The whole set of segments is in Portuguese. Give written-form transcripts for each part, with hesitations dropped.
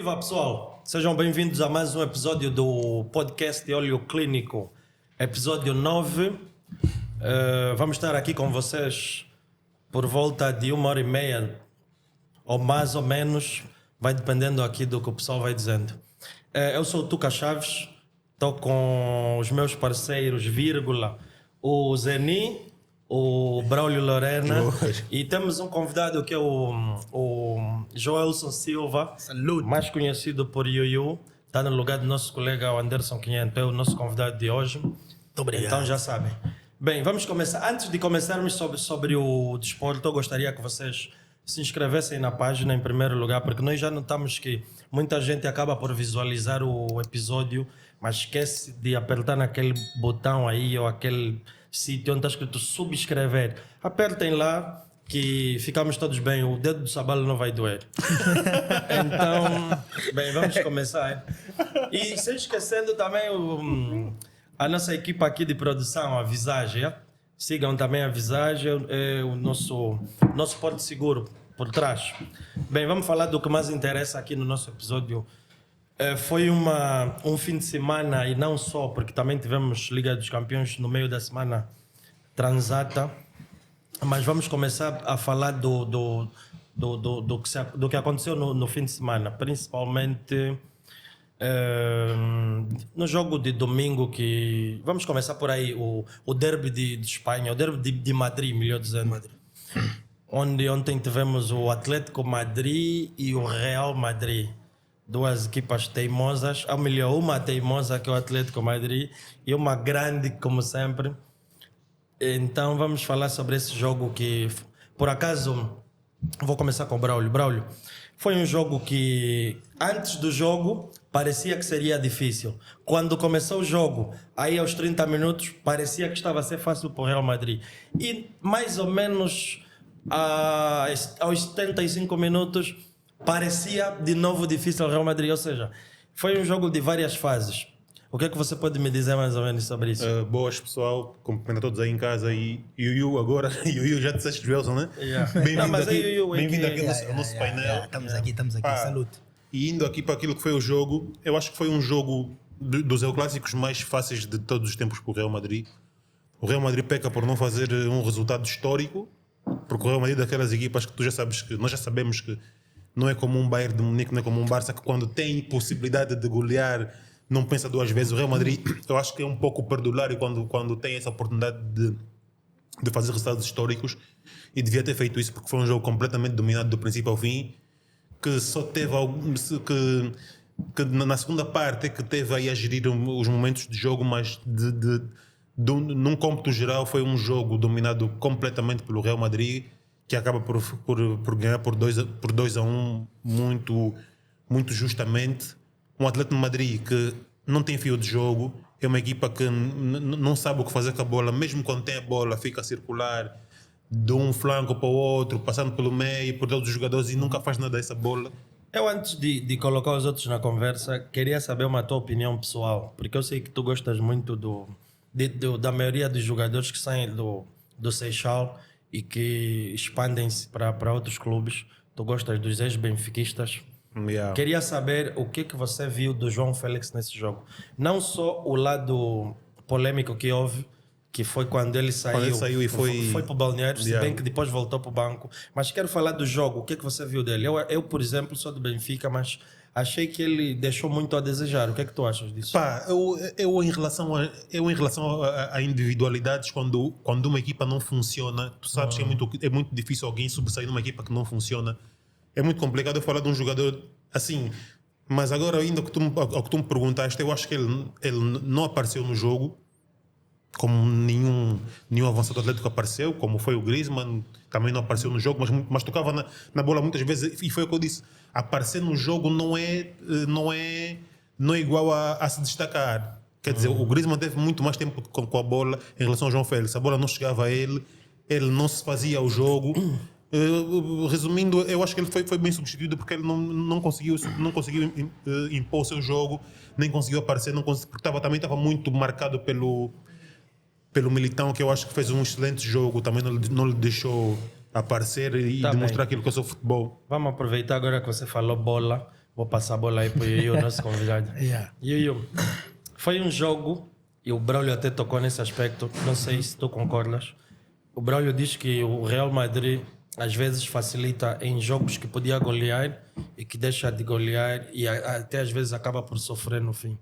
Viva pessoal, sejam bem-vindos a mais um episódio do podcast de Óleo Clínico, episódio 9. Vamos estar aqui com vocês por volta de 1h30 ou mais ou menos, vai dependendo aqui do que o pessoal vai dizendo. Eu sou o Tuca Chaves, estou com os meus parceiros, o Zeni, o Braulio Lorena e temos um convidado que é o Joelson Silva. Saúde. Mais conhecido por Yuyu, está no lugar do nosso colega o Anderson 500, é o nosso convidado de hoje. Muito obrigado. Então já sabem. Bem, vamos começar. Antes de começarmos sobre o desporto, eu gostaria que vocês se inscrevessem na página em primeiro lugar, porque nós já notamos que muita gente acaba por visualizar o episódio, mas esquece de apertar naquele botão aí ou aquele sítio onde está escrito subscrever. Apertem lá que ficamos todos bem, o dedo do sabalo não vai doer. Então, bem, vamos começar. E sem esquecendo também a nossa equipa aqui de produção, a Visage. Sigam também a Visage, é o nosso porto seguro por trás. Bem, vamos falar do que mais interessa aqui no nosso episódio. Foi um fim de semana, e não só, porque também tivemos Liga dos Campeões no meio da semana transata, mas vamos começar a falar do que aconteceu no fim de semana, principalmente no jogo de domingo, que vamos começar por aí, o derby de Espanha, o derby de Madrid, melhor dizendo, onde ontem tivemos o Atlético Madrid e o Real Madrid. Duas equipas teimosas, ou melhor, uma teimosa que é o Atlético Madrid e uma grande como sempre. Então vamos falar sobre esse jogo que, por acaso, vou começar com o Braulio. Braulio, foi um jogo que antes do jogo parecia que seria difícil. Quando começou o jogo, aí aos 30 minutos, parecia que estava a ser fácil para o Real Madrid. E mais ou menos aos 75 minutos, parecia de novo difícil ao Real Madrid, ou seja, foi um jogo de várias fases. O que é que você pode me dizer mais ou menos sobre isso? Boas pessoal, cumprimento a todos aí em casa e Yuyu agora, Yuyu já disseste Joelson, né? Yeah. Bem-vindo Mas é aqui, Yuyu, bem-vindo aqui ao nosso painel. Estamos aqui, saúde. E indo aqui para aquilo que foi o jogo, eu acho que foi um jogo dos clássicos mais fáceis de todos os tempos para o Real Madrid. O Real Madrid peca por não fazer um resultado histórico, porque o Real Madrid é daquelas equipas que tu já sabes que nós já sabemos que não é como um Bayern de Munique, não é como um Barça, que quando tem possibilidade de golear não pensa duas vezes. O Real Madrid, eu acho que é um pouco perdulário quando tem essa oportunidade de fazer resultados históricos, e devia ter feito isso, porque foi um jogo completamente dominado do princípio ao fim, que só teve que na segunda parte é que teve aí a gerir os momentos de jogo, mas num cômputo geral foi um jogo dominado completamente pelo Real Madrid, que acaba por ganhar por 2-1 muito, muito justamente. Um Atlético de Madrid que não tem fio de jogo, é uma equipa que não sabe o que fazer com a bola, mesmo quando tem a bola fica a circular de um flanco para o outro, passando pelo meio, por todos os jogadores, e nunca faz nada dessa bola. Eu, antes de colocar os outros na conversa, queria saber uma tua opinião pessoal, porque eu sei que tu gostas muito da maioria dos jogadores que saem do Seixal e que expandem-se para outros clubes. Tu gostas dos ex-benfiquistas. Yeah. Queria saber o que você viu do João Félix nesse jogo. Não só o lado polêmico que houve, que foi quando ele saiu e foi para o balneário, Yeah. se bem que depois voltou para o banco. Mas quero falar do jogo. O que você viu dele? Eu, por exemplo, sou do Benfica, mas achei que ele deixou muito a desejar. O que é que tu achas disso? Pá, eu em relação a individualidades, quando uma equipa não funciona, tu sabes que é muito difícil alguém sobressair numa equipa que não funciona. É muito complicado eu falar de um jogador assim, mas agora ainda ao que tu me perguntaste, eu acho que ele não apareceu no jogo como nenhum avançado atlético apareceu, como foi o Griezmann, também não apareceu no jogo, mas tocava na bola muitas vezes, e foi o que eu disse, aparecer no jogo não é igual a se destacar. Quer dizer, o Griezmann teve muito mais tempo com a bola em relação ao João Félix, a bola não chegava a ele não se fazia o jogo. Resumindo, eu acho que ele foi bem substituído, porque ele não conseguiu impor o seu jogo, nem conseguiu aparecer, porque também estava muito marcado pelo Militão, que eu acho que fez um excelente jogo, também não lhe deixou aparecer e demonstrar aquilo que é o seu futebol. Vamos aproveitar agora que você falou bola. Vou passar a bola aí para o Yuyu, nosso convidado. Yeah. Yuyu, foi um jogo, e o Braulio até tocou nesse aspecto, não sei se tu concordas. O Braulio diz que o Real Madrid às vezes facilita em jogos que podia golear e que deixa de golear e até às vezes acaba por sofrer no fim.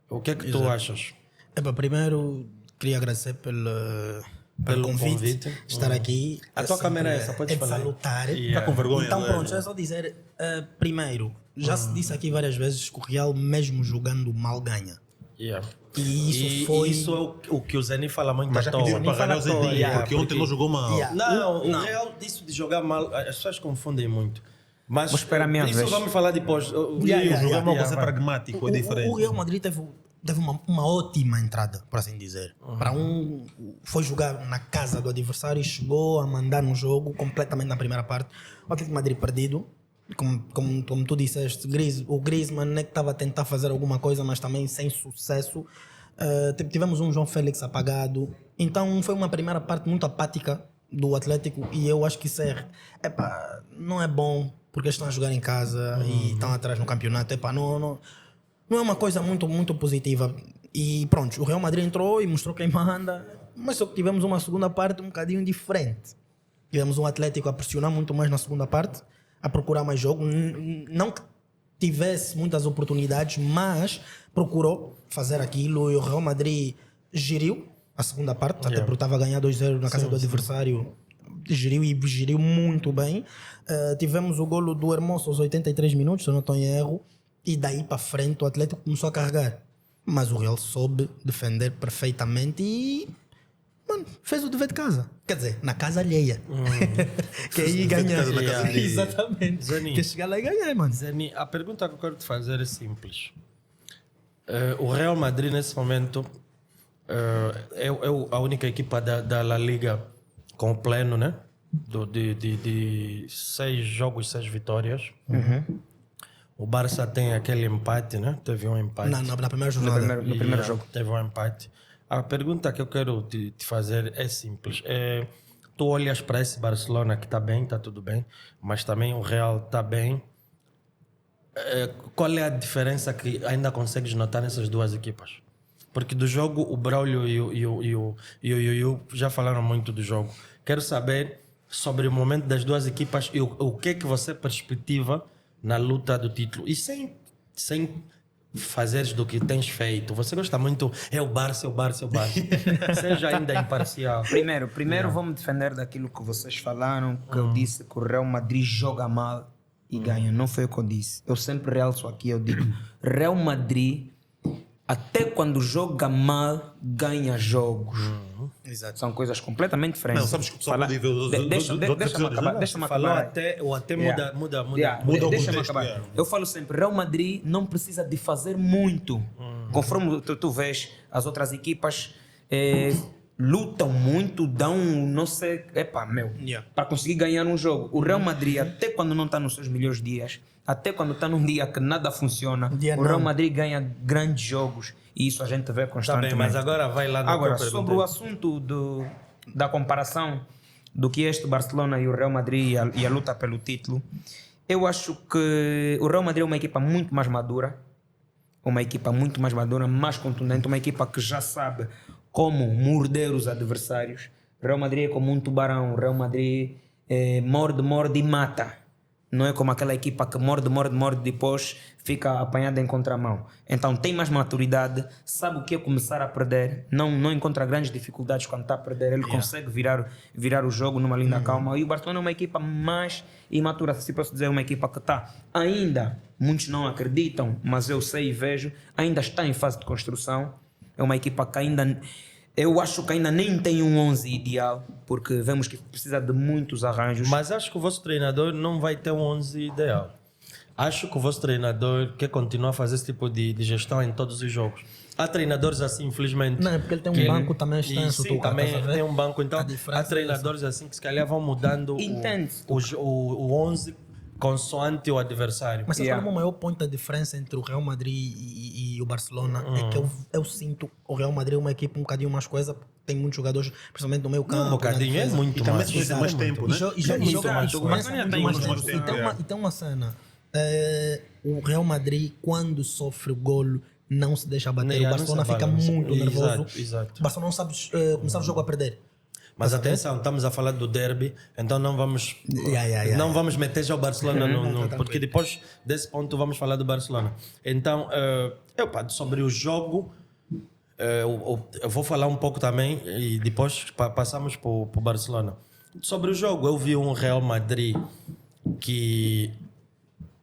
O que é que tu achas? Epa, primeiro, queria agradecer pelo convite. Estar aqui. A tua câmera é essa, podes é falar. salutar. Está com vergonha. Então, não é? pronto, é só dizer. Primeiro, já se disse aqui várias vezes que o Real, mesmo jogando mal, ganha. Yeah. E isso foi. Isso é o que o Zeni fala muito Mas à já pediram toa. para ganhar o Zé yeah, porque ontem não jogou mal. Yeah. Não, Não. o Real, isso de jogar mal, as pessoas confundem muito. Mas Vou esperar a minha isso vez. vamos falar depois. Jogar mal para ser vai. pragmático, é O diferente. Real Madrid teve uma ótima entrada, por assim dizer. Para foi jogar na casa do adversário e chegou a mandar um jogo completamente na primeira parte. O Atlético de Madrid perdido, como tu disseste, o Griezmann nem que estava a tentar fazer alguma coisa, mas também sem sucesso. Tivemos um João Félix apagado. Então foi uma primeira parte muito apática do Atlético e eu acho que isso não é bom porque eles estão a jogar em casa e estão atrás no campeonato. Não é uma coisa muito, muito positiva. E pronto, o Real Madrid entrou e mostrou quem manda, mas só que tivemos uma segunda parte um bocadinho diferente. Tivemos um Atlético a pressionar muito mais na segunda parte, a procurar mais jogo. Não que tivesse muitas oportunidades, mas procurou fazer aquilo e o Real Madrid geriu a segunda parte, até porque estava a ganhar 2-0 na casa do adversário. Geriu muito bem. Tivemos o golo do Hermoso aos 83 minutos, se eu não estou em erro. E daí para frente o Atlético começou a carregar. Mas o Real soube defender perfeitamente e fez o dever de casa. Quer dizer, na casa alheia. Que aí ganhar. Exatamente. Zeni. Que chegar lá e ganhar, mano. Zeni, a pergunta que eu quero te fazer é simples. O Real Madrid nesse momento é a única equipa da La Liga com o pleno, né? De 6 jogos, 6 vitórias. O Barça tem aquele empate, né? Teve um empate. Na primeira jornada. No primeiro jogo. Teve um empate. A pergunta que eu quero te fazer é simples. Tu olhas para esse Barcelona que está bem, está tudo bem, mas também o Real está bem. Qual é a diferença que ainda consegues notar nessas duas equipas? Porque do jogo o Braulio e o Yuyu já falaram muito do jogo. Quero saber sobre o momento das duas equipas e o que é que você perspectiva na luta do título. E sem fazeres do que tens feito. Você gosta muito, é o Barça. Seja ainda imparcial. Primeiro vou me defender daquilo que vocês falaram, que eu disse que o Real Madrid joga mal e ganha. Não foi o que eu disse. Eu sempre realço aqui, eu digo, Real Madrid, até quando joga mal, ganha jogos. Exato. São coisas completamente diferentes. Não, sabes que o pessoal pode ver Deixa-me acabar. Deixa-me Falou acabar. até Yeah. muda. Muda o Deixa-me contexto, acabar. yeah. Eu falo sempre, Real Madrid não precisa de fazer muito. Conforme tu vês, as outras equipas lutam muito, dão, não sei, Yeah. para conseguir ganhar um jogo. O Real Madrid, até quando não está nos seus melhores dias, até quando está num dia que nada funciona, Dia o Real não. Madrid ganha grandes jogos e isso a gente vê Tá constantemente. bem, mas agora vai lá na Agora, tua sobre o pergunta. assunto da comparação do que este Barcelona e o Real Madrid e a luta pelo título, eu acho que o Real Madrid é uma equipa muito mais madura, mais contundente, uma equipa que já sabe como morder os adversários. O Real Madrid é como um tubarão, o Real Madrid morde e mata. Não é como aquela equipa que morde, depois fica apanhada em contramão. Então tem mais maturidade, sabe o que é começar a perder, não encontra grandes dificuldades quando está a perder, ele consegue virar o jogo numa linda calma. E o Barcelona é uma equipa mais imatura, se posso dizer, uma equipa que está ainda, muitos não acreditam, mas eu sei e vejo, ainda está em fase de construção. É uma equipa que ainda... Eu acho que ainda nem tem um 11 ideal, porque vemos que precisa de muitos arranjos. Mas acho que o vosso treinador não vai ter um 11 ideal. Acho que o vosso treinador quer continuar a fazer esse tipo de gestão em todos os jogos. Há treinadores assim, infelizmente. Não, é porque ele tem um que banco também extenso. Sim, também tem um banco. Então, A diferença há treinadores assim que se calhar vão mudando o 11 consoante o adversário. Mas sabe o maior ponto da diferença entre o Real Madrid e o Barcelona é que eu sinto o Real Madrid é uma equipe um bocadinho mais coisa, tem muitos jogadores, principalmente no meio campo. Um bocadinho, é muito E também mais. mais tempo, né? E muito mais. E tem uma cena. o Real Madrid, quando sofre o golo, não se deixa bater. Nem, O Barcelona não se fica abala, muito nervoso. Exato. O Barcelona não sabe começar o jogo a perder. Mas atenção, estamos a falar do derby, então não vamos não vamos meter já o Barcelona porque depois desse ponto vamos falar do Barcelona. Então, sobre o jogo, eu vou falar um pouco também e depois passamos para o Barcelona. Sobre o jogo, eu vi um Real Madrid que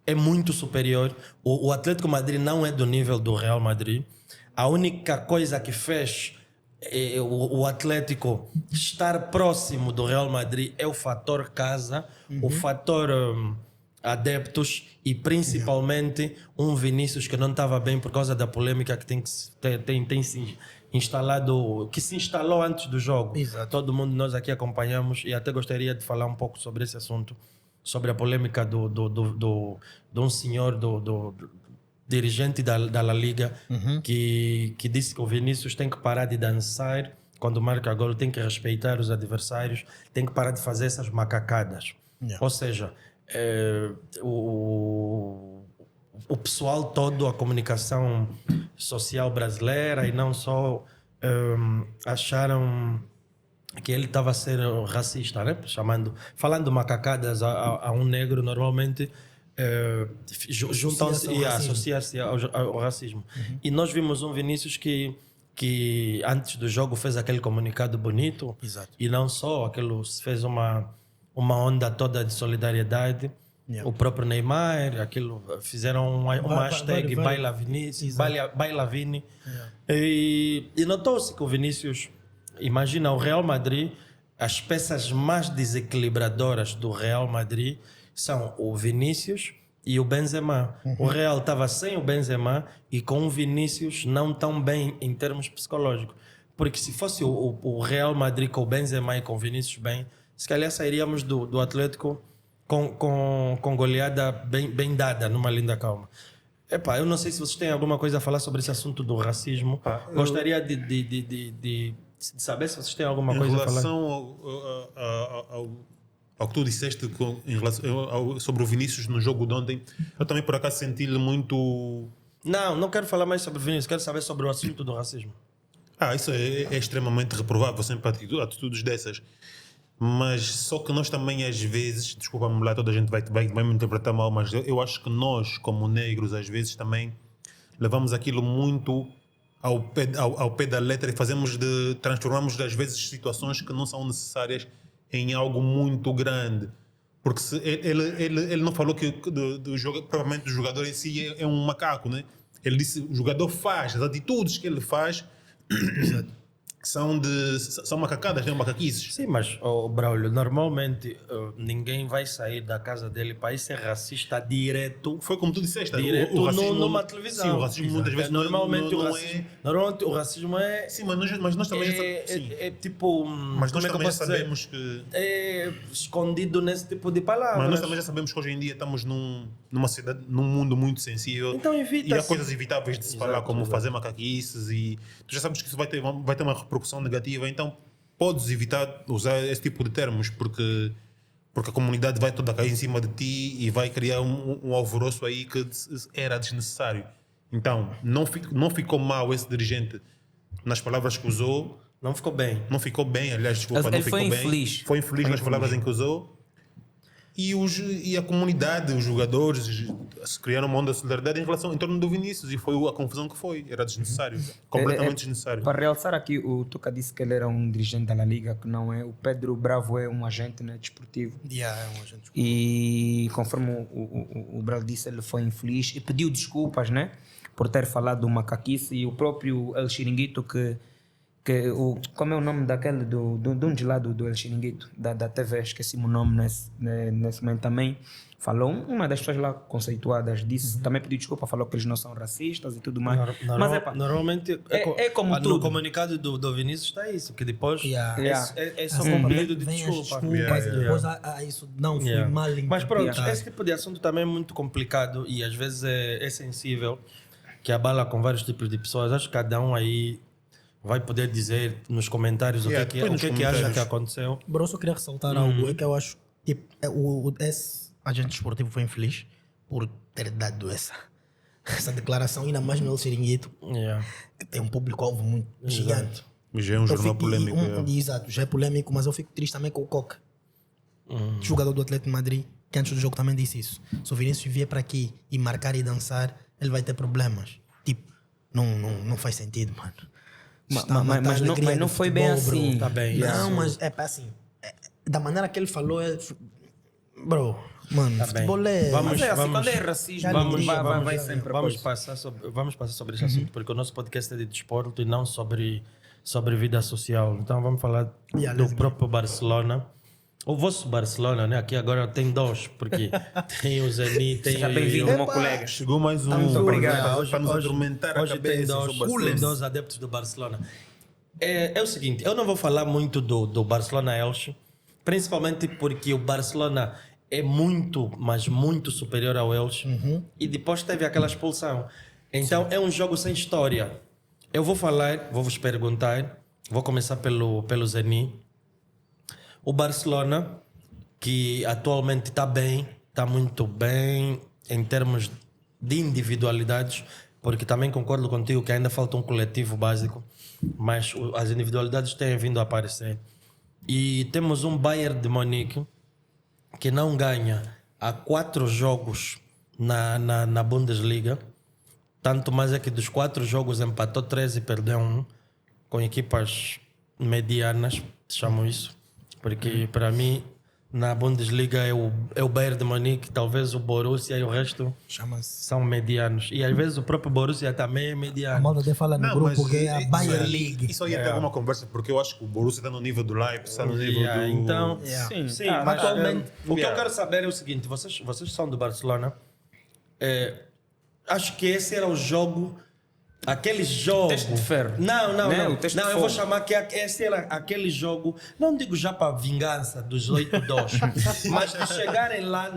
é muito superior. O Atlético Madrid não é do nível do Real Madrid. A única coisa que fez o Atlético estar próximo do Real Madrid é o fator casa, o fator adeptos e principalmente um Vinícius que não estava bem por causa da polêmica que tem se instalado, que se instalou antes do jogo. Exato. Todo mundo nós aqui acompanhamos e até gostaria de falar um pouco sobre esse assunto, sobre a polêmica de um senhor do dirigente da La Liga que disse que o Vinícius tem que parar de dançar quando marca gol, tem que respeitar os adversários, tem que parar de fazer essas macacadas. Ou seja, o pessoal todo, a comunicação social brasileira e não só, acharam que ele estava a ser racista, né? Falando macacadas a um negro, normalmente juntam-se e associam-se ao racismo. E nós vimos um Vinícius que antes do jogo fez aquele comunicado bonito. Exato. E não só, aquilo fez uma onda toda de solidariedade. O próprio Neymar, aquilo, fizeram uma hashtag Baila Vinícius, Baila Vini. E notou-se que o Vinícius, imagina, o Real Madrid, as peças mais desequilibradoras do Real Madrid são o Vinícius e o Benzema. O Real estava sem o Benzema e com o Vinícius não tão bem em termos psicológicos. Porque se fosse o Real Madrid com o Benzema e com o Vinícius bem, se calhar sairíamos do Atlético com goleada bem dada, numa linda calma. Eu não sei se vocês têm alguma coisa a falar sobre esse assunto do racismo. Gostaria de saber se vocês têm alguma coisa a falar. Em relação ao que tu disseste sobre o Vinícius no jogo de ontem, eu também por acaso senti-lhe muito... Não quero falar mais sobre o Vinícius, quero saber sobre o assunto do racismo. Isso é extremamente reprovável, sempre atitudes dessas. Mas só que nós também às vezes, desculpa-me lá, toda a gente vai me interpretar mal, mas eu acho que nós como negros às vezes também levamos aquilo muito ao pé da letra e transformamos às vezes situações que não são necessárias em algo muito grande. Porque ele não falou que provavelmente o jogador em si é um macaco, né? Ele disse o jogador faz, as atitudes que ele faz são macacadas, não macaquices. Sim, mas, Braulio, normalmente ninguém vai sair da casa dele para ir ser racista direto. Foi como tu disseste, direto o racismo, numa televisão. Sim, o racismo muitas vezes normalmente não o racismo é... Sim, mas nós também é tipo... Mas nós também já sabemos que... É escondido nesse tipo de palavras. Mas nós também já sabemos que hoje em dia estamos numa sociedade, num mundo muito sensível. Então evita-se. E há coisas evitáveis de se falar, como fazer macaquices, e tu já sabes que isso vai ter uma repercussão negativa, então podes evitar usar esse tipo de termos, porque a comunidade vai toda cair em cima de ti e vai criar um alvoroço aí que era desnecessário. Então, não ficou mal esse dirigente nas palavras que usou. Não ficou bem. Não ficou bem, aliás, desculpa, Ele não ficou foi bem. infeliz. Foi infeliz nas palavras em que usou. E a comunidade, os jogadores, criaram uma onda de solidariedade em torno do Vinícius, e foi a confusão que foi. Era desnecessário, completamente desnecessário. Para realçar aqui, o Tuca disse que ele era um dirigente da La Liga, que não é. O Pedro Bravo é um agente, né, desportivo. É um agente. E conforme o Bravo disse, ele foi infeliz e pediu desculpas, né, por ter falado do macaquice. E o próprio El Chiringuito, como é o nome daquele de um de lá do El Chiringuito, da TV, esqueci-me o nome nesse momento também, falou, uma das pessoas lá conceituadas disse, também pediu desculpa, falou que eles não são racistas e tudo mais. Mas normalmente é como no tudo. comunicado do Vinícius está isso, que depois é só Assim, um pedido de vem as desculpa. desculpas e depois isso não foi mal interpretado. Mas pronto, esse tipo de assunto também é muito complicado e às vezes é sensível, que abala com vários tipos de pessoas. Acho que cada um aí vai poder dizer nos comentários o que acha que aconteceu. Bro, eu só queria ressaltar algo, é que eu acho que esse agente esportivo foi infeliz, por ter dado essa declaração, ainda mais no El Chiringuito, Yeah. que tem um público-alvo muito gigante. Mas já é um jornal fico- polêmico. Exato, já é polêmico, mas eu fico triste também com o Coque, jogador do Atlético de Madrid, que antes do jogo também disse isso. Se o Vinícius vier para aqui e marcar e dançar, ele vai ter problemas. Tipo, não faz sentido, mano. Está a matar a alegria mas não do foi bem futebol, bro. assim. Tá bem. Não, mas é assim, da maneira que ele falou, bro, mano, futebol é... Vamos- Mas é assim, vamos- quando é racismo, vamos- vai sempre Vamos coisa. passar sobre esse assunto, porque o nosso podcast é de desporto e não sobre vida social. Então vamos falar Yeah, do let's go. próprio Barcelona. O vosso Barcelona, né? Aqui agora tem dois, porque tem o Zenit, tem Seja o bem-vindo, meu colega. Chegou mais um. Muito obrigado. Para nos atormentar a Hoje tem cabeça. sobre o dois Barcelona. adeptos do Barcelona. É o seguinte, eu não vou falar muito do Barcelona Elche, principalmente porque o Barcelona é muito, mas muito superior ao Elche. E depois teve aquela expulsão. Então é um jogo sem história. Eu vou falar, vou vos perguntar, vou começar pelo Zenit. O Barcelona, que atualmente está bem, está muito bem em termos de individualidades, porque também concordo contigo que ainda falta um coletivo básico, mas as individualidades têm vindo a aparecer. E temos um Bayern de Munique que não ganha há 4 jogos na Bundesliga. Tanto mais é que dos 4 jogos empatou 3 e perdeu 1, com equipas medianas, chamo isso. Porque para mim, na Bundesliga é o Bayern de Munique, talvez o Borussia e o resto Chama-se... são medianos. E às vezes o próprio Borussia também é A mediano. malta até fala no grupo que é a Bayern League. Isso aí é até alguma conversa, porque eu acho que o Borussia está no nível do Leipzig, está no nível Yeah, do... então, Yeah. Sim, sim, tá, mas tá. atualmente o que eu Yeah. quero saber é o seguinte: vocês são do Barcelona. Acho que esse era o jogo, aquele jogo. Teste de ferro. Não, Né? não. O teste de Não, eu vou fogo. chamar que esse era aquele jogo. Não digo já para vingança dos 8-2, mas de chegarem lá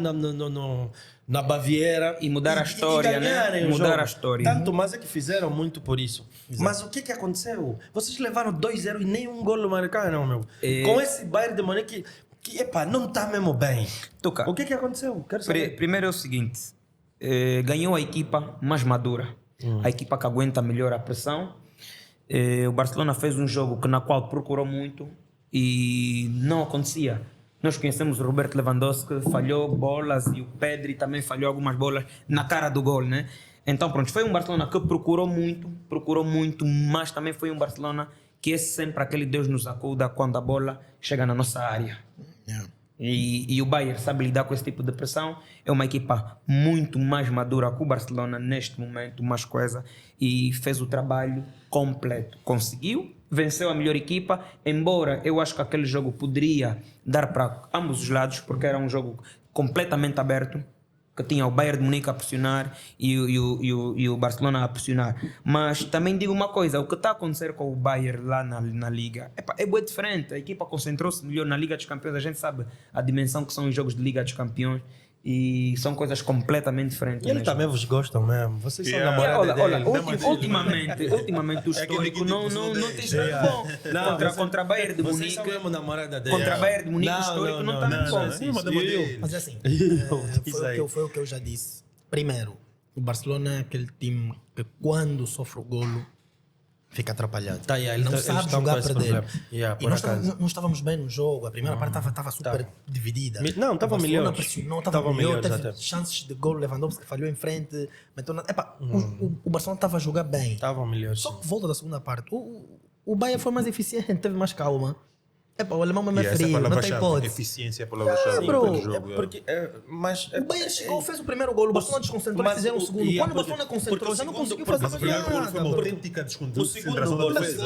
na Baviera E mudar a história, né? ganharem o Mudar jogo. a história. Tanto mais é que fizeram muito por isso. Mas o que aconteceu? Vocês levaram 2-0 e nem um golo marcaram, meu. Com esse Bayern de Munique que epá, não está mesmo bem. Tuca. O que aconteceu? Quero saber. Primeiro é o seguinte: ganhou a equipa mais madura, a equipa que aguenta melhor a pressão. O Barcelona fez um jogo na qual procurou muito e não acontecia. Nós conhecemos o Roberto Lewandowski, falhou bolas, e o Pedri também falhou algumas bolas na cara do gol, né? Então, pronto, foi um Barcelona que procurou muito, mas também foi um Barcelona que é sempre aquele Deus nos acuda quando a bola chega na nossa área. E o Bayern sabe lidar com esse tipo de pressão. É uma equipa muito mais madura que o Barcelona neste momento, mais coisa, e fez o trabalho completo. Conseguiu, venceu a melhor equipa, embora eu acho que aquele jogo poderia dar para ambos os lados, porque era um jogo completamente aberto, que tinha o Bayern de Munique a pressionar e o Barcelona a pressionar. Mas também digo uma coisa: o que está a acontecer com o Bayern lá na Liga é bem diferente. A equipa concentrou-se melhor na Liga dos Campeões. A gente sabe a dimensão que são os jogos de Liga dos Campeões e são coisas completamente diferentes. E ele mesmo. também vos gostam mesmo. Vocês são Yeah. namorados Olha, dele. ultimamente o histórico não tem estado bom. Contra a Bayern de Vocês Munique, são mesmo namorada dele. contra a Bayern de Munique, o histórico não está muito bom. sim, Mas sim. Mas assim, Diz aí. foi o que eu já disse. Primeiro, o Barcelona é aquele time que quando sofre o golo fica atrapalhado. Tá, yeah, eles não eles sabe estão jogar com a esse perder. problema. Yeah, E por nós acaso. não estávamos bem no jogo. A primeira parte estava super dividida. Não, estava O Barcelona melhor. pressionou, Estava estava melhor. melhor, Teve exato. chances de gol. Lewandowski falhou em frente. O Barcelona estava a jogar bem. Estavam melhores. Só que volta da segunda parte. O Bayern foi mais eficiente, teve mais calma. O alemão mesmo é Essa é a frio, não tem palavra-chave. hipótese. Eficiência é a palavra-chave bro. do jogo. Porque, mas, O Bayern chegou, fez o primeiro gol, o Barcelona desconcentrou e mas fizeram o segundo. yeah, Quando o Barcelona porque concentrou, o já não segundo- conseguiu porque fazer o mais O primeiro gol foi uma nada. autêntica o segundo desconcentração gol, da o defesa.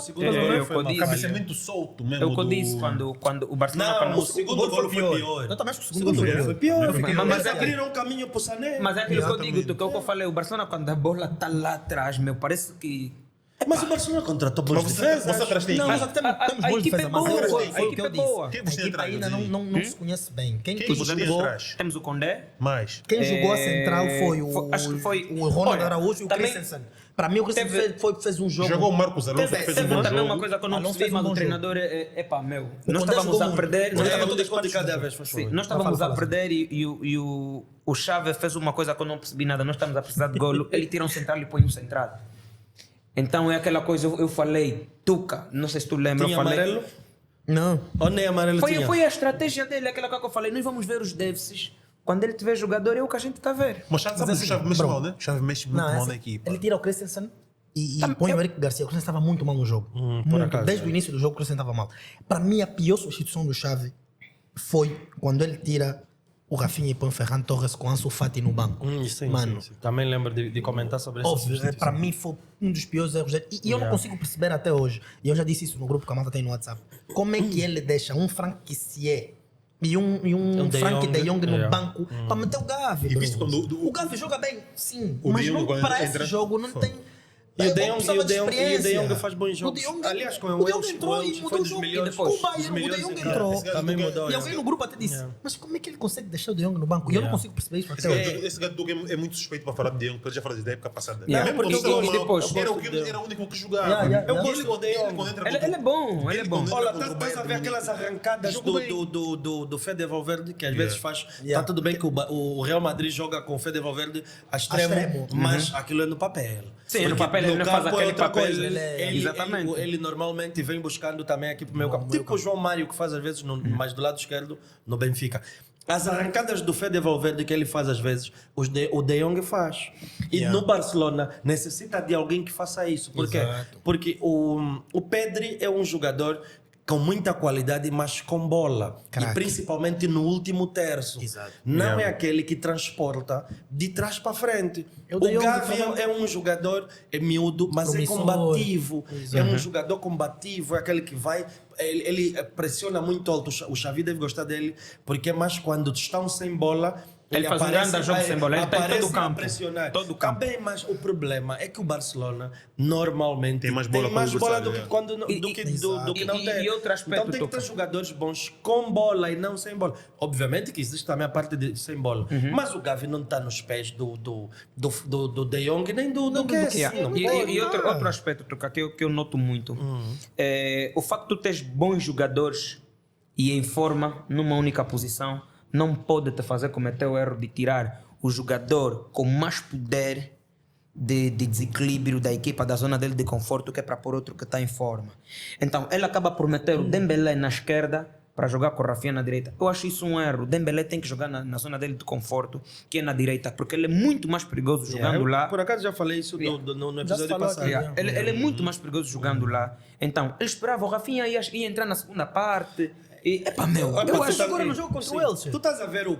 segundo gol eu foi uma disse. falha. Cabeceamento solto mesmo. É o que eu do- disse quando o Barcelona... Não, quando- o segundo gol foi pior. Eu também acho que o O segundo segundo gol gol foi pior. Mas Eles é- abriram um caminho para o Sané. Mas é aquilo que eu Exatamente. digo, que é o que eu falei, o Barcelona quando a bola está lá atrás, meu, parece que... Mas o Barcelona contratou bons Mas defesas. você atrás tem Não, equipe. mas temos a boas equipe defesas, é mas boa, foi a o que equipe eu é disse. boa. Quem A você equipa atrás, ainda Zinho? não se conhece bem. Quem você tem jogou, atrás? Temos o Condé. Mais. quem jogou a central foi Acho que foi... o Ronald Olha, Araújo e o também- Christensen. Para mim, o Racing fez um jogo. Jogou o Marcos Alonso, que fez um Teve bom também uma jogo. coisa que eu não Alonso percebi, fez um mas o bom treinador pá, meu. Nós Condé estávamos jogou a muito. perder. Condé nós jogou estávamos- de cada vez, faz favor. Sim, nós estávamos Fala, a fala. perder e o Chave fez uma coisa que eu não percebi nada. Nós estamos a precisar de golo. Ele tira um central e põe um central. Então é aquela coisa, eu falei, Tuca, não sei se tu lembra. Tinha eu falei, amarelo? Não. Ou nem amarelo tinha? Foi a estratégia dele, aquela coisa que eu falei. Nós vamos ver os déficits. Quando ele tiver jogador, é o que a gente está a ver. Mas sabe que o Chave mexe mal, né? O Chave mexe muito Não, é mal assim, na equipa. ele tira o Christensen e põe o Eric Garcia. O Christensen estava muito mal no jogo. por Muito. acaso, Desde é. o início do jogo, o Christensen estava mal. Para mim, a pior substituição do Xavi foi quando ele tira o Rafinha e põe o Ferran Torres com Ansu Fati no banco. Sim, Mano, sim. Também lembro de comentar sobre essa óbvio, substituição. para mim foi um dos piores erros dele. E eu não consigo perceber até hoje. E eu já disse isso no grupo que a malta tem no WhatsApp. Como é que ele deixa um Frank Kessié e um De Frank Jong, de Jong no é. banco para meter o Gavi? E viste bro. quando o Gavi joga bem, sim. o Mas De Jong, não, quando para entra- esse jogo não tem. E o De Eu Jong, precisava de e o De experiência. Jong faz bons jogos. O De Jong, Aliás, com o o De Jong Welsh, entrou o e Welsh mudou foi o dos jogo. melhores. O dos Bayern, o De melhores Jong em campo. entrou. Esse gajo Também do- mudou. E alguém no grupo até disse, mas como é que ele consegue deixar o De Jong no banco? E eu não consigo perceber isso até hoje. Esse gato é muito suspeito para falar de Jong, porque ele já falou da época passada. Yeah, Mesmo porque quando eu estava gosto mal, depois. era o único que jogava. Eu gosto do De Jong. quando entra Ele contra- é bom, ele é bom. quando Olha, entra contra o estás a ver Bayern de aquelas Munique, arrancadas jogou bem. do Fede Valverde, que às vezes faz. Está Yeah. tudo bem que o Real Madrid joga com o Fede Valverde a extremo, extremo. mas aquilo é no papel. Sim, no Porque papel ele não faz campo é aquele outra papel, coisa. ele é- Exatamente. Ele normalmente vem buscando também aqui para o meio campo. Tipo o João Mário, que faz às vezes mais do lado esquerdo, no Benfica. As arrancadas do Fede Valverde que ele faz às vezes, o De Jong faz. E no Barcelona necessita de alguém que faça isso. Por quê? Exato. Porque o Pedri é um jogador com muita qualidade, mas com bola. Craque. E principalmente no último terço. Exato. Não é aquele que transporta de trás para frente. É o O De Jong Gavi também. é um jogador, é miúdo, mas Promissor. é combativo. É um jogador combativo, é aquele que vai... Ele pressiona muito alto. O Xavi deve gostar dele, porque é mais quando estão sem bola... Ele faz um grande jogo sem bola, ele tá em todo o aparece a campo. pressionar. Todo o campo. Tá bem, mas o problema é que o Barcelona normalmente Tem mais bola para o bola adversário, do que é. quando do que não E- tem. e outro aspecto, então tem que ter Tuca. jogadores bons com bola e não sem bola. Obviamente que existe também a parte de sem bola, mas o Gavi não está nos pés do De Jong nem do Kessie. Yeah. Não E, pode. e outro aspecto, Tuca, que eu noto muito, é o facto de tu teres bons jogadores e em forma numa única posição não pode te fazer cometer o erro de tirar o jogador com mais poder de desequilíbrio da equipa da zona dele de conforto, que é para pôr outro que está em forma. Então ele acaba por meter o Dembélé na esquerda para jogar com o Rafinha na direita. Eu acho isso um erro. O Dembélé tem que jogar na zona dele de conforto, que é na direita, porque ele é muito mais perigoso jogando Eu, lá. por acaso já falei isso no episódio falou passado. aqui, Yeah. Ele é muito mais perigoso jogando lá. Então, ele esperava o Rafinha ia entrar na segunda parte. E, epá, meu, Olha, eu você acho tá- agora no jogo contra Sim. o Elche. Tu estás a ver o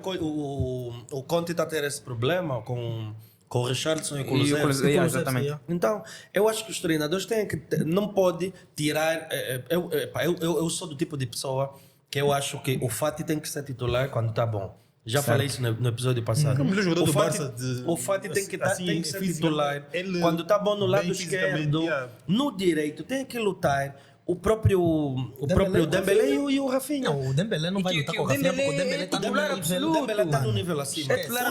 Conte está a ter esse problema com o Richarlison e com o E o Kulusevski. Kulusevski, yeah, exatamente. yeah. Então, eu acho que os treinadores têm que não pode tirar. Eu sou do tipo de pessoa que eu acho que o Fati tem que ser titular quando está bom. Já falei isso no episódio passado. O melhor jogador O do Fati- Barça de- o Fati tem que, assim, tem que ser fisicamente, titular. ele Quando está bom no lado bem fisicamente, esquerdo, yeah. no direito, tem que lutar. O próprio Dembélé e o Rafinha. Não, o Dembélé não vai que- lutar que com o o Rafinha Dembélé porque o Dembélé é está no titular nível. absoluto. O Dembélé está no mano. nível acima. É titular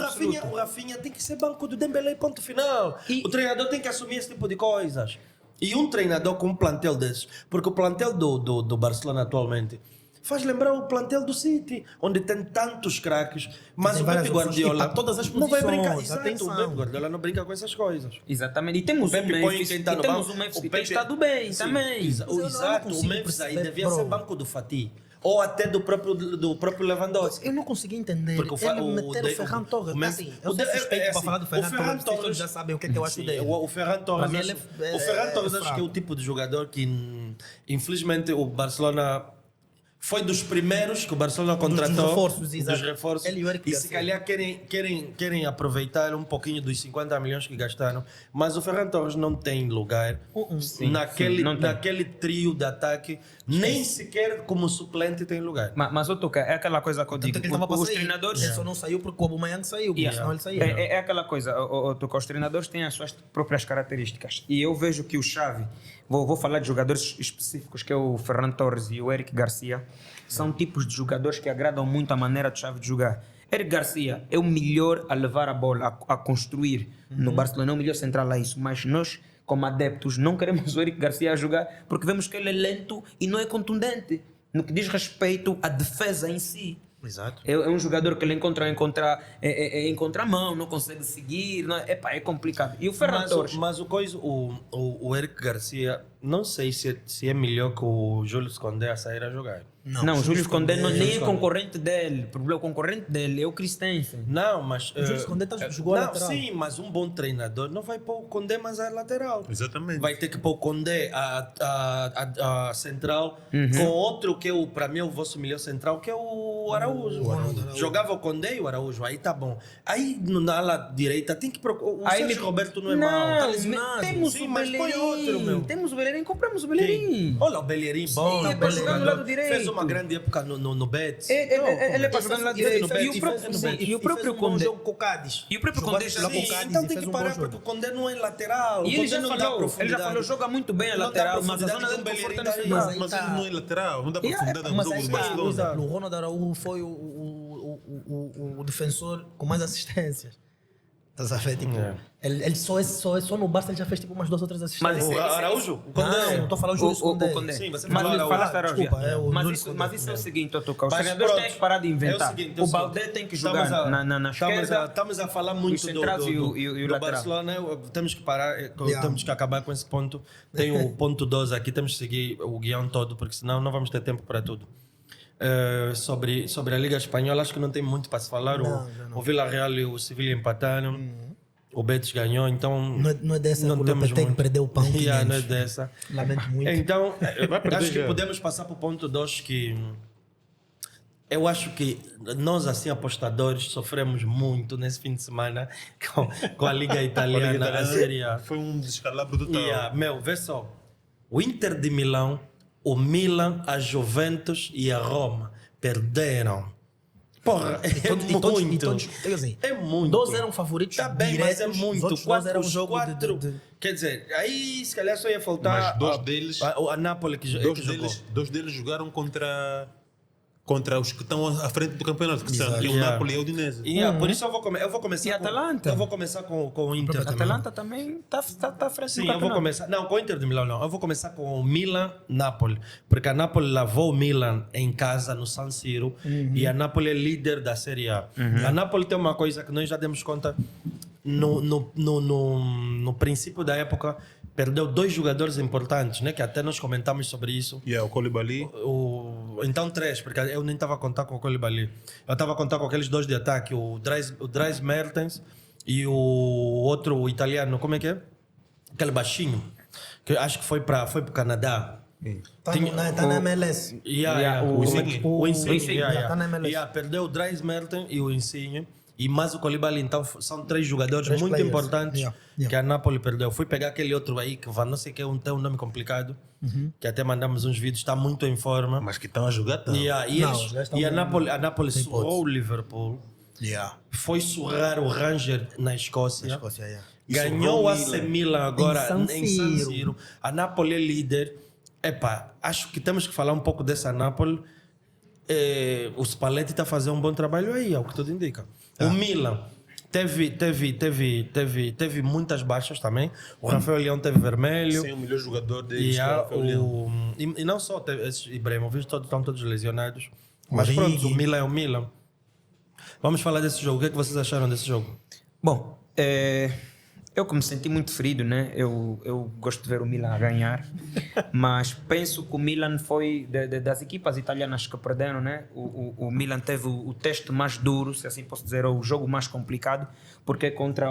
O Rafinha tem que ser banco do Dembélé, ponto final. E- O treinador tem que assumir esse tipo de coisas. E um treinador com um plantel desses, porque o plantel do Barcelona atualmente faz lembrar o plantel do City, onde tem tantos craques, mas Tem o várias Pepe opções e Guardiola para todas as não vai brincar. posições, Exato, o atenção. Pepe Guardiola não brinca com essas coisas. Exatamente. E temos O Pepe um põe Memphis, quem tá e no temos banco. um Memphis O que tem Pepe- estado bem Sim, também. Exato, Mas eu não exato. O consigo Memphis aí perceber, devia ser bro. banco do Fatih. Ou até do próprio Lewandowski. Eu não consegui entender. Porque Ele meter o Ferran Torres. Assim, eu sou suspeito para falar do Ferran Torres. Vocês já sabem o que é que eu acho sim, dele. O Ferran Torres, Para mim ele o Ferran Torres é acho que é fraco. o tipo de jogador que, infelizmente, o Barcelona foi dos primeiros que o Barcelona contratou. reforços, exato. dos reforços. Ele e o Eric E se Garcia. calhar querem aproveitar um pouquinho dos 50 milhões que gastaram. Mas o Ferran Torres não tem lugar não tem. naquele trio de ataque. Nem sequer como suplente tem lugar. Mas o Tuca, é aquela coisa que eu Tanto digo. que ele estava para Os sair. treinadores. Ele só não saiu porque o Aubameyang saiu. Yeah. Senão ele saía. É aquela coisa, Tuca, os treinadores têm as suas próprias características. E eu vejo que o Xavi, vou falar de jogadores específicos, que é o Ferran Torres e o Eric Garcia, são tipos de jogadores que agradam muito a maneira do Xavi de jogar. Eric Garcia é o melhor a levar a bola, a construir no Barcelona, é o melhor central a isso. Mas nós como adeptos, não queremos o Eric Garcia a jogar porque vemos que ele é lento e não é contundente no que diz respeito à defesa em si. Exato. É um jogador que ele encontra a mão, não consegue seguir, não é, epá, é complicado. E o Ferran Torres, Mas o Eric Garcia, não sei se é melhor que o Júlio Condé a sair a jogar. não, o Júlio Condé nem é concorrente dele. O concorrente dele é o Christensen. Não, mas... O Júlio Condé jogou a não, lateral. sim, mas um bom treinador não vai pôr o Condé mais à lateral. Exatamente. Vai ter que pôr o Condé a central com outro que para mim é o vosso melhor central, que é o Araújo. Jogava o Condé e o Araújo, aí tá bom. Aí na ala direita tem que procurar. O Aí Sérgio Roberto não é mau, tá lesionado. temos Sim, o mas põe outro, meu. Bellerin. Temos o Bellerin, compramos o Bellerin. Olha o Bellerin, bom. é para jogar no lado direito. Fez uma grande época no Betis. Ele é para jogar no lado direito. E o próprio Condé. Condé. Com o Cádiz. E o próprio Jogou Condé já lá com o Sim, Cádiz então e tem fez que um bom parar jogo. porque o Condé não é lateral. E O ele Condé já não dá falou, profundidade. joga muito bem a Não dá lateral, mas a profundidade zona com de o Bellerin conforto é daí. necessária. Mas ele não é lateral, não dá profundidade no Mas jogo aí do está, Barcelona. o Ronald Araújo foi o defensor com mais assistências. Estás a ver? Tipo, ele só no Barça ele já fez tipo umas 2 ou 3 assistências. Mas O Araújo? O Condé? Não, estou a falar o Júlio Condé. Sim, você Mas falou Araújo. falaste Araújo. Desculpa, é o Mas Júlio isso, Condé. mas isso é o seguinte, Totuca, os Mas treinadores pronto, têm que parar de inventar. é o seguinte, o Baldé tem que jogar na esquerda. Estamos a falar muito os centrais e o do lateral. Barcelona. Temos que parar, temos que acabar com esse ponto. Tem o ponto 12 aqui, temos que seguir o guião todo, porque senão não vamos ter tempo para tudo. Sobre a Liga Espanhola, acho que não tem muito para se falar. O Villarreal e o Sevilha empataram. O Betis ganhou, então... Não é dessa que o temos Lopetegui muito. perdeu o pão 500. Não é dessa. Lamento muito. Então, perder acho que já. podemos passar para o ponto 2, que eu acho que nós, assim, apostadores, sofremos muito nesse fim de semana com a Liga Italiana, a Série A. Foi um descalabro total. Meu, vê só. O Inter de Milão, o Milan, a Juventus e a Roma perderam. Porra, é muito. Assim, É muito. 12 eram favoritos Tá bem, mas é diretos, muito. Os outros 12 eram um jogo de... Quer dizer, aí se calhar só ia faltar Mas dois deles- a Napoli que jogou. Dois deles jogaram contra os que estão à frente do campeonato, que são Exato. o Napoli e o Udinese. Por isso eu vou começar E com... Atalanta? Eu vou começar com o Inter A também. Atalanta também está à frente Sim, do eu vou campeonato. começar. Não, com o Inter de Milão não. Eu vou começar com o Milan-Napoli. Porque a Napoli lavou o Milan em casa, no San Siro. E a Napoli é líder da Série A. A Napoli tem uma coisa que nós já demos conta no princípio da época. Perdeu 2 jogadores importantes, né? Que até nós comentamos sobre isso. E o Koulibaly. Então 3, porque eu nem estava a contar com o Koulibaly. Eu estava a contar com aqueles 2 de ataque, o Dries Mertens e o outro italiano, como é que é? Aquele baixinho, que eu acho que foi para o Canadá. Tá na MLS. O Insigne. O Insigne. Tá na MLS. Perdeu o Dries Mertens e o Insigne. E mais o Koulibaly, então são 3 jogadores 3 muito players. importantes Yeah. que a Napoli perdeu. Fui pegar aquele outro aí que não sei que tem um nome complicado, que até mandamos uns vídeos, está muito em forma. Mas que estão a jogar tanto. E Não, os gajos a estão Napoli tem surrou hipótese. o Liverpool, Yeah. foi surrar o Ranger na Escócia, Escócia, yeah. ganhou o AC Milan agora Em em San San Siro. A Napoli é líder. Epá, acho que temos que falar um pouco dessa Napoli. O Spalletti está a fazer um bom trabalho aí, é o que tudo indica. O Milan teve muitas baixas também. O Rafael Leão teve vermelho. Sem o melhor jogador deles, E, que é o Rafael Leão. e não só esses Ibrahimovic, estão todos lesionados. Mas Origi. pronto, o Milan é o Milan. Vamos falar desse jogo. O que é que vocês acharam desse jogo? Bom, eu como me senti muito ferido, né? Eu gosto de ver o Milan a ganhar, mas penso que o Milan foi das equipas italianas que perderam, né? O Milan teve o teste mais duro, se assim posso dizer, ou o jogo mais complicado, porque é contra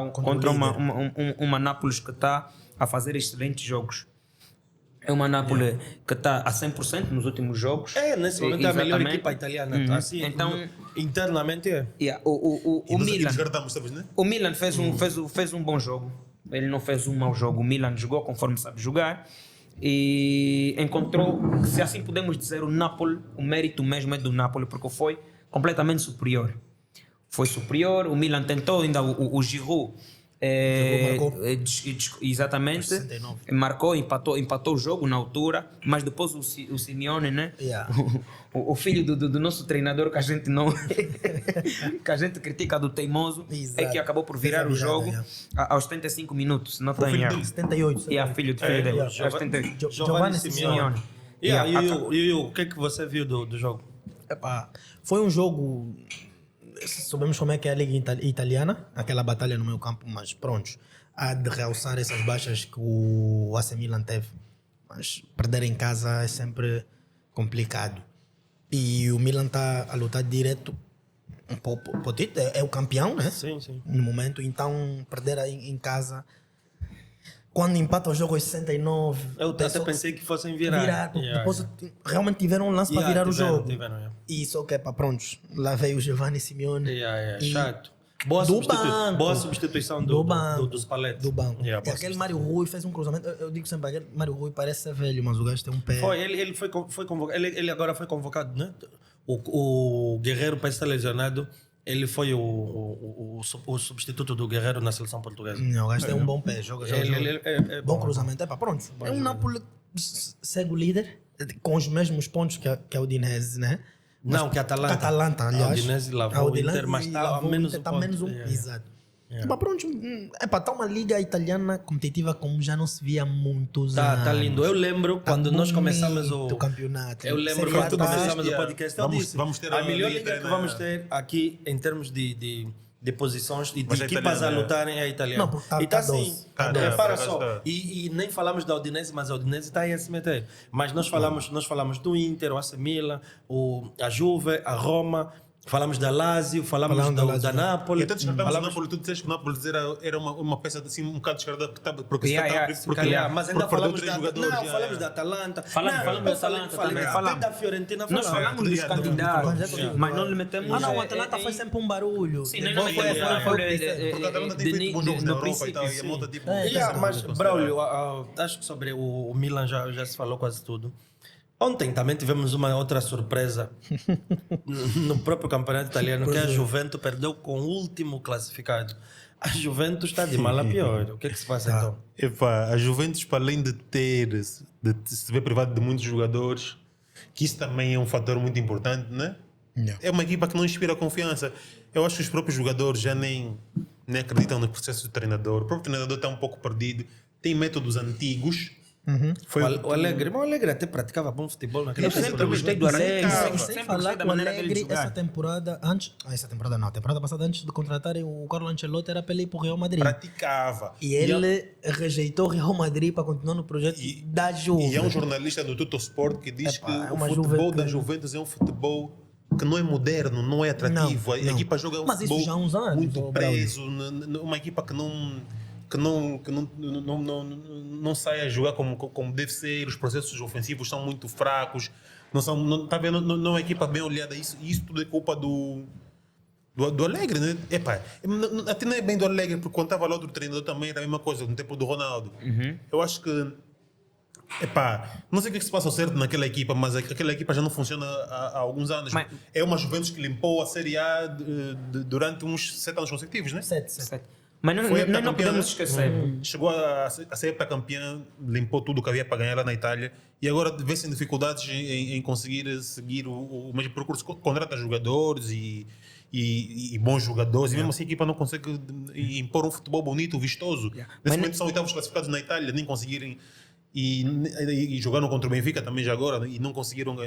uma Nápoles que está a fazer excelentes jogos. É uma Nápoles que está a 100% nos últimos jogos. Nesse momento é a melhor Exatamente. equipa italiana. Assim, Então- internamente é. Yeah, o E nós aqui Milan... descartamos, sabes, né? O Milan fez um bom jogo. Ele não fez um mau jogo. O Milan jogou conforme sabe jogar e encontrou, se assim podemos dizer, o Napoli, o mérito mesmo é do Napoli, porque foi completamente superior. Foi superior. O Milan tentou, ainda o Giroud Marcou. Exatamente. 69. Marcou, empatou o jogo na altura, mas depois o Simeone, né? Yeah. O filho do nosso treinador que a gente não que a gente critica do teimoso, Exato. é que acabou por virar Fez a o virada, jogo aos 75 minutos, se não estou em erro. 78. E a filho de filho dele. yeah. Aos 78. Giovanni Simeone. Yeah, Yeah, e o que é que você viu do jogo? Epá, foi um jogo. Sabemos como é que é a Liga Italiana, aquela batalha no meio campo, mas pronto, há de realçar essas baixas que o AC Milan teve. Mas perder em casa é sempre complicado. E o Milan está a lutar direto para o título, é o campeão, né? Sim, sim. No momento, então perder em casa. Quando empata o jogo aos 69, Eu até só- pensei que fossem virar. Yeah, depois realmente tiveram um lance para yeah. virar o jogo. Tiveram, yeah. E só que é para prontos. Lá veio o Giovanni Simeone. Yeah, E- chato. Boa, Do banco. boa substituição Do banco. dos paletes. Do banco. Yeah, E boa aquele Mário Rui fez um cruzamento. Eu digo sempre, aquele Mário Rui parece ser velho, mas o gajo tem um pé. Ele foi convocado. Ele agora foi convocado, né? O Guerreiro parece estar lesionado. Ele foi o substituto do Guerreiro na seleção portuguesa. Não, o gajo tem um bom pé. Joga. É Bom cruzamento. É para pronto. É um Napoli segue o líder com os mesmos pontos que a Udinese, né? Não, que a Atalanta. Atalanta, aliás. A Udinese lavou o Inter, mas está a menos um tá ponto. menos um. Yeah. Exato. Mas pronto, está uma liga italiana competitiva como já não se via há muitos anos. Tá lindo. Eu lembro quando nós começamos o campeonato. Eu lembro Seria quando tá- começamos o podcast, eu Vamos- disse, vamos ter a a melhor liga liga que italiana. vamos ter aqui em termos de posições e de Mas a equipas a italiana é- lutarem é a italiana. Não, porque tá- e está tá assim, doce. Tá repara doce, só. tá. E nem falamos da Udinese, mas a Udinese está aí a se meter. Mas nós falamos do Inter, o AC Milan, a Juve, a Roma, falamos da Lazio, falamos Falamos da Lazio. da Napoli. E até descartamos o falamos Napoli, tu disseste que o Napoli era uma peça assim, um bocado descartada porque mas ainda falamos da, jogadores. não, falamos da Atalanta. Falamos Não, da eu falei- Atalanta falei também, até falamos. da Fiorentina. Nós falamos dos poderia- candidatos, não, mas não lhe metemos. Ah, não, o Atalanta em- faz sempre um barulho. Sim, não, Depois não, foi- não, foi- Porque a Atalanta tem feito bons jogos na Europa e tal, e a monta tipo. Mas, Braulio, acho que sobre o Milan já se falou quase tudo. Ontem também tivemos uma outra surpresa no próprio campeonato italiano, que a Juventus perdeu com o último classificado. A Juventus está de mal a pior. O que é que se passa então? Epá, a Juventus, para além de se ver privado de muitos jogadores, que isso também é um fator muito importante, né? Yeah. É uma equipa que não inspira confiança. Eu acho que os próprios jogadores já nem acreditam no processo do treinador. O próprio treinador está um pouco perdido. Tem métodos antigos. Foi O Alegre, mas o Alegre até praticava bom futebol naquele Eu sempre gostei do Alegre, Sem sempre falar gostei que da o maneira dele Alegre, essa jogar. temporada, essa temporada não, a temporada passada, antes de contratarem o Carlo Ancelotti, era para ele ir para o Real Madrid. praticava. E ele rejeitou o Real Madrid para continuar no projeto da Juve. E é um jornalista do Tutto Sport que diz Epá, que é o uma futebol Juve da que- Juventus é um futebol que não é moderno, não é atrativo. Não, a equipa joga um mas isso futebol já há uns anos, muito ô, Braulio. preso, uma equipa que não sai a jogar como deve ser, os processos ofensivos são muito fracos, tá vendo? Não é uma equipa bem olhada, isso tudo é culpa do Alegre, né? Epá, até não é bem do Alegre, porque quando estava lá outro treinador também era a mesma coisa, no tempo do Ronaldo. Eu acho que epá, não sei o que é que se passa ao certo naquela equipa, mas aquela equipa já não funciona há alguns anos. Mas- É uma Juventus que limpou a Série A durante uns 7 anos consecutivos, né? 7. Mas não, Foi não, não heptacampeã, podemos né? esquecer. Chegou a ser heptacampeã, limpou tudo o que havia para ganhar lá na Itália e agora vê-se em dificuldades em conseguir seguir o mesmo percurso. Contrata jogadores e bons jogadores e mesmo assim a equipa não consegue impor um futebol bonito, vistoso. Mas Nesse momento são oitavos classificados na Itália, nem conseguirem e jogaram contra o Benfica também já agora e não conseguiram,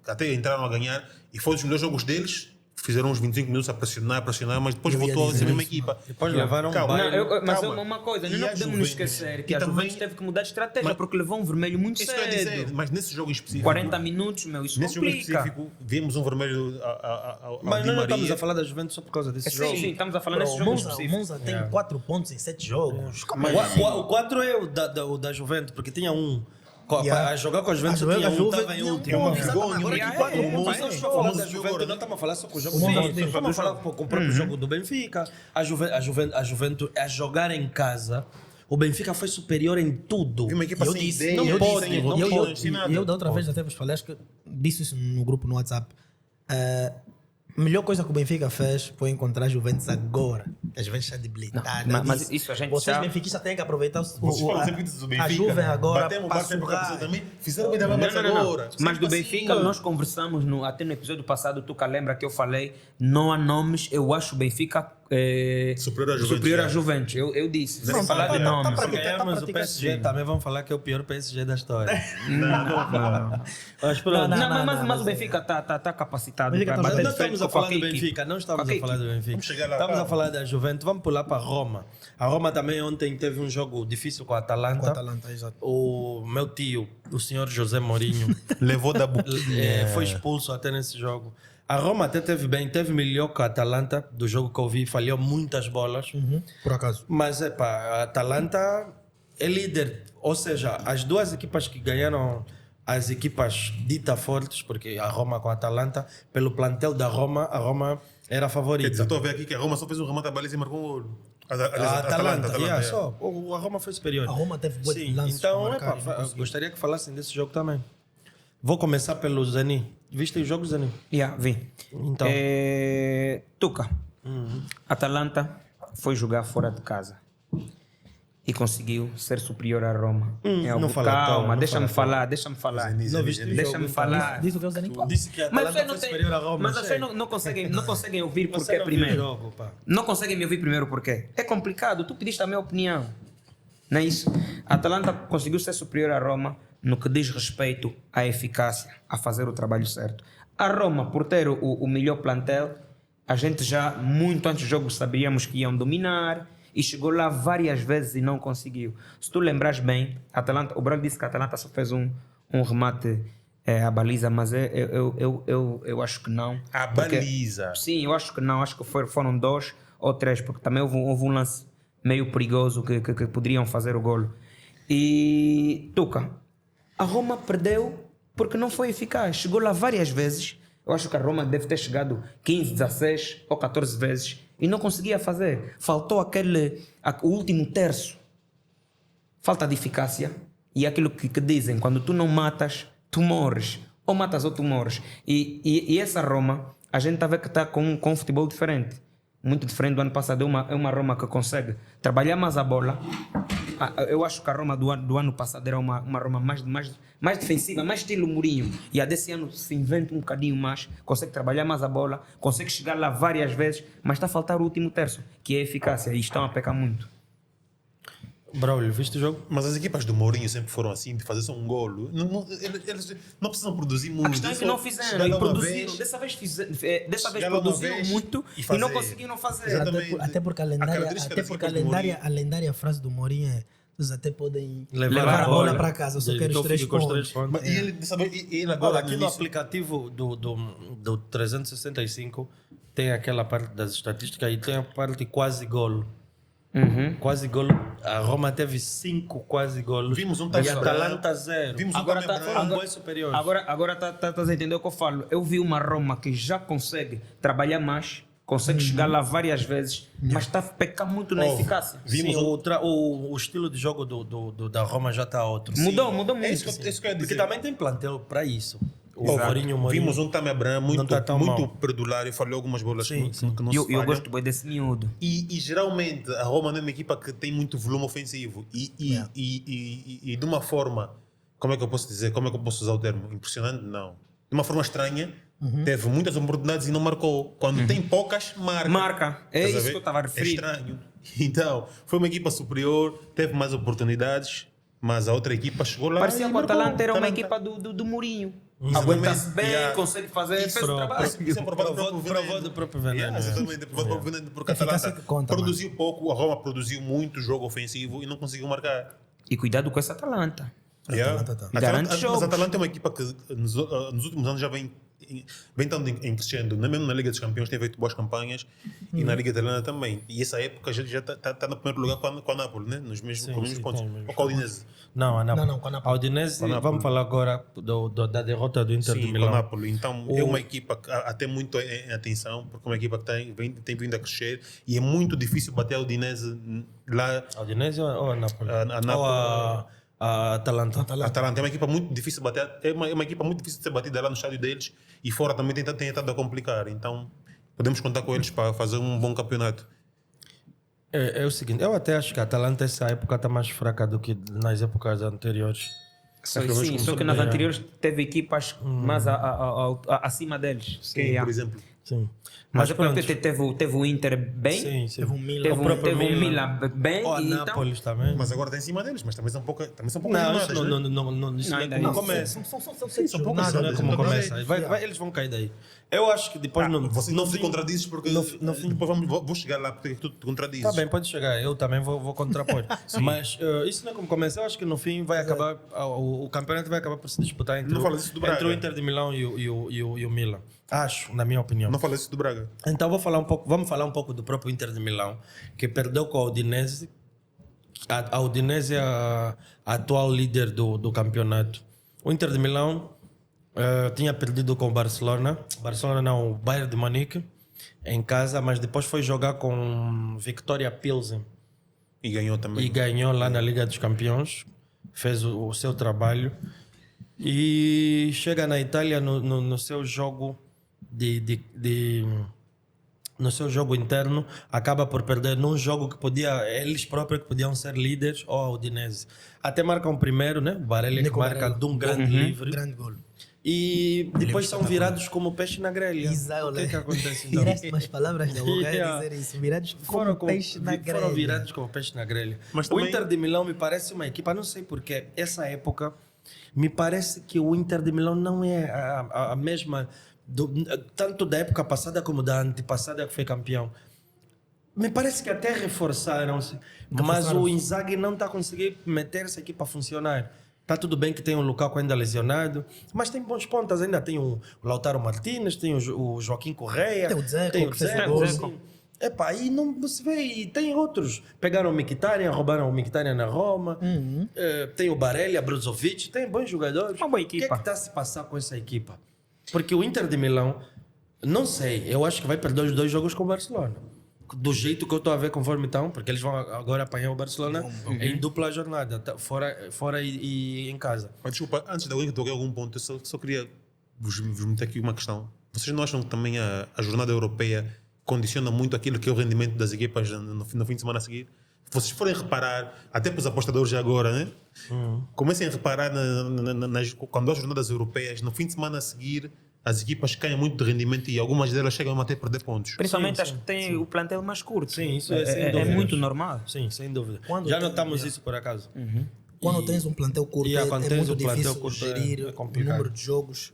até entraram a ganhar e foi um dos melhores jogos deles. Fizeram uns 25 minutos a pressionar, mas depois Eu ia voltou a ser dizer a mesma isso. equipa. Depois levaram um Calma. Não, baile. mas Calma. uma coisa, E nós não a podemos Juventus? esquecer que E a também- Juventus teve que mudar de estratégia Mas- porque levou um vermelho muito Isso que eu ia dizer, cedo. mas nesse jogo em específico, 40 minutos, meu, isso nesse jogo em complica. específico, vimos um vermelho ao Mas Di nós não Maria. estamos a falar da Juventus só por causa desse jogo. Sim, estamos a falar nesse O jogo Monza, específico. tem 4 pontos em 7 jogos. Como é? O 4 é o da Juventus, porque tinha um. Yeah. A jogar com a Juventus A tinha Juve um, estava em tinha um último. É uma Exatamente, vergonha. agora Uma que equipa quatro do pontos, Monza, Nós é. estamos falando da Monza Juventus, agora, não estamos a falar só com o jogo O do Monza Benfica. tem- Estamos a falar com o próprio jogo do Benfica. A Juventus a jogar em casa. O Benfica foi superior em tudo. E uma equipa Eu sem disse, ideia, não eu pode, disse, não não pode. pode, sem nada. Eu da outra vez até vos falei, acho que disse isso no grupo no WhatsApp. melhor coisa que o Benfica fez foi encontrar a Juventus agora. A Juventus está debilitada. mas disse. isso a gente Vocês sabe. benfiquistas têm que aproveitar Vocês falam sempre disso do Benfica. a Juve agora Batemos para com a pessoa surrar. também. Fizeram bem da Bamba agora. Mas do Sempre Benfica, assim, nós conversamos até no episódio passado, tu que lembra que eu falei, não há nomes, eu acho o Benfica Superior à Juventus, superior à já. Juventus. Eu disse, Não, sem falar de nomes. tá Se praticando, ganharmos o praticando PSG, assim. também vão falar que é o pior PSG da história. Não, Mas pronto. mas o Benfica está capacitado Benfica para tá bater Não de frente estamos a com falar do qualquer equipe. Benfica, não estamos a Qualquer falar do Benfica. Vamos chegar lá, Estamos a calma. falar da Juventus. Vamos pular para a Roma. A Roma também ontem teve um jogo difícil com a Atalanta. Com a Atalanta, exato. O meu tio, o senhor José Mourinho, Levou da boquinha. foi expulso até nesse jogo. A Roma até teve bem, teve melhor que a Atalanta, do jogo que eu vi, falhou muitas bolas. Por acaso. Mas, a Atalanta é líder. Ou seja, as duas equipas que ganharam, as equipas ditas fortes, porque a Roma com a Atalanta, pelo plantel da Roma, a Roma era a Quer favorita. dizer, estou a ver aqui que a Roma só fez um remate à baliza e marcou um gol. A Atalanta, é. só. A Roma foi superior. A Roma teve bué de Sim, lances então, para marcar e não conseguiu. gostaria que falassem desse jogo também. Vou começar pelo Zani. Viste o jogo, Zani? Vi. Então. Tuca, Atalanta foi jogar fora de casa e conseguiu ser superior à Roma. não fala calma, tão, não deixa-me fala falar. Não viste o jogo, Deixa-me então? falar. Diz o que eu nem Disse que a Mas Atalanta vocês não foi tem, superior à Roma. mas vocês chega. não conseguem ouvir Você porque não viu o primeiro. jogo, pá. Não conseguem me ouvir primeiro porque é complicado. Tu pediste a minha opinião. Não é isso? A Atalanta conseguiu ser superior à Roma no que diz respeito à eficácia, a fazer o trabalho certo. A Roma, por ter o melhor plantel, a gente já muito antes do jogo sabíamos que iam dominar e chegou lá várias vezes e não conseguiu. Se tu lembras bem, a Atalanta, o Braga disse que a Atalanta só fez um remate à baliza, mas eu acho que não. A Porque- baliza. Sim, eu acho que não. Acho que foram 2 ou 3, porque também houve um lance meio perigoso que poderiam fazer o golo. E Tuca, a Roma perdeu porque não foi eficaz. Chegou lá várias vezes. Eu acho que a Roma deve ter chegado 15, 16 ou 14 vezes e não conseguia fazer. Faltou o último terço. Falta de eficácia. E aquilo que dizem, quando tu não matas, tu morres. Ou matas ou tu morres. E essa Roma, a gente está a ver que está com um futebol diferente. Muito diferente do ano passado. É uma Roma que consegue trabalhar mais a bola. Eu acho que a Roma do ano passado era uma Roma mais defensiva, mais estilo Mourinho. E a desse ano se inventa um bocadinho mais, consegue trabalhar mais a bola, consegue chegar lá várias vezes, mas está a faltar o último terço, que é a eficácia, e estão a pecar muito. Braulio, viste o jogo? Mas as equipas do Mourinho sempre foram assim, de fazer só um golo. Eles não precisam produzir muito. A questão é que não fizeram e produziram. Dessa vez Chegar lá uma produziram vez muito e e fazer. não conseguiram fazer. Exatamente. Até porque a característica das equipas do Mourinho. lendária frase do Mourinho é: vocês até podem Levar a bola para casa, eu só quero os 3 com os pontos. 3 pontos. Mas, e ele, dessa vez, e ele Olha, agora aqui no no início, aplicativo do 365 tem aquela parte das estatísticas e tem a parte quase golo. Quase golo. A Roma teve 5 quase golos. Vimos um e Tame a Abraham. Atalanta 0. Vimos um Agora Tame tá- Abraham. Foram bons superiores. Agora estás a entender o que eu falo. Eu vi uma Roma que já consegue trabalhar mais, consegue chegar lá várias vezes, mas está a pecar muito na eficácia. Vimos Sim, um- o estilo de jogo da Roma já está outro. Mudou muito. É isso que eu ia Porque dizer. também tem plantel para isso. O Exato. Mourinho. Vimos um Tame Abraham muito, Não tá tão muito mal. perdulário, falhou algumas bolas Sim, que, sim. que não Eu se falham. gosto bem desse miúdo. E geralmente a Roma não é uma equipa que tem muito volume ofensivo e de uma forma, como é que eu posso dizer, como é que eu posso usar o termo? Impressionante? Não. De uma forma estranha, teve muitas oportunidades e não marcou. Quando tem poucas, marca. Marca. É Estás a isso ver? que eu estava a referir. É estranho. Então, foi uma equipa superior, teve mais oportunidades, mas a outra equipa chegou lá Parecia e que o marcou. Atalanta era uma Atalanta. equipa do Mourinho. Exatamente. Aguenta-se bem, Yeah. consegue fazer, fez o trabalho. Isso é provado Provou do próprio veneno. Yeah, exatamente, provado do próprio veneno, porque a Eficácia Atalanta que conta, produziu pouco, a Roma produziu muito jogo ofensivo e não conseguiu marcar. E cuidado com essa Atalanta. Yeah. Atalanta tá. Garante Mas jogos. a Atalanta é uma equipa que nos últimos anos já vem estando em crescendo. Mesmo na Liga dos Campeões tem feito boas campanhas e na Liga Italiana também. E essa época já está no primeiro lugar com a Napoli, né? Nos mesmos, com os mesmos sim, pontos. tem os mesmos Ou com a Udinese. Não, a Napoli. Não, com a Napoli. A Udinese, Com a Napoli. vamos falar agora da derrota do Inter de Sim, com a Milão. Napoli. Então é uma equipa que até muito em atenção, porque é uma equipa que tem vindo a crescer e é muito difícil bater a Udinese lá. A Udinese ou a Napoli? A Napoli. Ou a Atalanta? A Atalanta é uma equipa muito difícil de bater, é uma equipa muito difícil de ser batida lá no estádio deles e fora também tem estado a complicar. Então podemos contar com eles para fazer um bom campeonato. É o seguinte, eu até acho que a Atalanta essa época está mais fraca do que nas épocas anteriores. Sim, Acho que só que nas anteriores teve equipas mais acima deles. Sim, por exemplo. Sim. Mas pronto. teve o Inter bem, Sim, sim. Teve um Milan. teve, próprio teve o Milan. Milan bem. Ou a e Nápoles também. Mas agora está em cima deles, mas também são poucas Não, isso jornadas, né? isso não é ainda como não. começa. São São poucas jornadas, Não é jornadas, como então começa. Eles vão cair daí. Eu acho que depois Vocês no não se fim... contradizes porque depois vou chegar lá porque tu te contradizes. Tá bem, pode chegar. Eu também vou contrapor. Mas isso não é como começa. Eu acho que no fim vai acabar... O campeonato vai acabar por se disputar entre, Não falas isso do Braga. entre o Inter de Milão e o Milan. Acho, na minha opinião. Não fala isso do Braga. Então vamos falar um pouco do próprio Inter de Milão, que perdeu com a Udinese. A Udinese é a atual líder do campeonato. O Inter de Milão tinha perdido com o Barcelona. Barcelona não, o Bayern de Munique em casa, mas depois foi jogar com Victoria Pilsen E ganhou e também. ganhou lá na Liga dos Campeões. Fez o seu trabalho. E chega na Itália no seu jogo no seu jogo interno, acaba por perder num jogo que eles próprios que podiam ser líderes, ou a Udinese. Até marcam primeiro, né? O Barelli que Nico marca Barella. de um grande livre. Grande gol. E depois são virados como peixe na grelha. Exato, O que é que né? acontece então? Tiraste umas palavras da boca Yeah. a dizer isso. Virados Foram como peixe na grelha. Foram virados como peixe na grelha. Mas O também- Inter de Milão me parece uma equipa, não sei porquê, essa época me parece que o Inter de Milão não é a mesma, tanto da época passada como da antepassada que foi campeão. Me parece que até reforçaram-se, mas o Inzaghi não está conseguindo meter essa equipa a funcionar. Está tudo bem que tem o Lukaku ainda lesionado, mas tem bons pontas ainda. Tem o Lautaro Martínez, tem o Joaquim Correia, Tem o Dzeko, tem o que fez Dzeko, gol. sim. Epá, e não se vê, e tem outros. Pegaram o Mkhitaryan, roubaram o Mkhitaryan na Roma. Tem o Barelli, a Brozovic, tem bons jogadores. Uma boa O que é equipa. que está a se passar com essa equipa? Porque o Inter de Milão, não sei, eu acho que vai perder os 2 jogos com o Barcelona. Do jeito que eu estou a ver conforme estão, porque eles vão agora apanhar o Barcelona em dupla jornada, fora e em casa. Mas desculpa, antes de alguém que toque algum ponto, eu só queria vos meter aqui uma questão. Vocês não acham que também a jornada europeia condiciona muito aquilo que é o rendimento das equipas no fim de semana a seguir? Se vocês forem reparar, até para os apostadores já agora, né? Comecem a reparar quando há jornadas europeias, no fim de semana a seguir, as equipas caem muito de rendimento e algumas delas chegam até a perder pontos. Principalmente Sim, as que têm o plantel mais curto. Sim, isso é sem dúvidas. muito normal. Sim, sem dúvida. Quando Já tem- notamos isso por acaso. Quando tens um plantel curto, E quando é tens muito um plantel difícil curto, gerir é o complicado. número de jogos.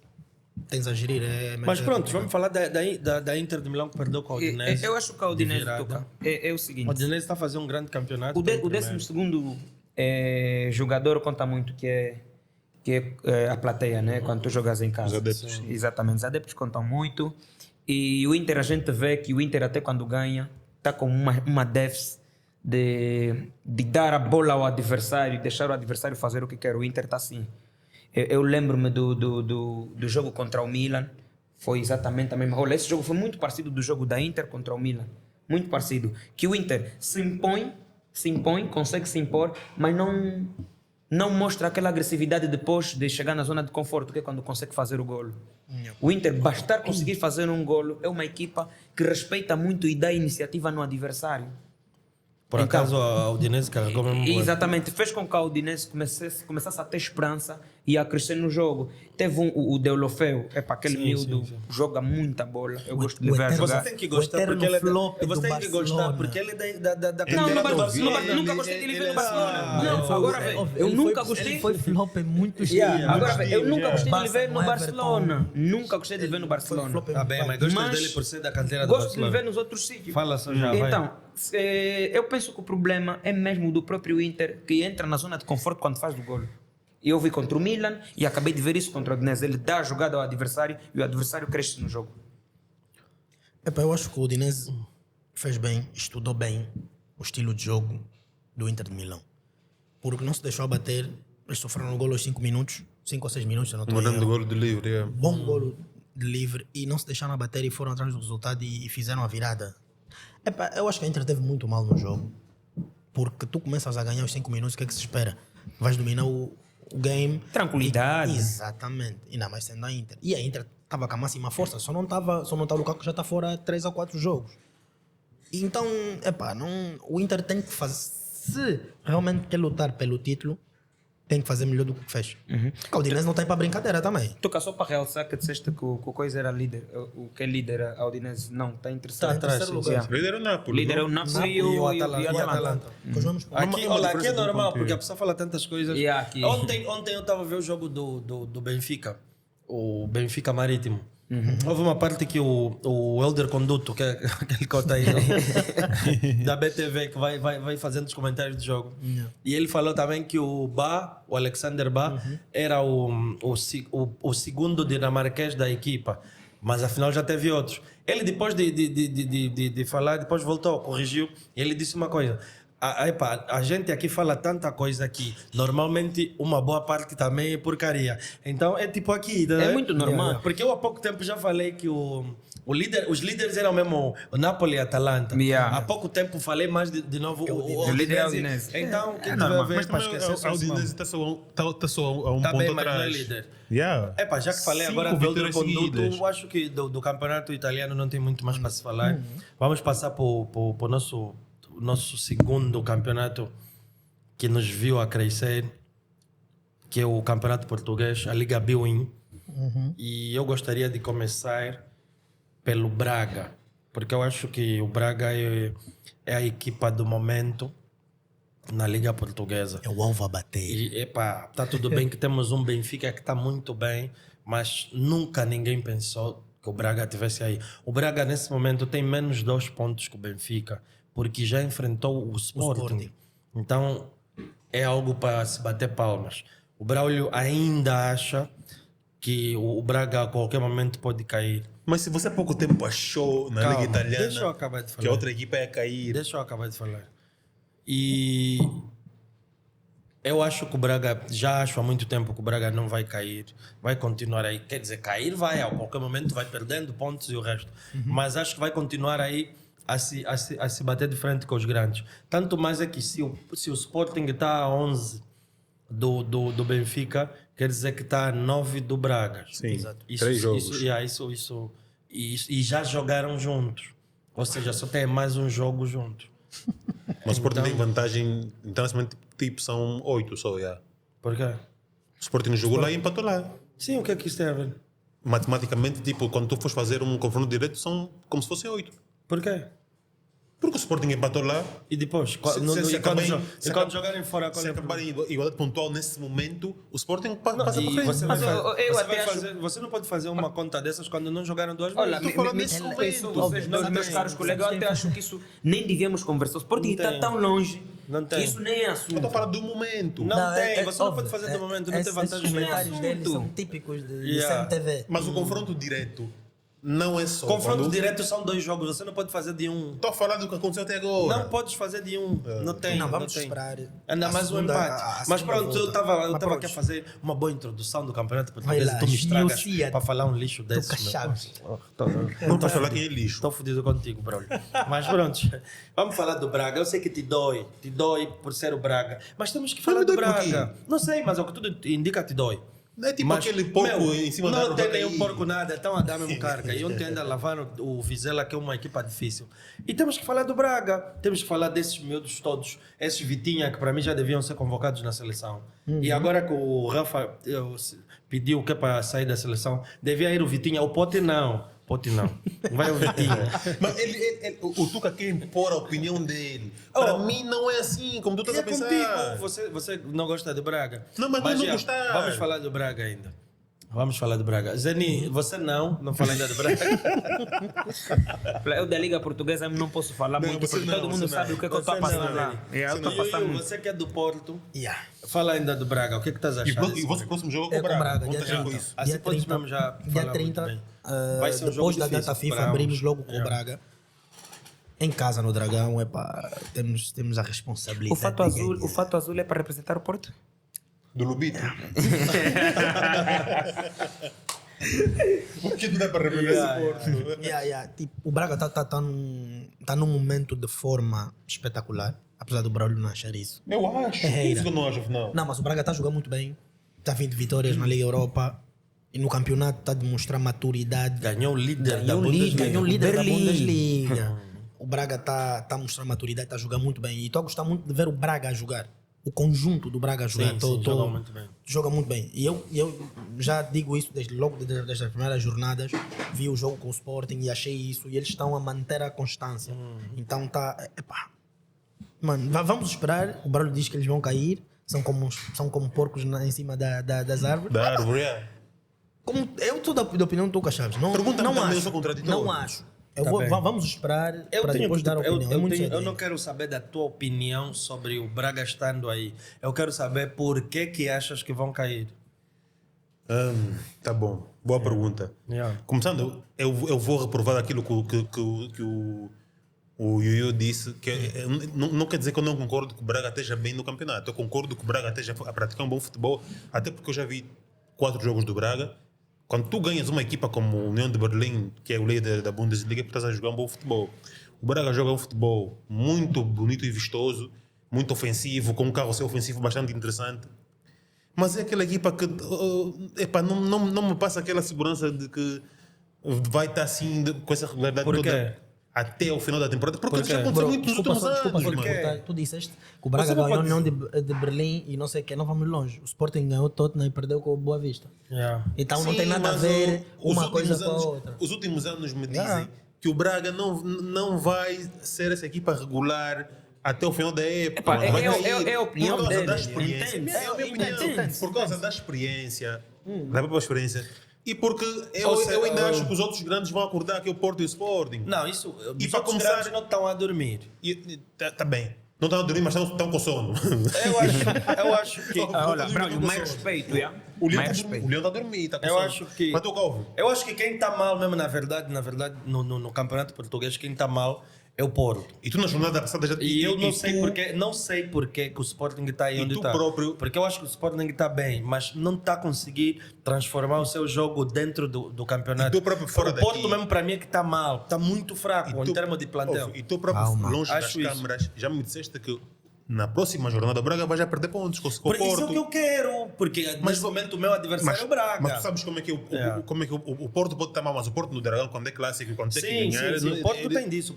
Tens a gerir. Mas pronto, complicado. vamos falar da Inter de Milão que perdeu com a Udinese. Eu acho que a Udinese de virada. toca. É o O seguinte. Udinese está a fazer um grande campeonato. O está em 12º jogador conta muito que é a plateia, né? Quando tu jogas em casa. Os adeptos. Exatamente, os adeptos contam muito. E o Inter, a gente vê que o Inter até quando ganha, está com uma déficit de dar a bola ao adversário, deixar o adversário fazer o que quer. O Inter está assim. Eu lembro-me do jogo contra o Milan, foi exatamente a mesma. Olha, esse jogo foi muito parecido do jogo da Inter contra o Milan. Muito parecido. Que o Inter se impõe, consegue se impor, mas não mostra aquela agressividade depois de chegar na zona de conforto, que é quando consegue fazer o golo. O Inter, bastar conseguir fazer um golo, é uma equipa que respeita muito e dá iniciativa no adversário. Por Então, acaso a Udinese carregou mesmo. Exatamente, fez com que a Udinese começasse a ter esperança e a crescer no jogo. Teve o Deulofeu, aquele Sim, miúdo, sim. joga muita bola. Eu gosto de o ver a eterno- jogar. Você tem que O gostar eterno porque ele é flop do você tem que gostar Barcelona. porque ele é da Não, cantera do Barcelona. nunca gostei de lhe ver no Barcelona. Ah, Não, agora vê, eu nunca gostei. Ele foi flop em muitos Yeah, times. Agora vê, eu nunca gostei de lhe ver no Barça, Barcelona. Nunca gostei de lhe ver no Barcelona. flop em Tá bem, mas gostas Mas dele por ser da canteira do Gosto de lhe ver Barcelona. nos outros sítios. Fala só já, vai. Então, eu penso que o problema é mesmo do próprio Inter, que entra na zona de conforto quando faz o golo. Eu vi contra o Milan e acabei de ver isso contra o Udinese. Ele dá a jogada ao adversário e o adversário cresce no jogo. Eu acho que o Udinese fez bem, estudou bem o estilo de jogo do Inter de Milão. Porque não se deixou abater. Eles sofreram um golo aos 5 minutos, 5 ou 6 minutos, eu não Um estou grande golo de livre. É. Bom golo de livre e não se deixaram abater e foram atrás do resultado e fizeram a virada. Eu acho que a Inter teve muito mal no jogo. Porque tu começas a ganhar os 5 minutos, o que é que se espera? Vais dominar o o game. Tranquilidade. Exatamente. Ainda mais sendo a Inter. E a Inter estava com a máxima força, só não tá o Lukaku já está fora 3 ou 4 jogos. Então, o Inter tem que fazer, se realmente quer lutar pelo título, tem que fazer melhor do que fez. A Udinese não está aí para brincadeira também. Toca só para realçar que disseste que o coisa era líder, o que é líder, a Udinese não, está em terceiro. Está em terceiro lugar. Yeah. Líder é o Napoli. Líder é o não? Napoli e o o Atalanta. Pois vamos por Aqui, uma olha, aqui é diferença de um normal, ponto. porque a pessoa fala tantas coisas. E aqui? Ontem eu estava a ver o jogo do Benfica, o Benfica Marítimo. Houve uma parte que o Elder Conduto, que é aquele cota aí da BTV, que vai fazendo os comentários do jogo. E ele falou também que o Alexander Ba, era o segundo dinamarquês da equipa, mas afinal já teve outros. Ele depois de falar, depois voltou, corrigiu, e ele disse uma coisa. A gente aqui fala tanta coisa que normalmente uma boa parte também é porcaria. Então é tipo aqui. É muito normal. Porque eu há pouco tempo já falei que os líderes eram mesmo o Napoli e a Atalanta. Yeah. Há pouco tempo falei mais de novo o líder é o Udinese. Udinese. Então, quem tiver Não, a ver mas para também esquecer a Udinese está só a um Tá ponto bem, mas não é atrás. líder. Yeah. Já que falei 5 agora do Elder vitórias Conduto, seguidas. eu acho que do campeonato italiano não tem muito mais para se falar. Vamos passar para o nosso segundo campeonato que nos viu a crescer, que é o campeonato português, a Liga Biwin. E eu gostaria de começar pelo Braga, porque eu acho que o Braga é a equipa do momento na Liga Portuguesa. É o alvo a bater. E, tá tudo bem que temos um Benfica que está muito bem, mas nunca ninguém pensou que o Braga tivesse aí. O Braga, nesse momento, tem menos 2 pontos que o Benfica, porque já enfrentou o Sporting. Então, é algo para se bater palmas. O Braulio ainda acha que o Braga a qualquer momento pode cair. Mas se você há pouco tempo achou na Calma, Liga Italiana deixa eu acabar de falar. que a outra equipa ia cair. Deixa eu acabar de falar. E eu acho que o Braga, já acho há muito tempo que o Braga não vai cair, vai continuar aí. Quer dizer, cair vai, a qualquer momento vai perdendo pontos e o resto. Mas acho que vai continuar aí a se bater de frente com os grandes. Tanto mais é que se o Sporting está a 11 do Benfica, quer dizer que está a 9 do Braga. Sim, Exato. 3 jogos. E já jogaram juntos. Ou seja, só tem mais um jogo juntos. Mas o Sporting Então- tem vantagem, então nesse momento tipo são 8 só. Yeah. Por quê? O Sporting jogou lá e empatou lá. Sim, o que é que isso tem a ver? Matematicamente, tipo, quando tu fores fazer um confronto direto, são como se fossem 8. Por quê? Porque o Sporting empatou lá. E depois? Se Quando jogarem fora, qual se é o problema? acabarem igualdade pontual nesse momento, o Sporting passa para E frente. você, Mas eu até acho- você não pode fazer uma conta dessas quando não jogaram 2 Olha, vezes. Tô falando nesse isso, momento. vocês, Não meus tem. caros colegas, eu até acho que isso nem devíamos conversar. O Sporting Não está tem. tão longe Não que tem. isso nem é Eu assunto. estou a falar do momento. Não tem, você não óbvio, pode fazer do momento, não tem vantagem Esses nenhuma. comentários dele Assunto. são típicos de Yeah. CMTV. Mas o confronto direto não é só. Confronto quando- direto são 2 jogos, você não pode fazer de um. Estou a falar do que aconteceu até agora. Não podes fazer de um. Não tem. Não, vamos tem. esperar Ainda a mais um segunda- empate. a Mas segunda pronto, eu volta. estava Mas aqui pronto. a fazer uma boa introdução do campeonato Vai português lá, e tu me estragas esmiucia-te. para falar um lixo desse. Tu chaves. Não podes falar quem é lixo. Estou fodido contigo, Braulio. Mas pronto, vamos falar do Braga. Eu sei que te dói por ser o Braga. Mas temos que falar me do dói por quê? Braga. Não sei, mas o que tudo indica te dói. É tipo Mas, aquele porco meu, em cima da não árvore. tem vai nenhum cair. porco nada, então a dar mesmo carga. E ontem ainda lavaram o Vizela, que é uma equipa difícil. E temos que falar do Braga. Temos que falar desses miúdos todos. Esses Vitinha, que para mim já deviam ser convocados na seleção. E agora que o Rafa pediu que é para sair da seleção, devia ir o Vitinha. O Pote não. Pote não. Vai o Vitinha. Mas o Tuca quer impor a opinião dele. Para mim não é assim, como tu estás E a é pensar. contigo. Você não gosta de Braga? Não, mas não já, gostar. Vamos falar do Braga ainda. Vamos falar do Braga. Zeni, você não fala ainda do Braga. Eu da Liga Portuguesa não posso falar Não, muito, você porque não, todo mundo você sabe não. o que, é que eu estou Você passando não, lá. Dani. Eu estou E passando. você que é do Porto, Yeah. fala ainda do Braga. O que é que estás E achando? o vosso próximo jogo É é com com o Braga, Braga. dia Vamos já com 30. isso. Assim Dia podes 30, mesmo já dia falar 30 muito bem. Vai ser um jogo depois da difícil data FIFA, para abrimos ambos. logo com o Yeah. Braga. Em casa, no Dragão, temos a responsabilidade. O fato azul é para representar o Porto? Do Lubito. Por que tu dá para representar esse Porto? Tipo, o Braga está num momento de forma espetacular, apesar do Braulio não achar isso. Eu acho. É, Isso que eu não acho, não. Não, mas o Braga está jogando muito bem. Está 20 vitórias na Liga Europa e no campeonato está a demonstrar maturidade. Ganhou o líder da Ganhou o Bundesliga. Ganhou o líder da Berlim. Bundesliga. O Braga está a mostrar maturidade, está a jogar muito bem. E estou a gostar muito de ver o Braga a jogar. O conjunto do Braga a jogar. Sim, joga muito bem. Joga muito bem. E eu já digo isso desde as primeiras jornadas. Vi o jogo com o Sporting e achei isso. E eles estão a manter a constância. Então tá. Epá. Mano, vamos esperar. O Barulho diz que eles vão cair. São como porcos em cima das árvores. Da árvore, é. Eu estou da opinião do Tuca Chaves. Não, Pergunta-me não também, eu acho. sou contraditório. Não acho. Tá bem. Vamos esperar para depois dar a opinião. Eu não quero saber da tua opinião sobre o Braga estando aí. Eu quero saber por que achas que vão cair. Tá bom, boa pergunta. Yeah. Começando, eu vou reprovar aquilo que o Yuyu disse, que não quer dizer que eu não concordo que o Braga esteja bem no campeonato. Eu concordo que o Braga esteja a praticar um bom futebol, até porque eu já vi 4 jogos do Braga. Quando tu ganhas uma equipa como o União de Berlim, que é o líder da Bundesliga, tu estás a jogar um bom futebol. O Braga joga um futebol muito bonito e vistoso, muito ofensivo, com um carrossel ofensivo bastante interessante. Mas é aquela equipa que não me passa aquela segurança de que vai estar assim com essa regularidade Por quê? toda até o final da temporada. Porque isso já quê? aconteceu muito nos últimos anos. Desculpa, mano. cortar. Tu disseste que o Braga Você não ganhou a pode União de Berlim e não sei o que, não vamos longe. O Sporting ganhou o Tottenham e perdeu com o Boa Vista. Yeah. Então não Sim, tem nada a mas ver os uma últimos coisa com a anos- outra. Os últimos anos me dizem Yeah. que o Braga não vai ser essa equipa regular até o final da época. Epá, mano. Vai cair é a opinião por causa dele, da experiência. entende? É a minha opinião. Entende. Por causa da experiência, da própria experiência. E porque Ou seja, eu ainda acho que os outros grandes vão acordar, que é o Porto e o Sporting. Não, isso. E Os para outros começar- grandes não estão a dormir. Tá bem. Não estão a dormir, mas estão com sono. Eu acho que. Olha, Braulio, mais respeito, já? O Leão Mais está respeito. a dormir, está com Eu sono. acho que- Mas tu, Calvo? Eu acho que quem está mal mesmo, na verdade, no campeonato português, quem está mal é o Porto. E tu na jornada passada já... E eu não sei tu- porque que o Sporting está aí E onde tu está. próprio- Porque eu acho que o Sporting está bem, mas não está a conseguir transformar o seu jogo dentro do campeonato. E tu próprio fora o Porto daqui- mesmo para mim é que está mal, está muito fraco em termos de plantel. E tu próprio, Calma. longe das Acho isso. câmaras, já me disseste que na próxima jornada o Braga vai já perder pontos com o Porque isso é o Porto. que eu quero, porque nesse momento o meu adversário é o Braga. Mas tu sabes como é que, como é que o Porto pode estar mal, mas o Porto no Dragão, quando é clássico, quando tem que Sim, ganhar... sim. O Porto tem disso.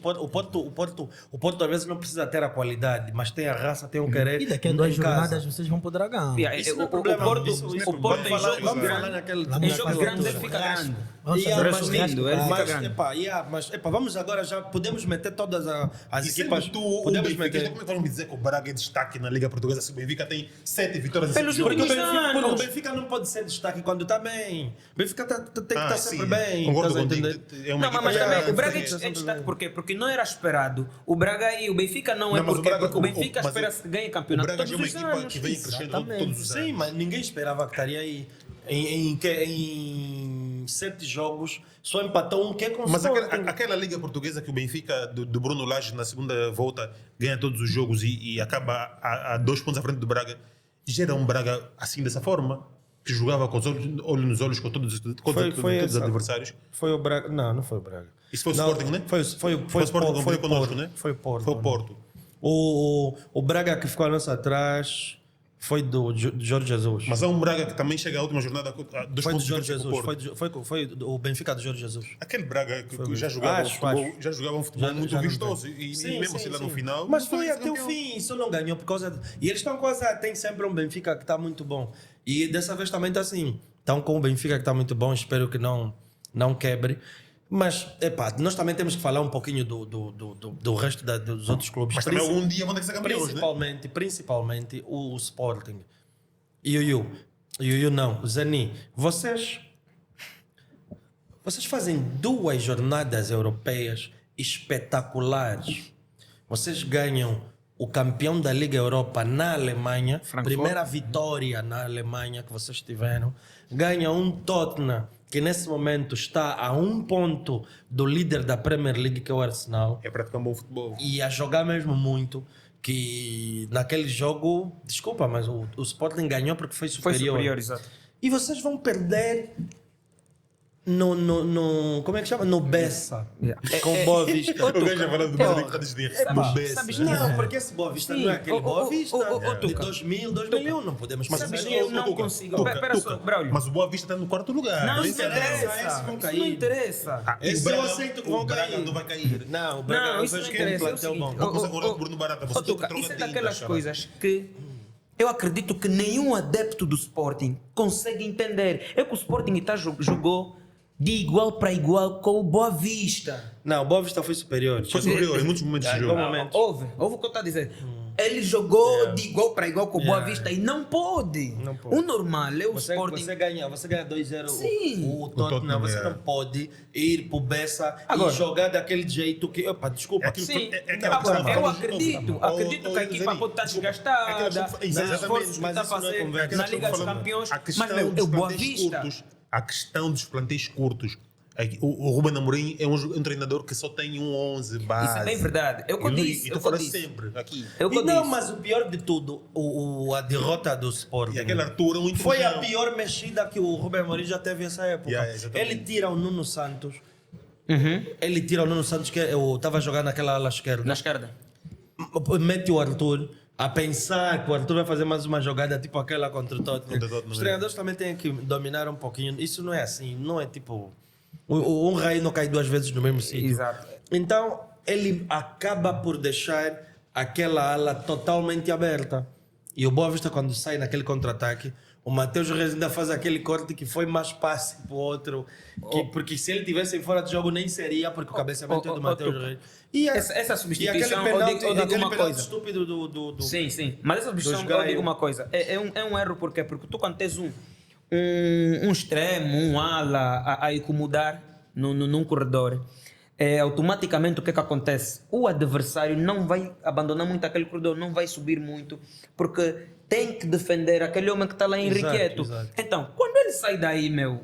O Porto às vezes não precisa ter a qualidade, mas tem a raça, tem o querer. E daqui a em 2 casa. jornadas vocês vão para o Dragão. Yeah, Isso não é o problema. Porto, Isso não é o problema. Porto em Vamos falar- jogos vamos falar grandes. naquele- Vamos Em falar jogos naquele grandes ele outro. fica grande. Vamos Yeah, fazer mas um lindo, churrasco. ele fica Mas, grande. vamos agora já podemos meter todas as E sendo equipas. tu o Podemos Benfica, meter. como é que vamos dizer que o Braga é destaque na Liga Portuguesa se o Benfica tem 7 vitórias Pelos em 7 Porque o, jogos? últimos Benfica, porque o anos. Benfica não pode ser destaque quando está bem. O Benfica tem que estar sempre sim. bem. Concordo estás a contigo. entender? É uma Não, equipa mas já também o Braga é diferente. destaque. Por quê? Porque não era esperado. O Braga e o Benfica não é Não, mas porque, Braga- porque o Benfica mas espera-se que ganhe O campeonato Braga já é todos uma os equipa anos. que vem crescendo Exatamente. todos os anos. Sim, mas ninguém esperava que estaria aí. Em 7 jogos, só empatou um que é com o Mas Sporting. aquela Liga Portuguesa que o Benfica do Bruno Lage na segunda volta ganha todos os jogos e acaba a 2 pontos à frente do Braga, gera um Braga assim dessa forma, que jogava com os olhos nos olhos com todos os essa. adversários. Foi o Braga. Não foi o Braga. Isso foi o Não, Sporting, né? Foi o Sporting que foi competiu connosco, né? Foi o Porto. Foi o Porto. O Braga que ficou a nossa atrás foi do Jorge Jesus. Mas há um Braga que também chega à última jornada a 2 Foi do pontos Jorge diferentes com o Jesus. Porto. Foi o Benfica do Jorge Jesus. Aquele Braga que já jogava Acho. já jogava um futebol muito já não vistoso tem. e Sim, mesmo sim, assim lá sim. no final... Mas não foi até o campeão. fim, só não ganhou por causa. E eles estão quase. Tem sempre um Benfica que está muito bom. E dessa vez também está assim. Estão com o Benfica que está muito bom, espero que não quebre. Mas, epá, nós também temos que falar um pouquinho do resto dos outros clubes. Mas também algum dia vão ter que ser campeões, né? Principalmente o Sporting. Yuyu não, Zani, vocês fazem 2 jornadas europeias espetaculares. Vocês ganham o campeão da Liga Europa na Alemanha, Frankfurt. primeira vitória na Alemanha que vocês tiveram. Ganham um Tottenham que nesse momento está a 1 ponto do líder da Premier League, que é o Arsenal. É praticar um bom futebol. E a jogar mesmo muito, que naquele jogo, desculpa, mas o Sporting ganhou porque foi Foi superior. superior, exato. E vocês vão perder como é que chama? No Bessa. Yeah. Com Boa Vista. O gajo já falando do Madrid antes de no Bessa. sabes, Não, porque esse Boa Vista Sim. não é aquele Boa Vista de Tuca. 2000, 2001. Não podemos Mas passar. Sabes que eu não consigo. Espera só, Braulio. Mas o Boa Vista está no quarto lugar. Não Isso interessa. esse vão Isso cair. não interessa. Ah, e Esse o Braga- eu aceito que vão o Braga cair. não vai cair. Não, o Braga Não, eu isso não vejo que é um interessa. É o plantel seguinte, bom. Vamos agora do Bruno Barata. Você Tuca, troca isso é tinta, daquelas cara. coisas que eu acredito que nenhum adepto do Sporting consegue entender. É que o Sporting jogou de igual para igual com o Boa Vista. Não, o Boa Vista foi superior. Foi superior em muitos momentos do Algum jogo. momento. Ouve o que eu estou a dizer. Ele jogou de igual para igual com o Boa Vista e não pode. Não pode. O normal é o Você Sporting. ganha 2-0 Sim. o Tottenham, Tottenham, você é. não pode ir pro Bessa Agora- e jogar daquele jeito que. Opa, desculpa. Aquilo Sim, é aquela agora questão eu da- acredito Ou- que a ou equipa ali. pode estar Desculpa, desgastada, aquela questão- os exatamente, esforços que mas está a isso não é fazer conversa. na Aquela Liga dos questão Campeões, a mas questão meu, é dos o Boa plantéis Vista. curtos, a questão dos plantéis curtos. O Ruben Amorim é um treinador que só tem um 11 base. Isso é bem verdade. É o que eu disse. E é tu o que eu falas disse. sempre aqui. É o que E eu não, disse. mas o pior de tudo, a derrota do Sporting. E aquele Arthur é um Foi a intrusão. pior mexida que o Rubem Amorim já teve nessa época. Yeah, exatamente. Ele tira o Nuno Santos. Ele tira o Nuno Santos, que eu estava jogando naquela ala esquerda. Na esquerda. Mete o Arthur a pensar que o Arthur vai fazer mais uma jogada tipo aquela contra o Tottenham. Contra o Tottenham, Os é. treinadores também têm que dominar um pouquinho. Isso não é assim, não é tipo. Um rei não cai duas vezes no mesmo sítio. Exato. Então ele acaba por deixar aquela ala totalmente aberta. E o Boa Vista, quando sai naquele contra-ataque, o Matheus Reis ainda faz aquele corte que foi mais passe para o outro. Porque se ele tivesse em fora de jogo, nem seria, porque o cabeceamento é do Matheus Tuca. Reis. E Essa substituição, e aquele penalti, eu digo aquele uma penalti coisa. estúpido do Sim, sim. Mas essa substituição, Dos eu Gaio. digo uma coisa. É um erro porque tu quando tens um extremo, um ala a incomodar num corredor, automaticamente o que é que acontece? O adversário não vai abandonar muito aquele corredor, não vai subir muito, porque tem que defender aquele homem que está lá inquieto. exato. Então, quando ele sai daí, meu,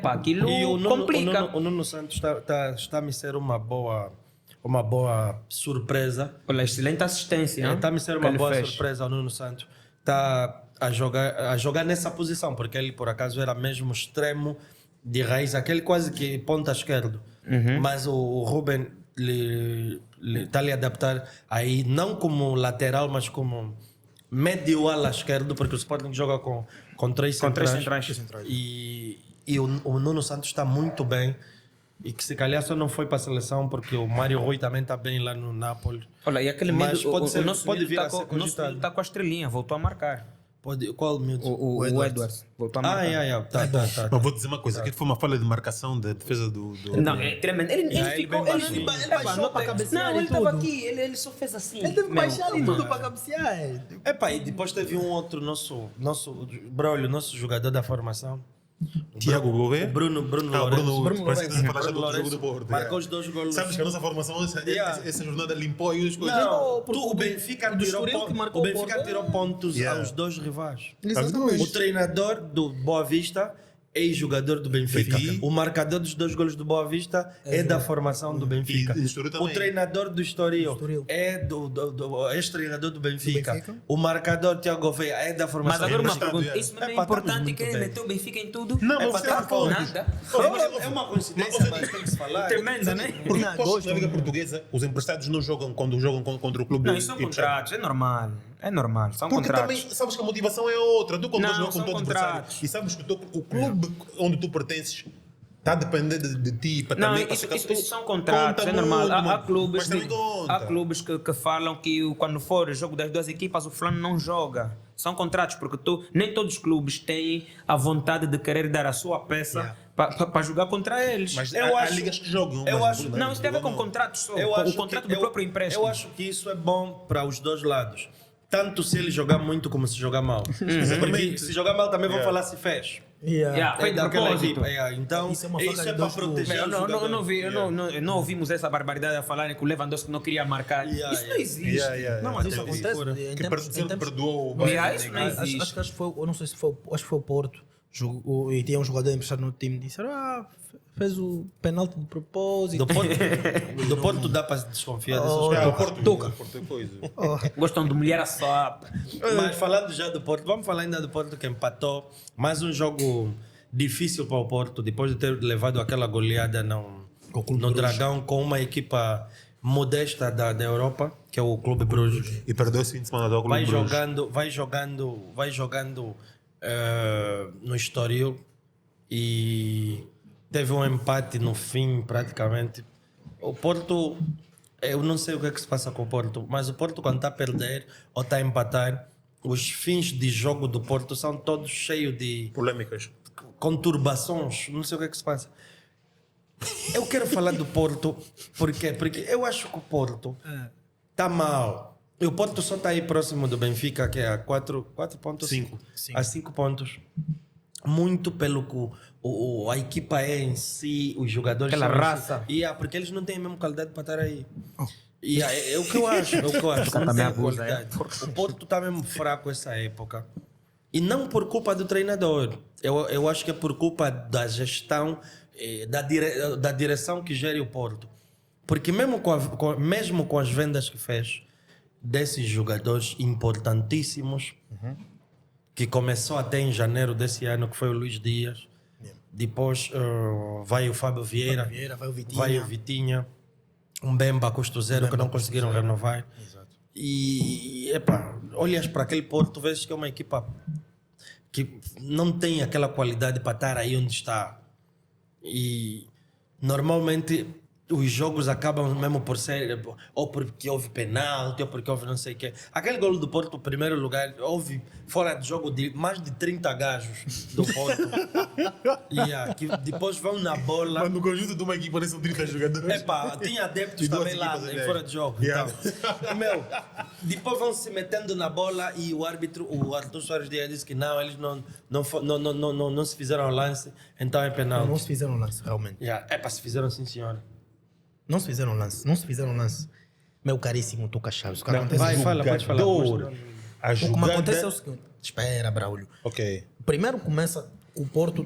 aquilo E o complica. Nuno Santos está a me ser uma boa surpresa. Olha, excelente assistência. hein, Está a me ser que uma ele boa fez. surpresa o Nuno Santos. Está a jogar nessa posição, porque ele por acaso era mesmo extremo de raiz, aquele quase que ponta esquerdo. Mas o Ruben está a adaptar aí, não como lateral, mas como médio ala esquerdo, porque o Sporting joga com três centrais. E o Nuno Santos está muito bem. E que se calhar só não foi para a seleção porque o Mário Rui também está bem lá no Nápoles. Olha, e aquele Mas medo, pode ser- o nosso pode medo vir a está ser com, o nosso cogitado. medo tá com a estrelinha, voltou a marcar. Qual miúdo? O Edwards voltou a marcar. Tá. Mas vou dizer uma coisa, aquilo foi uma falha de marcação da defesa do... Não, é tremendo. Ele ficou. bem Ele, baixinho. Ele baixou para cabecear Não, e ele estava tudo. aqui, ele só fez assim. Ele teve que Meu, baixar e tudo para cabecear. Epá, e depois teve um outro nosso Braulio, nosso jogador da formação. Tiago O Gouveia? Bruno Ah, Lourenço. Bruno, parece que Lourenço. você fala já do Bruno outro jogo do Lourenço Porto. marcou é. os 2 golos. Sabes que a nossa formação, Yeah. essa jornada limpou aí as coisas. Não, porque o Benfica do tirou Estoril que marcou o o Benfica Porto. tirou pontos Yeah. aos 2 rivais. Exatamente. O treinador do Boa Vista ex-jogador do Benfica. E- O marcador dos 2 golos do Boa Vista é da formação do Benfica. E do Estoril O também. treinador do Estoril Estoril. é do ex-treinador do Benfica. Benfica. O marcador Tiago Gouveia é da Mas formação agora do uma Benfica. pergunta, isso mesmo é Epá, estamos importante muito que ele bem. meteu o Benfica em tudo? Não, mas Epá, você tá não falando. Nada. É uma coincidência, mas tem que se falar. Tremenda, né? Porque Não, tu achas que na gosto. Liga Portuguesa os emprestados não jogam quando jogam contra o clube Não, isso são emprestado? contratos, é normal. É normal, são Porque contratos. também sabes que a motivação é outra. Tu quando Não, estás jogando são com todo contratos. adversário e sabes que o clube onde tu pertences está a depender de ti para Não, também para isso, sacar- isso são contratos, Conta é normal. muito, Há mano. clubes, Mas também conta. há clubes que falam que quando for o jogo das duas equipas, o fulano não joga. São contratos, porque nem todos os clubes têm a vontade de querer dar a sua peça para jogar contra eles. Mas Eu há acho- ligas que jogam. eu mas acho- não, isso tem a ver com não. contratos só. Eu O acho contrato que- do próprio empréstimo. Eu acho que isso é bom para os dois lados. Tanto se ele jogar muito como se jogar mal. Porque se jogar mal também vão falar se fez. Yeah, foi de daquela propósito. equipa. Então, Isso é uma isso faca é de para dois proteger Eu o não, jogador. não, vi, não ouvimos essa barbaridade a falarem que o Lewandowski não queria marcar. Yeah, isso não yeah. existe. Não, mas isso Entendi. acontece. Em Que tempos- em tempos- perdoou o Yeah, isso não Acho existe. que foi, eu não sei se foi, acho que foi o Porto. E tinha um jogador emprestado no time. Disseram, fez o penalti de propósito. Do Porto dá para desconfiar dessas Oh, coisas. É, o Porto é coisa. Gostam de mulher a só. Mas falando já do Porto, vamos falar ainda do Porto que empatou mais um jogo difícil para o Porto, depois de ter levado aquela goleada Com o Clube no Bruges. Dragão, com uma equipa modesta da Europa, que é o Clube Bruges. E perdeu esse fim de semana do Clube Bruges. Vai jogando no Estoril e teve um empate no fim, praticamente. O Porto, eu não sei o que é que se passa com o Porto, mas o Porto, quando está a perder ou está a empatar, os fins de jogo do Porto são todos cheios de Polêmicas. conturbações, não sei o que é que se passa. Eu quero falar do Porto, por quê? Porque eu acho que o Porto está mal. E o Porto só está aí próximo do Benfica, que é a 4 pontos? 5. A 5 pontos. Muito pelo que a equipa é em si, os jogadores... Aquela são em si. raça. Porque eles não têm a mesma qualidade para estar aí. E é o que eu acho, é o que eu acho. Não tem abusa, qualidade. O Porto está mesmo fraco essa época. E não por culpa do treinador. Eu acho que é por culpa da gestão, da direção que gere o Porto. Porque mesmo mesmo com as vendas que fez desses jogadores importantíssimos, que começou até em janeiro desse ano, que foi o Luís Dias. Depois vai o Fábio Vieira, vai o Vitinha, um Bemba a custo zero que não conseguiram renovar. E olhas para aquele Porto, vês que é uma equipa que não tem aquela qualidade para estar aí onde está. E normalmente os jogos acabam mesmo por ser ou porque houve penalti ou porque houve não sei o quê. Aquele gol do Porto, em primeiro lugar, houve fora de jogo de mais de 30 gajos do Porto. Que depois vão na bola. Mas no conjunto de uma equipa são 30 jogadores. Tinha adeptos E duas também lá equipas, em né? fora de jogo. Yeah. Então, depois vão se metendo na bola e o árbitro, o Arthur Soares Dias, disse que não, eles não se fizeram o lance, então é penal. Não se fizeram lance, realmente. Se fizeram sim, senhora. Não se fizeram lance. Meu caríssimo Tuca Chaves. O que acontece Vai, fala, pode falar. Jogador. A O que jogada... acontece é o seguinte. Espera, Braulio. Ok. Primeiro começa, o Porto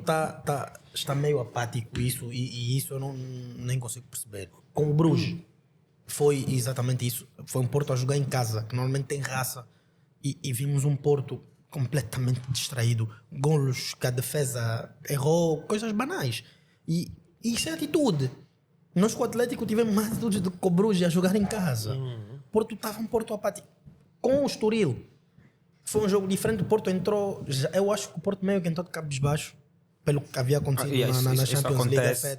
está meio apático isso e isso eu nem consigo perceber. Com o Bruges foi exatamente isso. Foi um Porto a jogar em casa, que normalmente tem raça, e vimos um Porto completamente distraído. Golos que a defesa errou, coisas banais. E isso é atitude. Nós com o Atlético tivemos mais atitudes do que o Bruges a jogar em casa. Porto estava um Porto apático. Com o Estoril foi um jogo diferente. O Porto entrou, eu acho que o Porto meio que entrou de cabisbaixo pelo que havia acontecido na Champions League.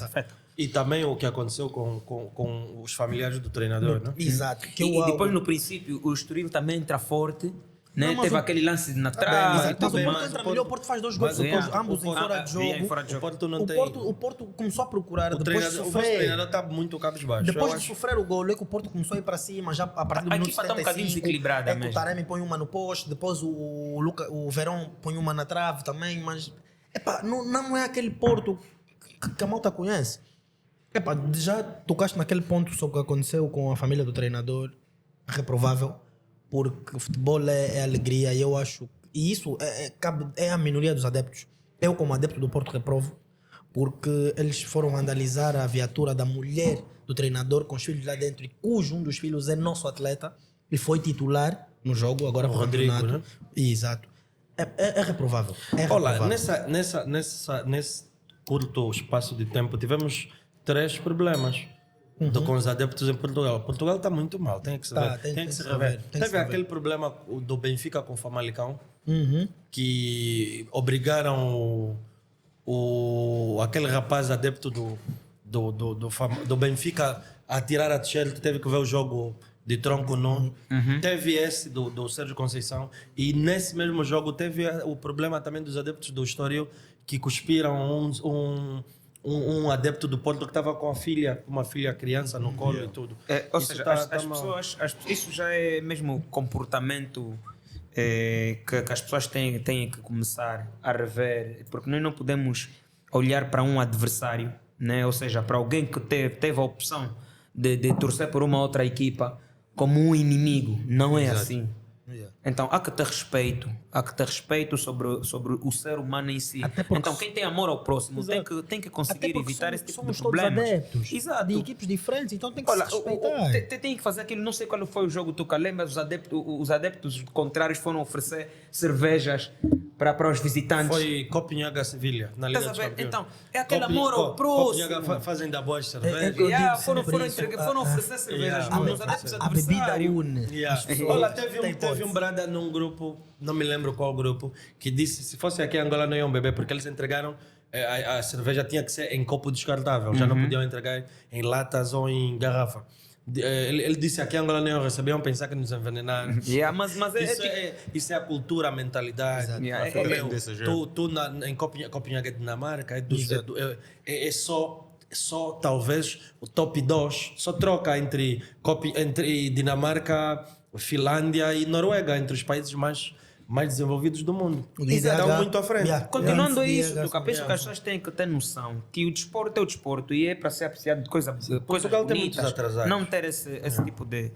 Afeta. E também o que aconteceu com os familiares do treinador, né? Exato. E depois, no princípio, o Estoril também entra forte. Né? Não, mas Teve o- aquele lance na mas trave. Mas o bem, Porto mas entra o Porto- melhor, o Porto faz 2 gols mas depois, o ambos em Porto- fora de jogo. fora de O jogo. Porto não O tem... Porto começou a procurar, O depois de vosso sofrer. treinador está muito cabisbaixo. Depois Eu de acho. sofrer o gol, é que o Porto começou a ir para cima, já a partir do A minuto equipa está um bocadinho 75, desequilibrada é que mesmo. o Taremi põe uma no poste, depois o Verón põe uma na trave também, mas não é aquele Porto que a malta conhece. Já tocaste naquele ponto sobre o que aconteceu com a família do treinador, reprovável, porque o futebol é alegria e eu acho, e isso é a minoria dos adeptos. Eu, como adepto do Porto, reprovo, porque eles foram vandalizar a viatura da mulher do treinador com os filhos lá dentro, e cujo um dos filhos é nosso atleta e foi titular no jogo, agora pro Rodrigo, campeonato. né? Exato. É reprovável. Olha, nesse curto espaço de tempo, tivemos 3 problemas com os adeptos em Portugal. Portugal está muito mal, tem que se Tá, ver. tem que se se rever. rever, tem que Teve se rever. aquele problema do Benfica com o Famalicão, que obrigaram aquele rapaz adepto do Benfica a tirar a t-shirt, teve que ver o jogo de tronco nu. Teve esse do Sérgio Conceição, e nesse mesmo jogo teve o problema também dos adeptos do Estoril, que cuspiram um adepto do Porto que estava com uma filha criança no colo e tudo. Ou Isso seja, tá- as tá mal. pessoas, isso já é mesmo comportamento que as pessoas têm que começar a rever, porque nós não podemos olhar para um adversário, né? Ou seja, para alguém que teve a opção de torcer por uma outra equipa como um inimigo. Não é assim. Então há que ter respeito sobre o ser humano em si. Até porque Então quem tem amor ao próximo tem Exato. que Até conseguir porque evitar esse tipo de somos todos problemas. adeptos Exato. de equipes diferentes, então tem que Olha, se respeitar. tem que fazer aquilo, não sei qual foi o jogo do Calé, mas os adeptos contrários foram oferecer cervejas para os visitantes. Foi Copenhaga-Sevilha, na Liga Estás a dos ver? Campeões. Então, é aquele amor ao próximo. Copenhaga fazem da boas cervejas. eu Yeah, digo foram sempre isso, foram oferecer cervejas yeah. nos adeptos a bebida adversários. une. Yeah. as pessoas. Olha, Tem teve hipótese. um brada num grupo, não me lembro qual grupo, que disse se fosse aqui em Angola não iam beber, porque eles entregaram, a cerveja tinha que ser em copo descartável, já não podiam entregar em latas ou em garrafa. Ele disse aqui em Angola não iam receber, iam pensar que nos envenenaram. Yeah, mas Isso é a cultura, a mentalidade. Yeah, Meu, além dessa, já. tu em Copenhaga, Dinamarca, é só talvez o top 2, só troca entre Dinamarca, Finlândia e Noruega, entre os países mais desenvolvidos do mundo. O Estão DH, muito à frente. yeah. Continuando a Yeah. isso, eu penso que as pessoas têm que ter noção que o desporto é o desporto e é para ser apreciado de coisas Portugal tem muitos bonitas, atrasados. não ter esse tipo de...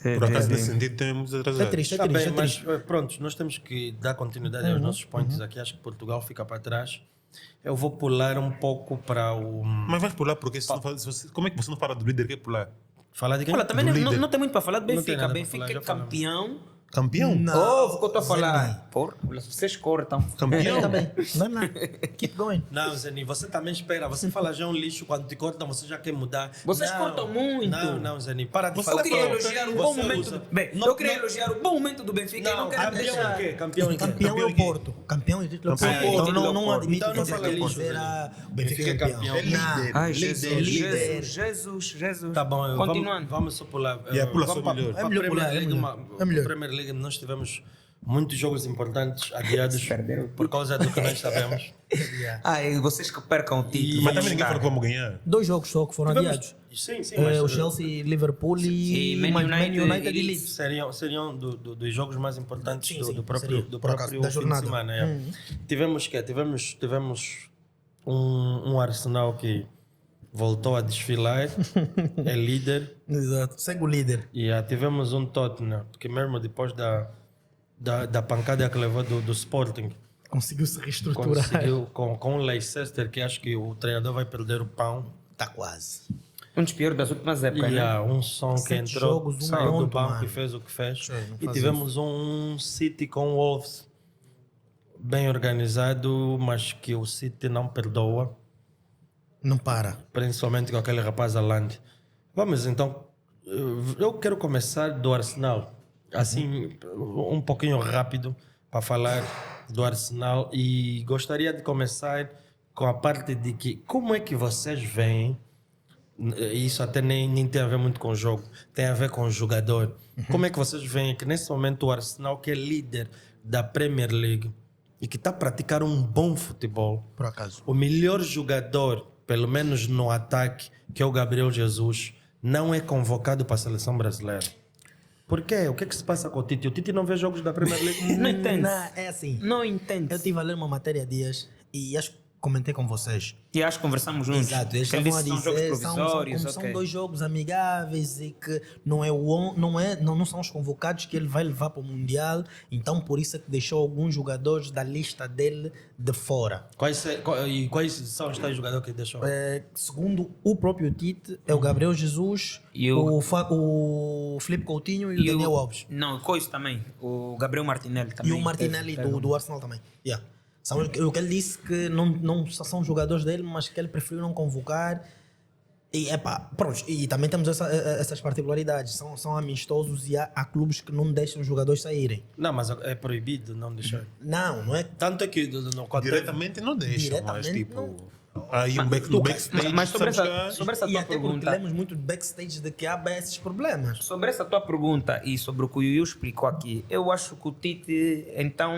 Por acaso, nesse sentido, tem muitos É atrasados. triste, é Está triste, bem, é mas triste. pronto, nós temos que dar continuidade aos nossos pontos aqui. Acho que Portugal fica para trás. Eu vou pular um pouco para o... Mas vais pular porque como é que você não fala do líder que é pular? Falar de quem? Olha, também Do não, líder. não tem muito para falar do Não tem Benfica. nada para Benfica falar, é já falamos. campeão. Campeão? Não. Oh, o que eu estou a falar? Zeni. Por, vocês cortam. Campeão? Também. Não, não. Keep going. Não, Zeni, você também espera. Você fala já é um lixo, quando te cortam você já quer mudar. Vocês Não, cortam muito. Não, Zeni, para de Você falar. Eu queria Você elogiar o bom momento. usa- Bem, Não- eu queria não- elogiar o bom momento do Benfica e não quero campeão deixar. em quê? Campeão em quê? Campeão é o Porto. Campeão e título é o Campeão Porto. é o Então título é o não Porto. admito Então não que fala você lixo, considera o Benfica Benfica é campeão. campeão. É Não. líder. Ai, líder. Jesus. Tá bom, Continuando. vamos só pular. Yeah, pula Vamos só para melhor. a É melhor Premier pular, é League. melhor. É melhor. Premier League nós tivemos muitos jogos importantes adiados Perderam. por causa do que nós sabemos. Ai, vocês que percam o título. Mas também ninguém falou que vamos ganhar. 2 jogos só que foram adiados. Sim, mas O Chelsea, Liverpool E e Man Man United United e e Leeds. Leeds. seriam dos jogos mais importantes Sim, do sim, próprio, seria, do por acaso, próprio da fim de jornada. semana. É. Tivemos um Arsenal que voltou a desfilar, é líder. Exato. Segue o líder. E tivemos um Tottenham, que mesmo depois da pancada que levou do Sporting, Conseguiu se reestruturar. conseguiu com o Leicester, que acho que o treinador vai perder o pão. Está quase. Um dos piores das últimas épocas, E né? há um som que 7 entrou, jogos, um saiu do ponto, banco mano. e fez o que fez. não E faz tivemos um City com Wolves bem organizado, mas que o City não perdoa, Não para. principalmente com aquele rapaz Haaland. Vamos então, eu quero começar do Arsenal, assim, um pouquinho rápido para falar do Arsenal e gostaria de começar com a parte de que como é que vocês veem, isso até nem tem a ver muito com o jogo, tem a ver com o jogador. Como é que vocês veem que nesse momento o Arsenal, que é líder da Premier League e que está a praticar um bom futebol, Por acaso. o melhor jogador, pelo menos no ataque, que é o Gabriel Jesus, não é convocado para a seleção brasileira? Por quê? O que é que se passa com o Tite? O Tite não vê jogos da Premier League? Não entende. Não, é assim. Não entende. Eu estive a ler uma matéria há dias e acho que comentei com vocês. E acho que conversamos juntos. Exato, eles Que ele estavam a disse que dizer são jogos provisórios. como são ok. 2 jogos amigáveis e que não são os convocados que ele vai levar para o Mundial, então por isso é que deixou alguns jogadores da lista dele de fora. Quais são os tais jogadores que ele deixou? Segundo o próprio Tite, é o Gabriel Jesus, E o Filipe Coutinho e o Daniel Alves. Não, coisa também. O Gabriel Martinelli E também. o Martinelli do Arsenal também. Yeah. São o que ele disse que não só são jogadores dele, mas que ele preferiu não convocar. E, pronto, e também temos essas particularidades. São amistosos e há clubes que não deixam os jogadores saírem. Não, mas é proibido não deixar. Não é. Tanto é que quando Diretamente não deixam, mas Diretamente tipo... Aí no backstage... Mas sobre sabes essa E tua até porque pergunta, lemos muito de backstage de que há esses problemas. sobre essa tua pergunta e sobre o que o Yuyu explicou aqui, eu acho que o Tite, então,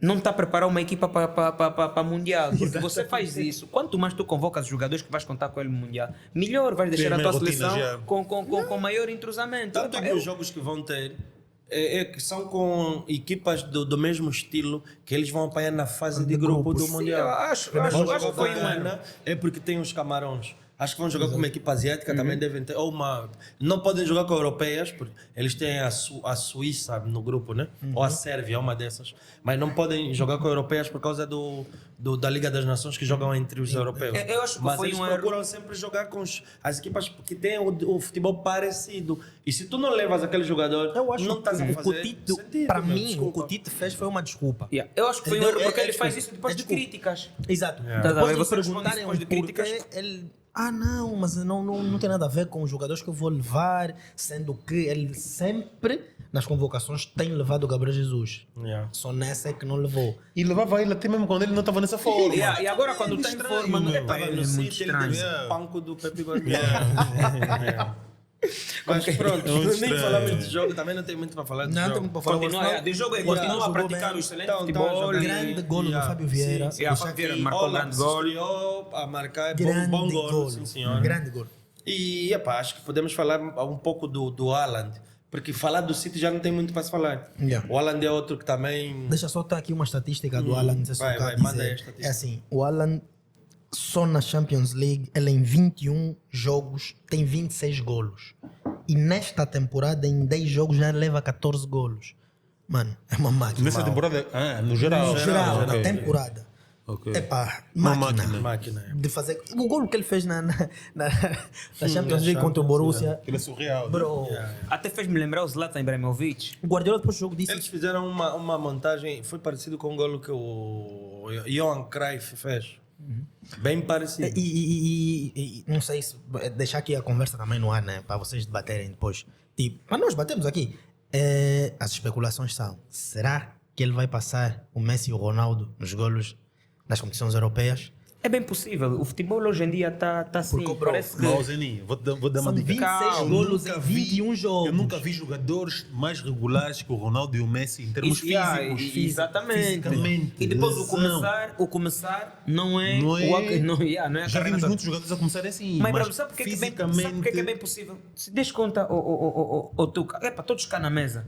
não está a preparar uma equipa para Mundial. Porque você faz isso, quanto mais tu convocas os jogadores que vais contar com ele no Mundial, melhor vais deixar a Tem tua mais rotina seleção já. com maior entrosamento. Tanto é que os jogos que vão ter que são com equipas do mesmo estilo que eles vão apanhar na fase de grupo do Mundial. eu acho Primeiro que jogo foi contra a Gana é porque tem os camarões. Acho que vão jogar com uma equipa asiática, também devem ter. Ou uma. Não podem jogar com europeias, porque eles têm a Suíça no grupo, né? Ou a Sérvia, uma dessas. Mas não podem jogar com europeias por causa da Liga das Nações que jogam entre os europeus. Eu acho que Mas foi eles um erro. procuram sempre jogar com as equipas que têm o futebol parecido. E se tu não levas aquele jogador, Eu acho não estás a que o fazer Coutinho, sentido, para meu, mim, desculpa. o que o Tite fez foi uma desculpa. Eu acho que foi um erro porque É ele faz desculpa. isso depois É de desculpa. críticas. Exato. Yeah. Tá a ver? Depois de Você responde perguntarem depois de o porquê, críticas. ele... não, mas não tem nada a ver com os jogadores que eu vou levar, sendo que ele sempre, nas convocações, tem levado o Gabriel Jesus. Yeah. Só nessa é que não levou. E levava ele até mesmo quando ele não estava nessa forma. E agora quando está em estranho, forma, meu. epá, Estava é no muito City, ele estranho. deu Yeah. o panco do Pepe Guardiola. Mas pronto, muito nem estranho. falamos de jogo, também não tem muito para falar de Não, jogo. tem muito para falar. Continua, de jogo é Yeah. continua a Jogou praticar bem. o excelente Então, futebol. jogando. Grande golo do Fábio Vieira. Sim, a Fábio Vieira marcou um grande gol. Estreou a marcar Grande bom golo, golo. sim senhor. Grande golo. E epá, acho que podemos falar um pouco do Haaland, porque falar do City já não tem muito para se falar. Yeah. O Haaland é outro que também... Deixa só estar aqui uma estatística do Alan. vai, manda aí a estatística. É assim, o Alan só na Champions League, ele em 21 jogos tem 26 golos. E nesta temporada, em 10 jogos, já leva 14 golos. Mano, é uma máquina. Nessa temporada, no geral. No geral, Ok. na temporada. Ok. Epá, Uma máquina. Máquina. De fazer... O golo que ele fez na Champions League contra o Borussia. Aquilo é surreal. Bro, Até fez-me lembrar o Zlatan Ibrahimovic. o Guardiola depois do jogo disse... Eles fizeram uma montagem, foi parecido com o golo que o Johan Cruyff fez. Bem parecido. E não sei se deixar aqui a conversa também no ar, né? Para vocês debaterem depois. Tipo, mas nós batemos aqui. As especulações são: será que ele vai passar o Messi e o Ronaldo nos golos das competições europeias? É bem possível. O futebol hoje em dia está assim. Porque, bro, Parece que... Mas, Zeninho, vou dar uma São dica. 26 Calma, golos Nunca em vi- 21 jogos. Eu nunca vi jogadores mais regulares que o Ronaldo e o Messi em termos físicos. Exatamente. Fisicamente. E depois lesão. o começar não é... Não é- não é a Já carreira vimos toda. muitos jogadores a começar assim. Mas, mas bro, sabe porque fisicamente... sabe porque é que é bem possível? Se des conta, o Tuca, é para todos cá na mesa.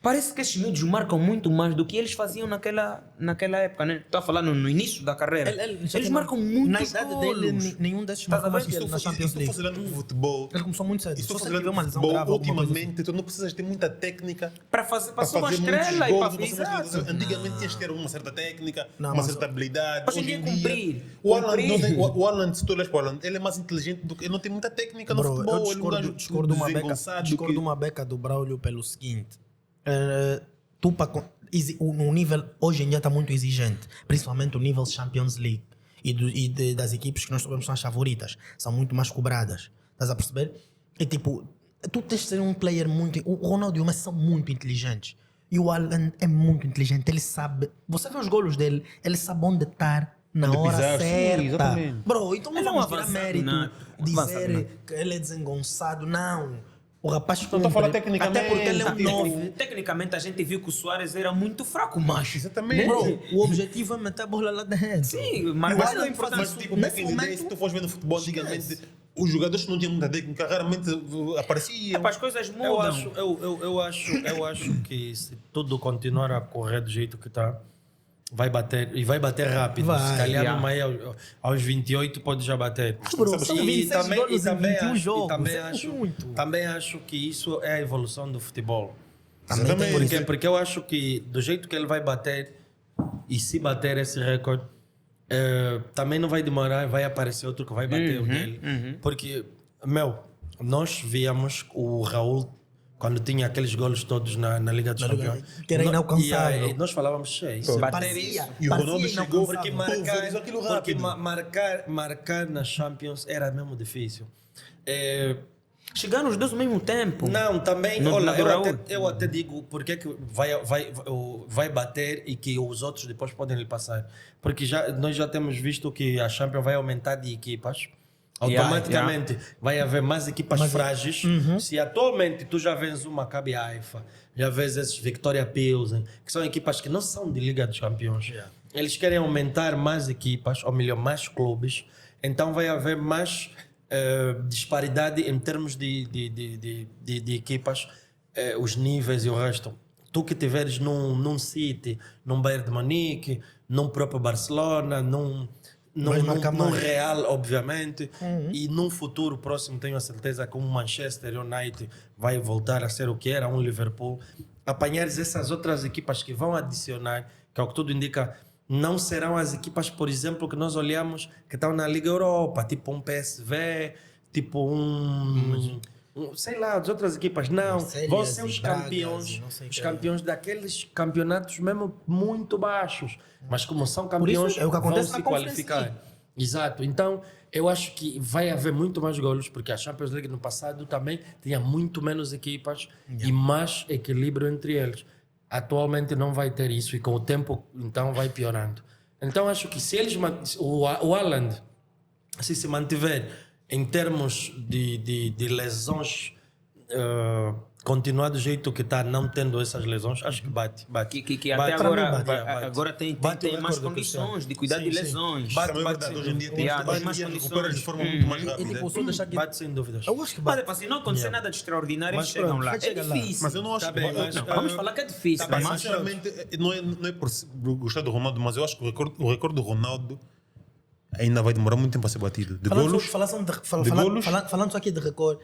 Parece que esses miúdos marcam muito mais do que eles faziam naquela época, né? Estou a falar no início da carreira. Eles marcam muito Na idade dele, nenhum desses Estás a marcou mais ver? que ele na Champions Estou League. considerando que o futebol... Ele começou muito cedo. Estou Só se ele tiver uma considerando que o lesão futebol, grave, alguma coisa assim. ultimamente, tu não precisas ter muita técnica para fazer para passou uma fazer muitos estrela e gols. para exato. Antigamente tinhas de ter uma certa técnica, Não, uma mas certa habilidade. hoje em dia é cumprir. O Haaland, Cumprir. não tem- o Haaland, se tu olhas para o Haaland, ele é mais inteligente do que... Ele não tem muita técnica no Bro, futebol. eu ele é um gajo discordo uma beca, desengonçado discordo que- uma beca do Braulio pelo seguinte. Tu o nível hoje em dia está muito exigente, principalmente o nível Champions League das equipes que nós sabemos são as favoritas, são muito mais cobradas. Estás a perceber? E tipo, tu tens de ser um player muito. O Ronaldo e o Messi são muito inteligentes. E o Alan é muito inteligente, ele sabe. Você vê os golos dele, ele sabe onde estar na Onde hora pisar, sim, certa. exatamente. Bro, então não Ele é um vamos tirar avançado, mérito, não. Avançado, dizer que ele é desengonçado, não. O rapaz Estou a falar cumpre. tecnicamente. Até porque ele é um tipo, 9. Tecnicamente a gente viu que o Soares era muito fraco, mas... Exatamente. Bro, o objetivo é meter a bola lá dentro. Sim, E o mas Alan não é importante. Mas tipo, Nesse back in the days, se tu fores ver no futebol antigamente, os jogadores que não tinham muita técnica raramente apareciam. É para as coisas mudam. Eu acho que se tudo continuar a correr do jeito que está, vai bater e vai bater rápido. Vai, Se calhar yeah. numa aí aos 28 pode já bater. Bro, são 26 golos em 21 jogos. também É acho, muito. também acho que isso é a evolução do futebol. Exatamente. Porque eu acho que do jeito que ele vai bater, e se bater esse recorde, também não vai demorar, vai aparecer outro que vai bater o dele. Porque, nós víamos o Raul quando tinha aqueles golos todos na Liga dos Na Liga, Campeões. que era inalcançável. E nós falávamos, isso Bater Parecia, isso. E o Ronaldo parecia chegou inalcançável. porque pulverizou aquilo rápido. marcar na Champions era mesmo difícil. Chegaram os dois ao mesmo tempo. Não, também, No- olha, na do Raul. eu até digo porque é que vai bater e que os outros depois podem lhe passar. Porque nós já temos visto que a Champions vai aumentar de equipas. Automaticamente vai haver mais equipas frágeis. Se atualmente tu já vês uma Maccabi Haifa, já vês esses Victoria Pilsen, que são equipas que não são de Liga dos Campeões. Eles querem aumentar mais equipas, ou melhor, mais clubes. Então vai haver mais disparidade em termos de equipas, os níveis e o resto. Tu que tiveres num City, num Bayern de Munique, num próprio Barcelona, Vais marcar num mais. real, obviamente, e num futuro próximo tenho a certeza que um Manchester United vai voltar a ser o que era, um Liverpool. Apanhares essas outras equipas que vão adicionar, que é o que tudo indica, não serão as equipas, por exemplo, que nós olhamos que estão na Liga Europa, tipo um PSV, tipo sei lá, as outras equipas, não, Marselhas vão ser e os Bragas campeões, e não sei os quem. campeões daqueles campeonatos mesmo muito baixos, mas como são Por isso campeões, é o que acontece vão na se Conference qualificar. League. Exato, então eu acho que vai haver muito mais golos, porque a Champions League no passado também tinha muito menos equipas e mais equilíbrio entre eles. Atualmente não vai ter isso e com o tempo então vai piorando. Então acho que se eles o Haaland se mantiver em termos de lesões, continuar do jeito que está, não tendo essas lesões, acho que bate. Que Bate. até Para mim, agora, bate. agora tem Bate o mais recorde do Cristiano. condições de cuidar Sim, de sim. lesões. Bate, Também é bate, verdade, sim. hoje em dia tem Yeah, hoje tem em mais dia condições. recuperas de forma muito mais E rápida. tipo, só deixar aqui. Bate sem dúvidas. Eu acho que Mas bate. tipo, se não acontecer nada de extraordinário, Mas eles chegam pronto, lá. vai É chegar lá. difícil. Mas eu não acho Tá bem, mas, não, Vamos falar que é difícil. Tá bem, mas- sinceramente, não é por gostar do Ronaldo, mas eu acho que o recorde do Ronaldo ainda vai demorar muito tempo a ser batido. De golos, golos? Falando só aqui de recorde,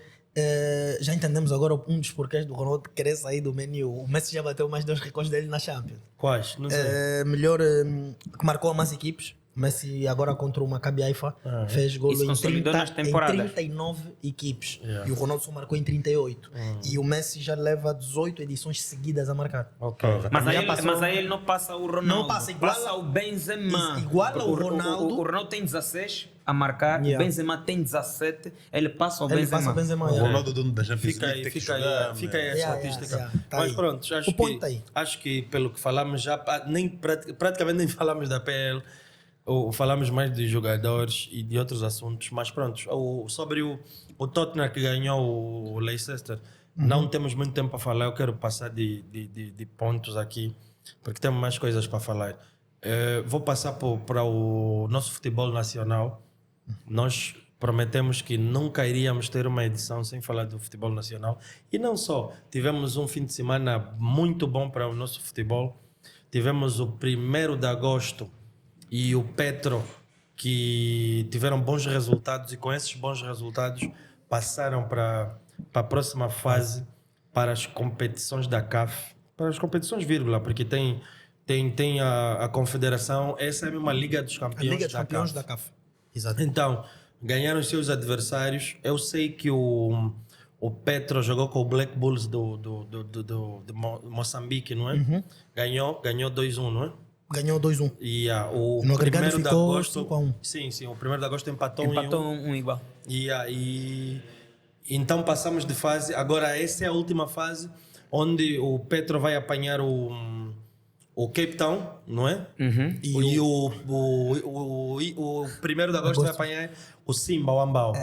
já entendemos agora um dos porquês do Ronaldo querer sair do menu. O Messi já bateu mais 2 recordes dele na Champions. Quais? Não sei. Melhor que marcou a mais equipes. Messi agora contra o Maccabi Haifa fez gol Isso em, consolidou 30, nas temporadas. em 39 equipes. E o Ronaldo só marcou em 38. E o Messi já leva 18 edições seguidas a marcar. Ok. Mas aí, Já passou- mas aí ele não passa o Ronaldo. Não passa, iguala- passa o Benzema. Iguala o Ronaldo. O Ronaldo tem 16 a marcar, Yeah. o Benzema tem 17, ele passa o Ele Benzema. passa o Benzema. O yeah. Ronaldo dono da Champions Fica League aí, tem que fica jogar, aí, fica aí a Yeah, estatística. yeah, yeah. Tá Mas aí. pronto, O ponto tá aí. acho que pelo que falamos já, praticamente nem falamos da PL, ou falamos mais de jogadores e de outros assuntos, mas pronto, sobre o Tottenham que ganhou o Leicester, não temos muito tempo para falar, eu quero passar de pontos aqui, porque temos mais coisas para falar. Vou passar para o nosso futebol nacional. Nós prometemos que nunca iríamos ter uma edição sem falar do futebol nacional. E não só, tivemos um fim de semana muito bom para o nosso futebol. Tivemos o 1º de agosto e o Petro, que tiveram bons resultados e com esses bons resultados passaram para a próxima fase, para as competições da CAF. Para as competições, vírgula, porque tem a confederação, essa é uma Liga dos A Campeões, Liga dos da Campeões CAF. da CAF. Exato. Então, ganharam os seus adversários. Eu sei que o Petro jogou com o Black Bulls de Moçambique, não é? Ganhou 2-1, não é? Ganhou 2-1. E o No agregado 1º de ficou agosto. 5-1. Sim, o 1º de agosto empatou, Empatou em 1. um igual. E então passamos de fase. Agora, essa é a última fase onde o Petro vai apanhar o Cape Town, não é? E o 1º de agosto vai apanhar o Simba, o Ambao.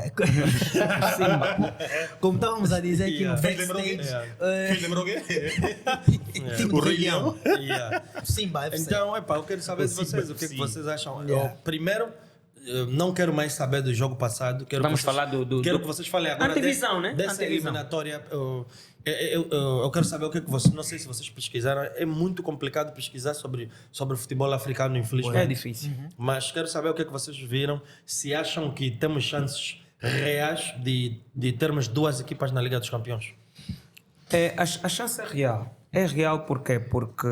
Como estávamos a dizer aqui no Fez lembrar o quê? backstage, Fez lembrar o quê? time O do Rei Rei Leão. Yeah. Simba FC. Então, eu quero saber de vocês, o que, é que sim. vocês acham. Yeah. Primeiro, não quero mais saber do jogo passado. Quero Vamos que vocês, falar do- Quero do- que vocês falem agora Antevisão, né? dessa Antevisão. eliminatória. Eu quero saber o que é que vocês... Não sei se vocês pesquisaram. É muito complicado pesquisar sobre o futebol africano, infelizmente. É difícil. Mas quero saber o que é que vocês viram. Se acham que temos chances reais de termos 2 equipas na Liga dos Campeões. A chance é real. É real porquê? Porque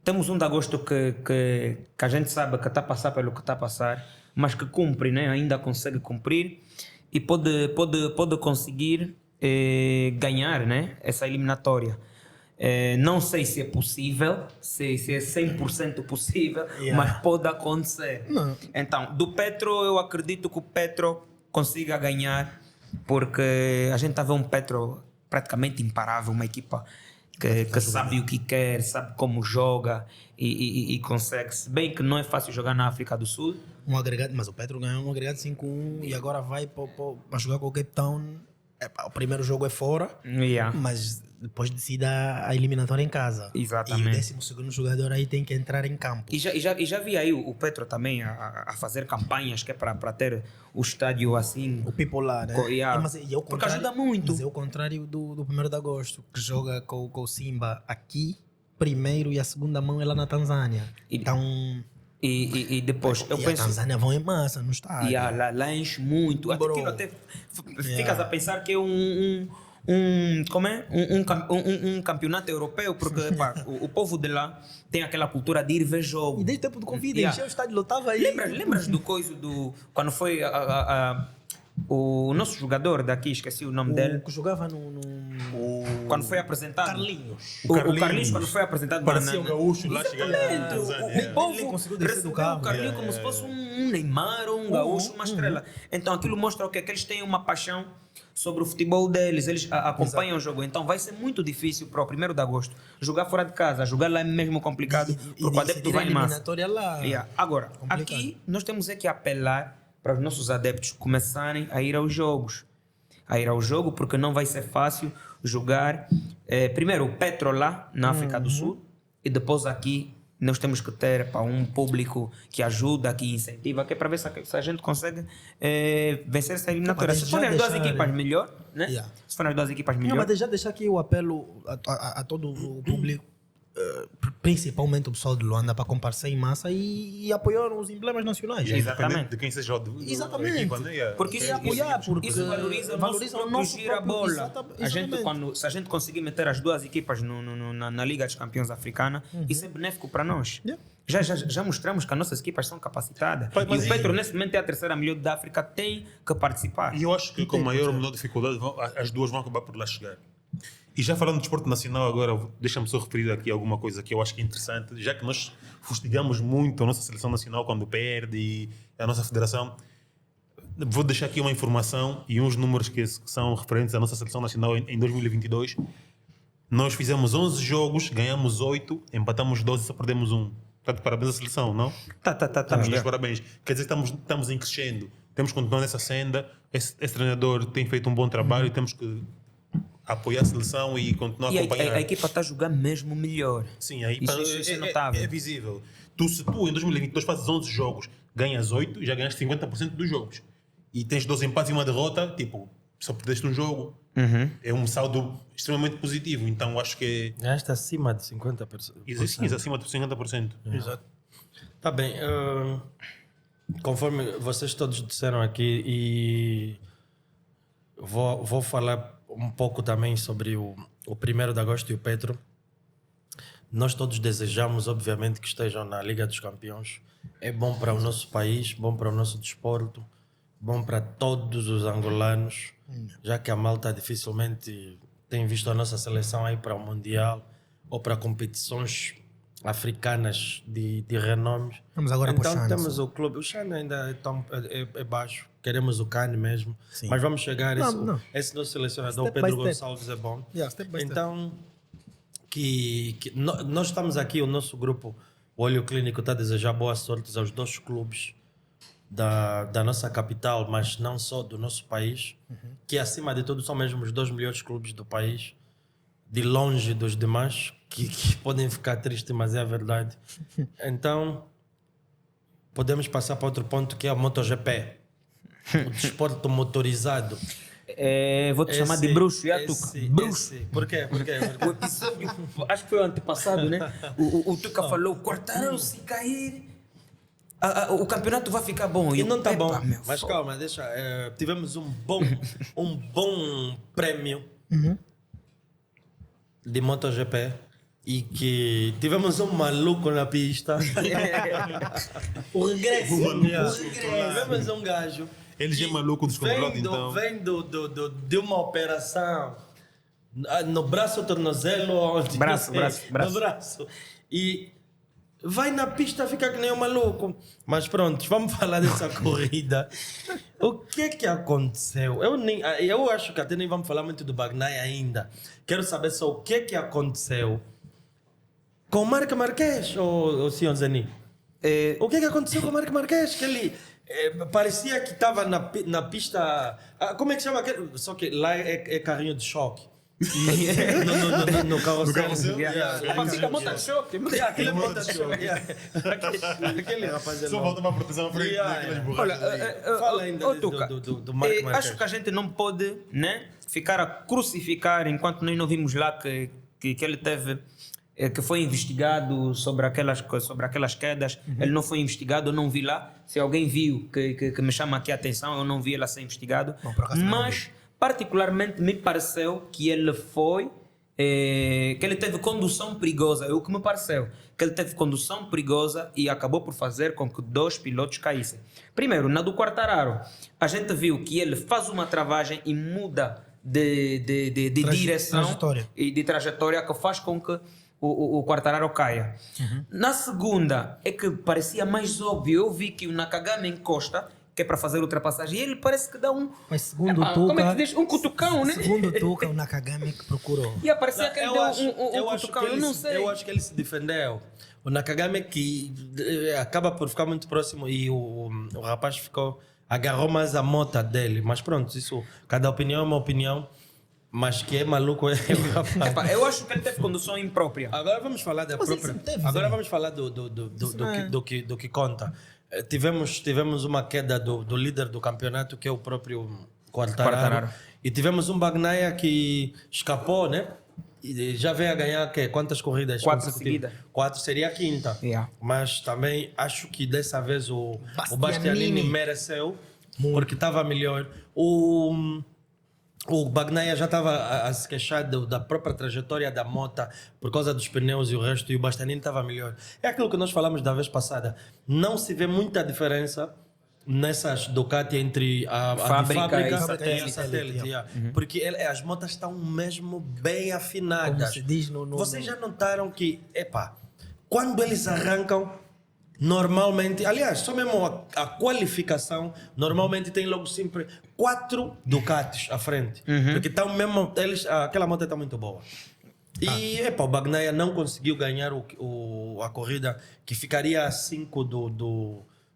temos 1 de agosto que a gente sabe que está a passar pelo que está a passar, mas que cumpre, né? Ainda consegue cumprir e pode conseguir ganhar, né? Essa eliminatória. Não sei se é possível, se é 100% possível, mas pode acontecer. Então, do Petro, eu acredito que o Petro consiga ganhar, porque a gente está a ver um Petro praticamente imparável, uma equipa que sabe o que quer, sabe como joga e consegue. Se bem que não é fácil jogar na África do Sul. Um agregado, mas o Petro ganhou um agregado 5-1 e agora vai para jogar com o Cape Town. O primeiro jogo é fora, Yeah. mas depois decide a eliminatória em casa. Exatamente. E o 12º jogador aí tem que entrar em campo. E já vi aí o Petro também a fazer campanhas que é para ter o estádio assim. O people lá, né? Yeah. Mas é o Porque ajuda muito. Mas é o contrário do 1º de agosto, que joga com o Simba aqui, primeiro, e a segunda mão é lá na Tanzânia. E- Então, E depois, eu E a penso... Tanzânia vão em massa no estádio. Lá enche muito. Até Bro. aquilo até ficas a pensar que é um campeonato europeu, porque pá, o povo de lá tem aquela cultura de ir ver jogo. E desde o tempo do Covid, Yeah. encheu o estádio, lotava aí. Lembras do coisa do... Quando foi o nosso jogador daqui, esqueci o nome dele, O que jogava no... quando foi apresentado... Carlinhos. O Carlinhos, quando foi apresentado... Parecia um gaúcho lá chegando na Exatamente. Tanzânia. O povo Ele conseguiu descer do recebeu carro. o Carlinhos como se fosse um Neymar, um gaúcho, uma estrela. Então aquilo mostra o quê? Que eles têm uma paixão sobre o futebol deles, eles acompanham o jogo. Então vai ser muito difícil para o 1º de agosto jogar fora de casa, jogar lá é mesmo complicado, porque o adepto vai em massa. eliminatória lá. Yeah. Agora, Complicado. aqui nós temos é que apelar para os nossos adeptos começarem a ir aos jogos. A ir ao jogo, porque não vai ser fácil jogar. Primeiro, o Petro lá na África do Sul, e depois aqui nós temos que ter um público que ajuda, que incentiva, que é para ver se a gente consegue vencer essa eliminatória. Mas Se já forem as duas deixar- equipas, melhor, né? Yeah. Se forem as duas equipas, Não, melhor. mas já deixar aqui o apelo a todo o público, principalmente o pessoal de Luanda, para comparecer em massa e apoiar os emblemas nacionais. Exatamente. Independente de quem seja o Exatamente. a equipa, né? Yeah. Porque isso, apoiar, porque isso valoriza o nosso gira a próprio- bola. exatamente. Se a gente conseguir meter as duas equipas na Liga dos Campeões Africana, isso é benéfico para nós. Yeah. Já mostramos que as nossas equipas são capacitadas. Mas e o Petro, nesse momento, é a terceira melhor da África, tem que participar. E eu acho que com maior ou menor dificuldade as duas vão acabar por lá chegar. E já falando de desporto nacional agora, deixa-me só referir aqui alguma coisa que eu acho que é interessante, já que nós fustigamos muito a nossa seleção nacional quando perde e a nossa federação. Vou deixar aqui uma informação e uns números que são referentes à nossa seleção nacional em 2022. Nós fizemos 11 jogos, ganhamos 8, empatamos 12 e só perdemos 1. Portanto, parabéns à seleção, não? Estamos melhor. de parabéns. Quer dizer, estamos em crescendo. Temos que continuar nessa senda. Esse treinador tem feito um bom trabalho e temos que apoiar a seleção e continuar E a acompanhar. a equipa está a jogar mesmo melhor. Sim, aí Isso é notável. É visível. Se tu em 2022 fazes 11 jogos, ganhas 8, já ganhaste 50% dos jogos. E tens 12 empates e uma derrota, tipo, só perdeste um jogo. É um saldo extremamente positivo. Então acho que Ganhaste acima de 50%. existe acima de 50%. Exato. Tá bem. Conforme vocês todos disseram aqui, e vou falar um pouco também sobre o 1º de agosto e o Petro. Nós todos desejamos, obviamente, que estejam na Liga dos Campeões. É bom para o nosso país, bom para o nosso desporto, bom para todos os angolanos, já que a malta dificilmente tem visto a nossa seleção aí para o Mundial ou para competições africanas de renomes. Vamos agora para o Então Xana, temos o clube. O Xana ainda é baixo. Queremos o Cane mesmo. Sim. Mas vamos chegar. Não. Esse nosso selecionador, Step Pedro by step. Gonçalves, é bom. Yeah, step by step. Então, nós estamos aqui, o nosso grupo, o Olho Clínico, está a desejar boa sorte aos 2 clubes da nossa capital, mas não só do nosso país, que acima de tudo são mesmo os 2 melhores clubes do país, de longe dos demais, que podem ficar tristes, mas é a verdade. Então, podemos passar para outro ponto, que é o MotoGP, o desporto motorizado. Vou-te chamar de bruxo, e a Tuca? Bruxo. Por quê? O episódio, acho que foi o antepassado, né? O Tuca falou: cortaram-se cair. O campeonato vai ficar bom. E eu, não tá epa, bom. meu, Mas calma, deixa. Tivemos um bom prêmio de MotoGP e que tivemos um maluco na pista. O regresso. Tivemos um gajo. Ele já é maluco descontrolado, então. Vem de uma operação no braço, tornozelo, onde Braço. no braço. E vai na pista, fica que nem um maluco. Mas pronto, vamos falar dessa corrida. O que aconteceu? Eu acho que até nem vamos falar muito do Bagnaia ainda. Quero saber só o que aconteceu com o Marc Marquez, ou senhor Zeni. O que aconteceu com o Marc Marquez? Que ele parecia que estava na pista. Como é que chama aquele? Só que lá é carrinho de choque. No carrossel. Fica monta-choque. Aquele monta-choque. Aquele rapaz é Só louco. falta uma proteção à frente daquelas borrachas. Olha, Fala ainda Tuca, do Marc Marquez. acho que a gente não pode, né, ficar a crucificar enquanto nós não vimos lá que ele teve que foi investigado sobre aquelas quedas. Ele não foi investigado, eu não vi lá. Se alguém viu que me chama aqui a atenção, eu não vi ele a ser investigado. Não, por acaso não Mas, particularmente, me pareceu que ele que ele teve condução perigosa. É o que me pareceu. Que ele teve condução perigosa e acabou por fazer com que 2 pilotos caíssem. Primeiro, na do Quartararo, a gente viu que ele faz uma travagem e muda de direção trajetória. e de trajetória que faz com que o Quartararo caia. Na segunda, é que parecia mais óbvio. Eu vi que o Nakagami encosta, que é para fazer ultrapassagem, e ele parece que dá um... Mas segundo o como é que Tuca, se diz? Um cutucão, né? segundo o Tuca, o Nakagami que procurou. E parecia que ele Eu deu acho- eu um acho cutucão, que eu ele não se- sei. Eu acho que ele se defendeu. O Nakagami que acaba por ficar muito próximo e o rapaz agarrou mais a mota dele. Mas pronto, isso, cada opinião é uma opinião, mas que é maluco é o rapaz. Epá, eu acho que ele teve condução imprópria. Agora vamos falar da Mas ele própria. sempre teve, Agora Zé. vamos falar do que conta. Tivemos uma queda do líder do campeonato, que é o próprio Quartararo. Quartararo. E tivemos um Bagnaia que escapou, né? E já veio a ganhar quantas corridas? 4 consecutivas? seguidas. 4 seria a quinta. Yeah. Mas também acho que dessa vez o Bastianini. Bastianini mereceu, porque estava melhor. O Bagnaia já estava a se queixar da própria trajetória da moto por causa dos pneus e o resto, e o Bastianini estava melhor. É aquilo que nós falamos da vez passada. Não se vê muita diferença nessas Ducati entre a de Fábrica fábrica e e a satélite. satélite. Yeah. Porque as motas estão mesmo bem afinadas. Como se diz no- Vocês já notaram que, quando eles arrancam, normalmente, aliás, só mesmo a qualificação, normalmente tem logo sempre 4 Ducatis à frente. Porque estão mesmo, aquela moto está muito boa. E o Bagnaia não conseguiu ganhar a corrida, que ficaria a 5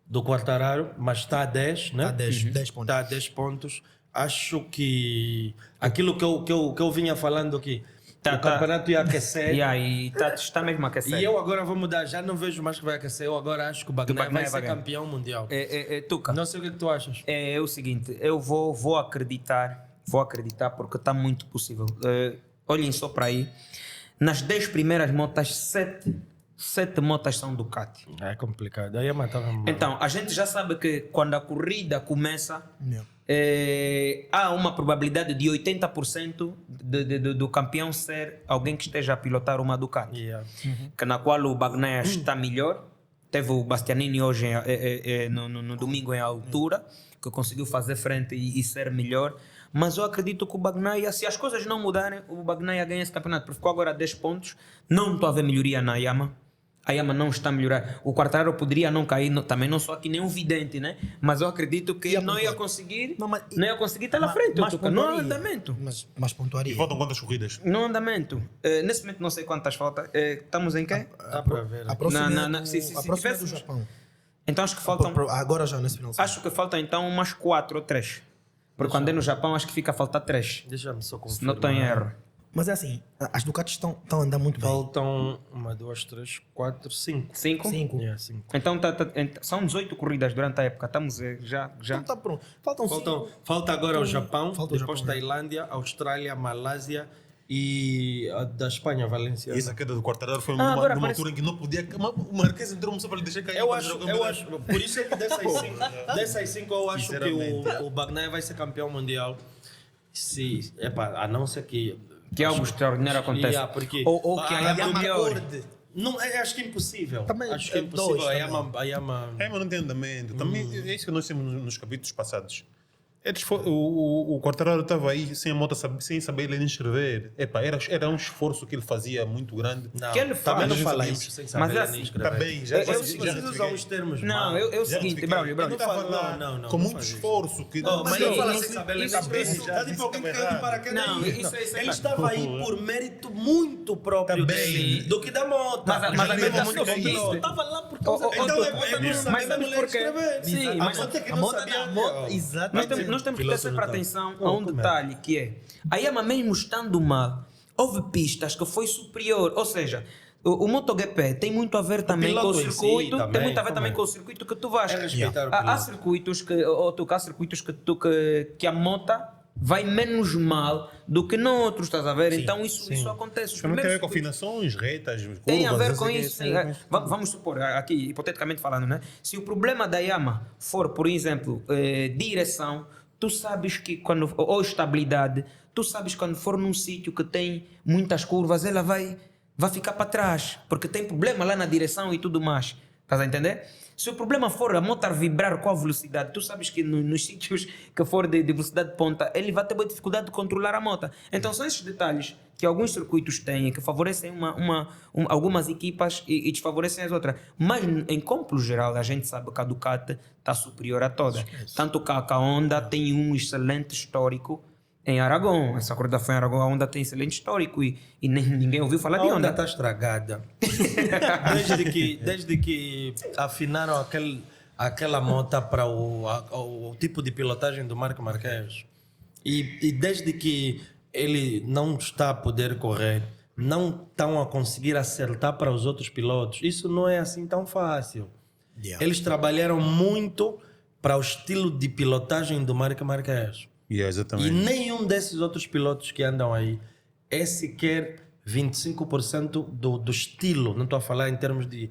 do Quartararo, mas está a 10, né? Está a 10 pontos. Está a 10 pontos. Acho que aquilo que eu vinha falando aqui, o campeonato ia aquecer. E está mesmo a aquecer. E eu agora vou mudar, já não vejo mais que vai aquecer. Eu agora acho que o Bagnaia vai ser ganhar. campeão mundial. Tuca, Não sei o que tu achas. é o seguinte, eu vou acreditar porque está muito possível. Olhem só para aí, nas 10 primeiras motas, 7 motas são Ducati. É complicado. Aí matava Então, a gente já sabe que quando a corrida começa, Yeah. há uma probabilidade de 80% do campeão ser alguém que esteja a pilotar uma Ducati. Yeah. Que na qual o Bagnaia está melhor. Teve o Bastianini hoje, no domingo, em altura, que conseguiu fazer frente e ser melhor. Mas eu acredito que o Bagnaia, se as coisas não mudarem, o Bagnaia ganha esse campeonato. Porque ficou agora a 10 pontos. Não estou a ver melhoria na Yamaha. A Yamaha não está a melhorar. O Quartararo poderia não cair, também não sou aqui nenhum vidente, né? Mas eu acredito que ele não ia conseguir, Não, mas- não ia conseguir estar na frente. Mas Tuca. Não há pontuaria. andamento. Mas E pontuaria. faltam quantas corridas? No andamento. Nesse momento não sei quantas faltam. Estamos em quê? Dá para ver. A próxima, se a próxima é do tivéssemos- Japão. Então acho que faltam. Agora já nesse final de semana. Acho que faltam então umas 4 ou 3. Porque quando é no Japão acho que fica a faltar 3. Deixa-me só Se confirmar. não estou em erro. Mas é assim, as Ducatis estão a andar muito bem. Faltam 1, 2, 3, 4, 5. 5? 5. Yeah, 5. Então são 18 corridas durante a época. Estamos já. Então tá pronto. Faltam 5. Falta agora o Japão, Falta o depois Japão, Tailândia, Austrália, Malásia e a da Espanha, Valência. E essa queda do Quartararo foi agora numa parece- altura em que não podia. O Marquês entrou só para lhe deixar cair. Eu para acho, jogar o eu campeonato. acho, por isso é que dessas cinco eu acho que Sinceramente. o Bagnaia vai ser campeão mundial. Se, a não ser que algo extraordinário aconteça. Yeah, porque Ou que a Yamaha melhore. Não, acho que é impossível. Também acho que é é impossível. dois A também. Yamaha É, mas não tem andamento. Também é isso que nós temos nos capítulos passados. O Quartararo estava aí sem a moto, sem saber ele inscrever. Era um esforço que ele fazia muito grande. Não, Que ele também faz. não Já fala sabemos. isso sem Mas saber é nem assim, escrever. Tá bem, já Precisa usar uns termos. Não, mal. é o seguinte, Braulio. Ele estava lá não, com não muito faz isso. esforço. Que, Não, mas Sim, não fala isso- sem saber ler isso- escrever. isso- Está tipo alguém que caiu de paraquedas. Não, isso é Ele certo. estava aí por mérito muito próprio Também. dele, do que da moto. Mas a já verdade vemos é muito que isso. Estava lá por Oh, causa oh, Então oh, é oh, não mas saber sabes ler porquê? escrever. Sim, A mas moto é que a não moto sabia. da moto, nós exatamente. temos que Piloto prestar não tá. atenção a um detalhe que é a Yamaha mesmo estando mal, houve pistas que foi superior, ou seja, o MotoGP tem muito a ver também com o piloto em si circuito, também, tem muito a ver também também. com o circuito que tu vais. É respeitar o Há piloto. circuitos que, há circuitos que a moto vai menos mal do que noutros, estás a ver? Então isso acontece. Os Também tem a ver primeiros com afinações, retas, curvas. tem a ver com não sei o isso. quê, Sim. tem a ver com isso. Vamos supor, aqui, hipoteticamente falando, né? Se o problema da Yama for, por exemplo, direção, tu sabes que quando, ou estabilidade, tu sabes que quando for num sítio que tem muitas curvas, ela vai ficar para trás, porque tem problema lá na direção e tudo mais. Estás a entender? Se o problema for a moto vibrar com a velocidade, tu sabes que nos sítios que for de velocidade de ponta, ele vai ter boa dificuldade de controlar a moto. Então são esses detalhes que alguns circuitos têm, que favorecem algumas equipas e desfavorecem as outras. Mas em complo geral, a gente sabe que a Ducati está superior a todas. Tanto que a Honda tem um excelente histórico em Aragão. Essa corrida foi em Aragão, a Honda tem excelente histórico e ninguém ouviu falar A de onda Honda. está estragada. desde que afinaram aquela moto para o tipo de pilotagem do Marco Marques. E desde que ele não está a poder correr, não estão a conseguir acertar para os outros pilotos. Isso não é assim tão fácil. Eles trabalharam muito para o estilo de pilotagem do Marco Marques. Exatamente. E nenhum desses outros pilotos que andam aí é sequer 25% do estilo. Não estou a falar em termos de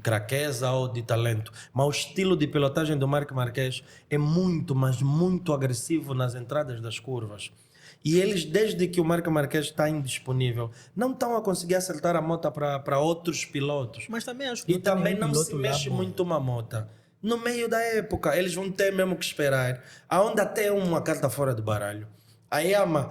craqueza ou de talento. Mas o estilo de pilotagem do Marco Marques é muito, mas muito agressivo nas entradas das curvas. E eles, desde que o Marco Marques está indisponível, não estão a conseguir acertar a moto para outros pilotos. Mas também acho que E não tem também nenhum não se piloto lá mexe bom. muito uma moto. No meio da época, eles vão ter mesmo que esperar. A Honda tem uma carta fora do baralho. A Yamaha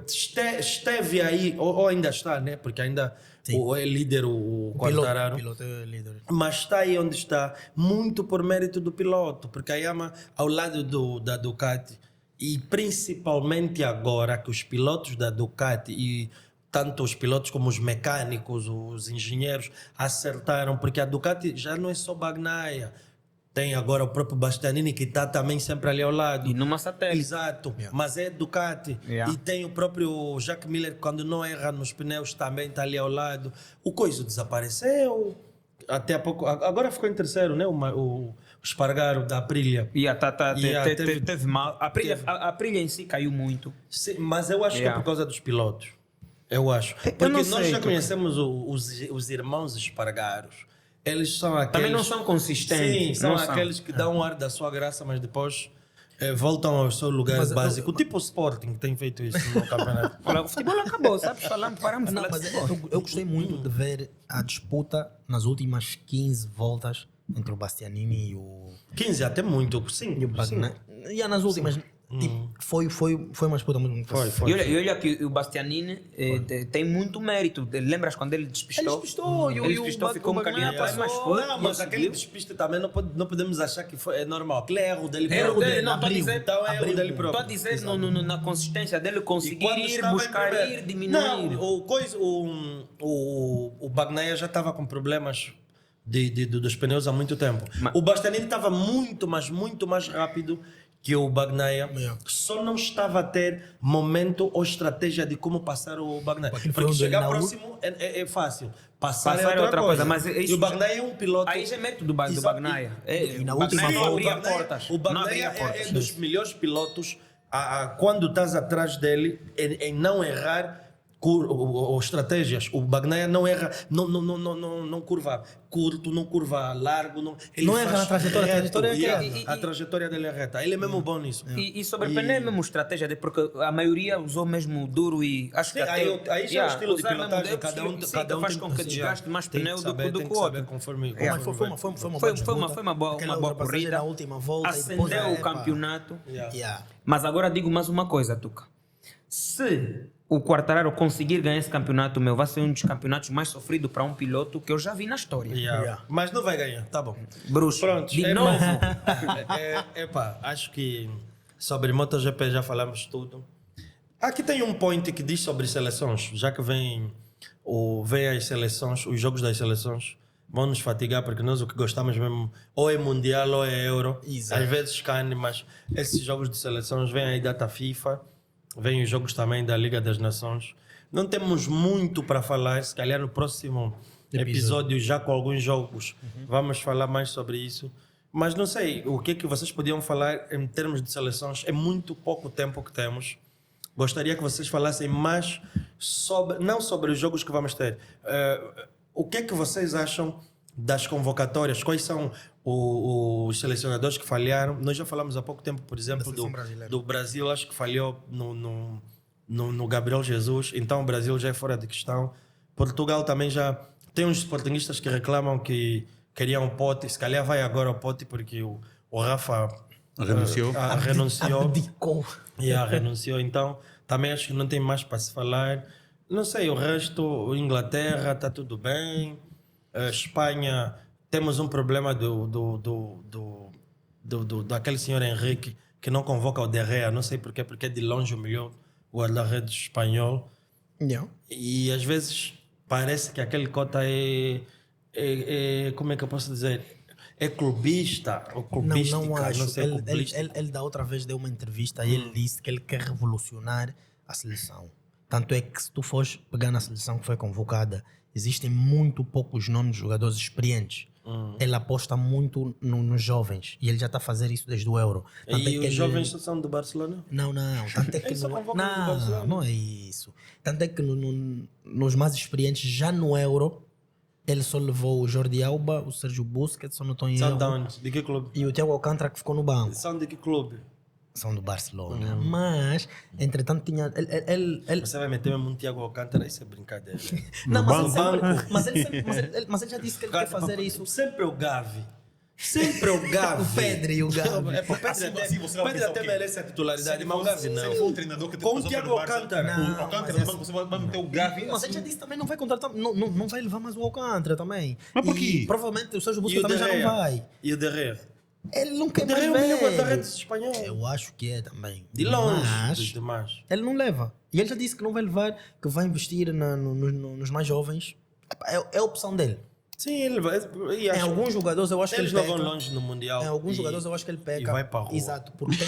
esteve aí, ou ainda está, né? Porque ainda é líder o Quartararo. Piloto é líder. Mas está aí onde está, muito por mérito do piloto. Porque a Yamaha, ao lado da Ducati, e principalmente agora que os pilotos da Ducati e tanto os pilotos como os mecânicos, os engenheiros acertaram, porque a Ducati já não é só Bagnaia. Tem agora o próprio Bastianini que está também sempre ali ao lado. E numa satélite. Exato, mas é Ducati. Yeah. E tem o próprio Jacques Miller, quando não erra nos pneus, também está ali ao lado. O Coiso desapareceu. Até há pouco. Agora ficou em terceiro, né? O Espargaro da Aprilia. Teve mal. A Aprilia em si caiu muito. Sim, mas eu acho que é por causa dos pilotos. Eu acho. Porque não nós sei, já porque- conhecemos os irmãos Espargaros. Eles são aqueles... Também não são consistentes. Sim, são não aqueles que dão um ar da sua graça, mas depois voltam ao seu lugar Mas, básico. Tipo o Sporting que tem feito isso no campeonato. Olha, o futebol acabou, sabes? Paramos de Não, falar mas de futebol. eu gostei muito de ver a disputa nas últimas 15 voltas entre o Bastianini e o 15, até muito. Sim, e o Bagnaia. E nas últimas, tipo, foi uma disputa muito Foi. E olha que o Bastianini tem muito mérito. Lembras quando ele despistou? Ele despistou, e o- Ele e o despistou, ficou um Bagnaia bocadinho atrás, mas passou. foi. Não, mas aquele conseguiu. despiste também não podemos achar que é normal. Aquele é erro dele. Erro próprio. dele, não, estou a dizer, Então é erro dele estou a próprio. dizer na consistência dele E conseguir quando ir, estava em buscar, primeiro- ir, diminuir. Não, o Bagnaia já estava com problemas dos pneus há muito tempo. O Bastianini estava muito, mas muito mais rápido que o Bagnaia. Yeah. Só não estava a ter momento ou estratégia de como passar o Bagnaia. Aquele foi Porque um dele chegar na próximo é fácil. Passar Passar é outra coisa. mas isso e o Bagnaia é um piloto... Aí já é mérito do Exato. Bagnaia. E na O última Bagnaia não volta- abria portas. O Não Bagnaia abria portas. é dos melhores pilotos quando estás atrás dele em não errar ou estratégias. O Bagnaia não erra, não curva curto, não curva largo. Ele Não erra faz na trajetória, a reto, trajetória é yeah. aquela. A trajetória dele é reta. Ele é mesmo bom nisso. E sobre pneu é mesmo estratégia, porque a maioria usou mesmo duro e acho que Sim, aí já é o estilo de usar mesmo pilotagem, duro, cada um faz tem com que sim, desgaste mais tem pneu que do saber, que tem o que saber outro. conforme Mas foi uma boa disputa. Foi uma boa Aquela corrida. ultrapassagem na última volta e depois Acendeu o epa. campeonato. Yeah. Mas agora digo mais uma coisa, Tuca. Se o Quartararo conseguir ganhar esse campeonato, meu, vai ser um dos campeonatos mais sofridos para um piloto que eu já vi na história. Yeah. Mas não vai ganhar, tá bom. Bruxo, Pronto, de é novo. Epá, acho que sobre MotoGP já falamos tudo. Aqui tem um point que diz sobre seleções, já que vem as seleções, os jogos das seleções vão nos fatigar, porque nós o que gostamos mesmo ou é Mundial ou é Euro. Exato. Às vezes Cane, mas esses jogos de seleções vêm aí data FIFA, vêm os jogos também da Liga das Nações. Não temos muito para falar, se calhar no próximo episódio já com alguns jogos vamos falar mais sobre isso. Mas não sei, o que é que vocês podiam falar em termos de seleções? É muito pouco tempo que temos. Gostaria que vocês falassem mais sobre, não sobre os jogos que vamos ter. O que é que vocês acham das convocatórias? Quais são os selecionadores que falharam? Nós já falamos há pouco tempo, por exemplo, seleção brasileira. do Brasil, acho que falhou no Gabriel Jesus, então o Brasil já é fora de questão. Portugal também já tem uns sportinguistas que reclamam que queriam o Pote, se calhar vai agora o Pote porque o Rafa Renunciou. renunciou. Abdicou. Renunciou, então também acho que não tem mais para se falar. Não sei, o resto, Inglaterra está tudo bem, Espanha, temos um problema daquele senhor Henrique que não convoca o Derrea, não sei porquê, porque é de longe o melhor guarda-redes espanhol. Yeah. E às vezes parece que aquele cota como é que eu posso dizer? É clubista ou clubística, Não acho. sei, clubista. Ele da outra vez deu uma entrevista e ele disse que ele quer revolucionar a seleção. Tanto é que se tu fores pegar na seleção que foi convocada, existem muito poucos nomes de jogadores experientes. Ele aposta muito nos jovens e ele já está a fazer isso desde o Euro. Tanto é E que os ele- jovens só são do Barcelona? Não. Tanto é que Ele só não, convoca os do Barcelona. não é isso. Tanto é que nos mais experientes, já no Euro, ele só levou o Jordi Alba, o Sérgio Busquets, só não estou em São erro, de onde? De que clube? e o Thiago Alcântara que ficou no banco. São de que clube? São do Barcelona. Mas, entretanto, tinha. Ele Você vai meter mesmo um Thiago Alcântara, isso é brincadeira. não, mas ele, banco. sempre, mas ele já disse que ele quer fazer isso. Sempre o Gavi. Sempre o Gavi. O Pedri e o Gavi. É, pô, Pedri Assim, até, assim você vai Pedri pensar até o quê? merece a titularidade, mas o Gavi Se ele não. for um treinador que Com o passou Thiago pelo Barça, Alcântara. o Alcântara no banco, você vai meter o Gavi. Mas ele já disse também não vai contratar, não vai levar mais o Alcântara também. Mas por quê? E provavelmente o Sérgio E Busquets o também já não Derrea? vai. E o Derrea? Ele não quer O mais Derrea é o melhor velho. guarda-redes espanhol. Eu acho que é também. De longe. Mas De demais. ele não leva. E ele já disse que não vai levar, que vai investir nos mais jovens. É a opção dele. Sim, ele vai. E Em acho, alguns jogadores eu acho que eles ele não vão peca. longe no Mundial. Em alguns E- jogadores eu acho que ele peca. E vai para a rua. Exato, porque tem.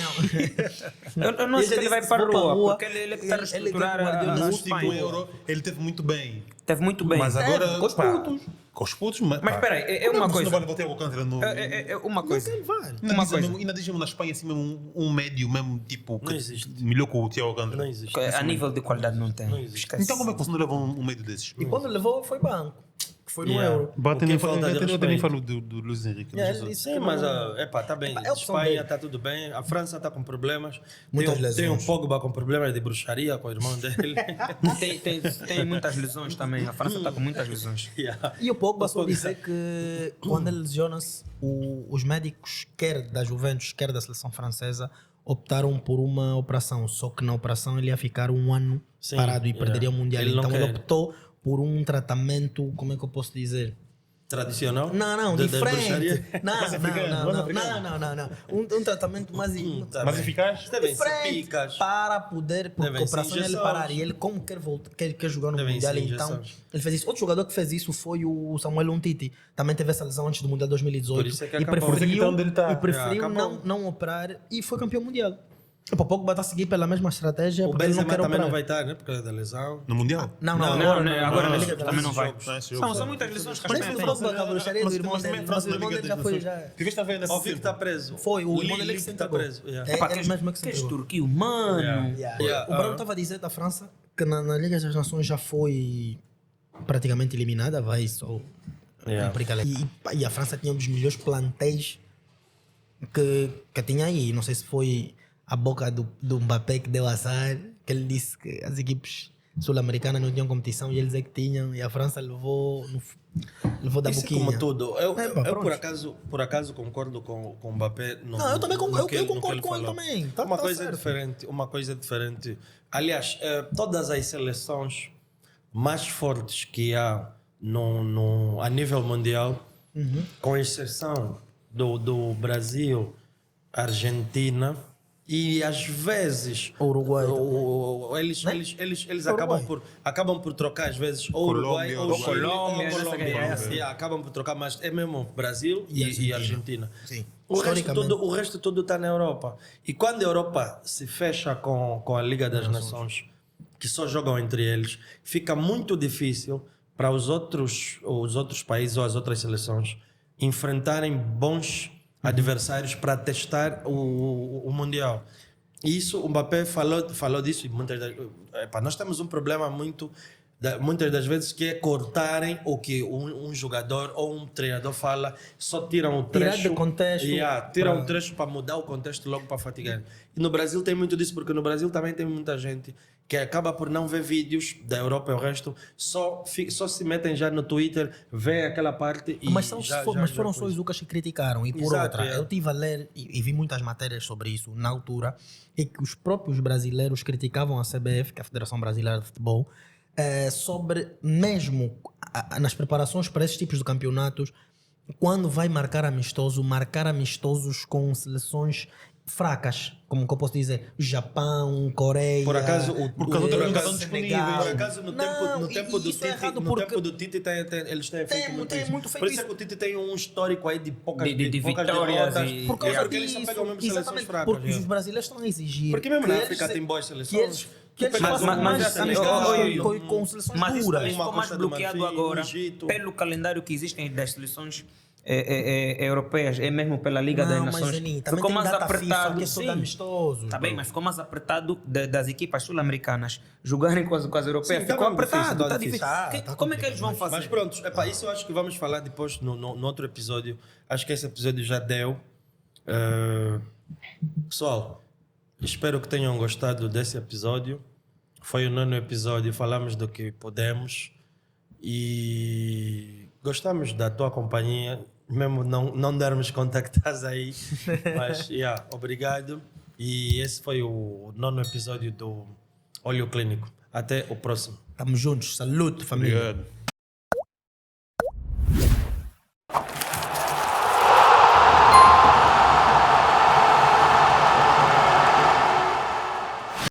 Eu não acho que ele vai para a rua, porque ele está a Ele reestruturar Guardiola a No na último Espanha. Euro, ele teve muito bem. Teve muito bem. Mas agora. com os pá, putos. Com os putos, mas. Mas espera aí, é uma Você não coisa. vai levar o Thiago Alcântara no. É uma coisa. Ele vai. Ainda Uma dizem coisa. mesmo- ainda dizem na Espanha assim mesmo um médio mesmo tipo Não existe. melhor que o Thiago Alcântara. Não existe. A nível de qualidade não tem. Não existe. Esquece. Então como é que você não leva um médio desses? E quando levou foi banco. Que foi no Yeah. Euro. Bate O que nem é falta de eu também respeito. falo do Luiz Henrique. Yeah, mas ele disse Sim, que mas não- tá bem. É a opção Espanha dele. está tudo bem. A França está com problemas. Muitas Tem um lesões. Pogba com problemas de bruxaria com o irmão dele. Tem muitas lesões também. A França está com muitas lesões. Yeah. E o Pogba só dizer que quando ele lesiona-se, os médicos, quer da Juventus, quer da seleção francesa, optaram por uma operação. Só que na operação ele ia ficar um ano Sim, parado e yeah. perderia o Mundial. Ele não Então ele quer. optou por um tratamento, como é que eu posso dizer? Tradicional? Não, Da diferente. bruxaria? Não. Um tratamento mais Tá Mas bem. eficaz? Devem ser diferente picas. para poder, porque Devem a ser operação ia ele injeções. parar e ele como quer voltar, quer jogar no Devem Mundial, ser então injeções. ele fez isso. Outro jogador que fez isso foi o Samuel Umtiti, também teve essa lesão antes do Mundial 2018 Por isso é que e acabou. Por isso é que tá onde ele tá. preferiu Acabou. não operar e foi campeão mundial. O Pogba está a seguir pela mesma estratégia O porque ele não Benzema quer também operar. não vai estar, né? Por causa da lesão. No Mundial? Não, Agora na na Liga Liga da também não vai. Não, esse São jogo. muitas lesões que a Mas Espanha foi tem. o Pogba, a bruxaria do irmão dele, mas o irmão dele já foi já. Tiveste a ver nessa Ó, Vivo está preso. Foi, o irmão dele que Ligue se está entregou. preso. Yeah. É ele mesmo que se Queres entregou. Turquia, mano? Yeah. Yeah, O Bruno estava a dizer da França que na Liga das Nações já foi praticamente eliminada, vai só Yeah. implica ali. E a França tinha um dos melhores plantéis que tinha aí. Não sei se foi a boca do Mbappé que deu azar, que ele disse que as equipes sul-americanas não tinham competição e eles é que tinham, e a França levou da Isso é boquinha. como tudo. Eu pronto. por acaso concordo com o Mbappé. Não, eu também concordo, eu concordo com ele falou. também. Tá- uma tá coisa certo. diferente. Uma coisa diferente. Aliás, todas as seleções mais fortes que há a nível mundial, com exceção do Brasil, Argentina e às vezes Uruguai eles acabam por trocar às vezes ou Uruguai Colômbia, ou Uruguai. Chile, ou Colômbia, Colômbia. essa Yeah, acabam por trocar, mas é mesmo Brasil E e Argentina. Sim. O resto Historicamente. tudo está na Europa. E quando a Europa se fecha com a Liga das Nações, que só jogam entre eles, fica muito difícil para os outros países ou as outras seleções enfrentarem bons adversários para testar o Mundial. E isso, o Mbappé falou disso e nós temos um problema muitas das vezes que é cortarem o que um jogador ou um treinador fala, só tiram o trecho. Tirar de contexto. Tiram o trecho para mudar o contexto logo para fatigar. E no Brasil tem muito disso, porque no Brasil também tem muita gente que acaba por não ver vídeos da Europa e o resto, só se metem já no Twitter, vê aquela parte e Mas, foram só coisa. os Lucas que criticaram. E por Exato, outra, é. eu estive a ler e vi muitas matérias sobre isso na altura, e que os próprios brasileiros criticavam a CBF, que é a Federação Brasileira de Futebol, sobre mesmo nas preparações para esses tipos de campeonatos, quando vai marcar amistosos com seleções fracas, como que eu posso dizer, Japão, Coreia, Por acaso, Por causa da organização Senegal. disponível. Por acaso, no tempo do isso é Tite, errado no porque tempo do Tite eles têm feito muito tem isso. muito feito Por isso é isso. que o Tite tem um histórico aí de poucas, De poucas vitórias derrotas. e- Por causa porque eles só disso, pegam mesmo seleções exatamente, fracas. porque os brasileiros estão a exigir. Porque mesmo que na eles África se- tem boas que seleções. eles Mas- façam mas- mais mas- amistosos mas- com seleções Mas isso duras. também ficou Uma mais Costa do bloqueado Marfim, agora Egito. pelo calendário que existem das seleções europeias, é mesmo pela Liga das Não, mas Nações. Zeninho, também Ficou tem mais data FIFA, apertado, que é só de sim. amistosos. Tá bem, bro. mas ficou mais apertado das equipas sul-americanas jogarem com as europeias. Sim, tá ficou mesmo difícil, apertado, tá tá difícil. difícil. Tá Como é que eles vão complicado, fazer? Mas pronto, isso eu acho que vamos falar depois no outro episódio. Acho que esse episódio já deu. Pessoal, espero que tenham gostado desse episódio. Foi o 9º episódio, falamos do que podemos e gostamos da tua companhia, mesmo não darmos contactas aí. Mas, obrigado. E esse foi o 9º episódio do Olho Clínico. Até o próximo. Tamo juntos. Salute, família. Obrigado.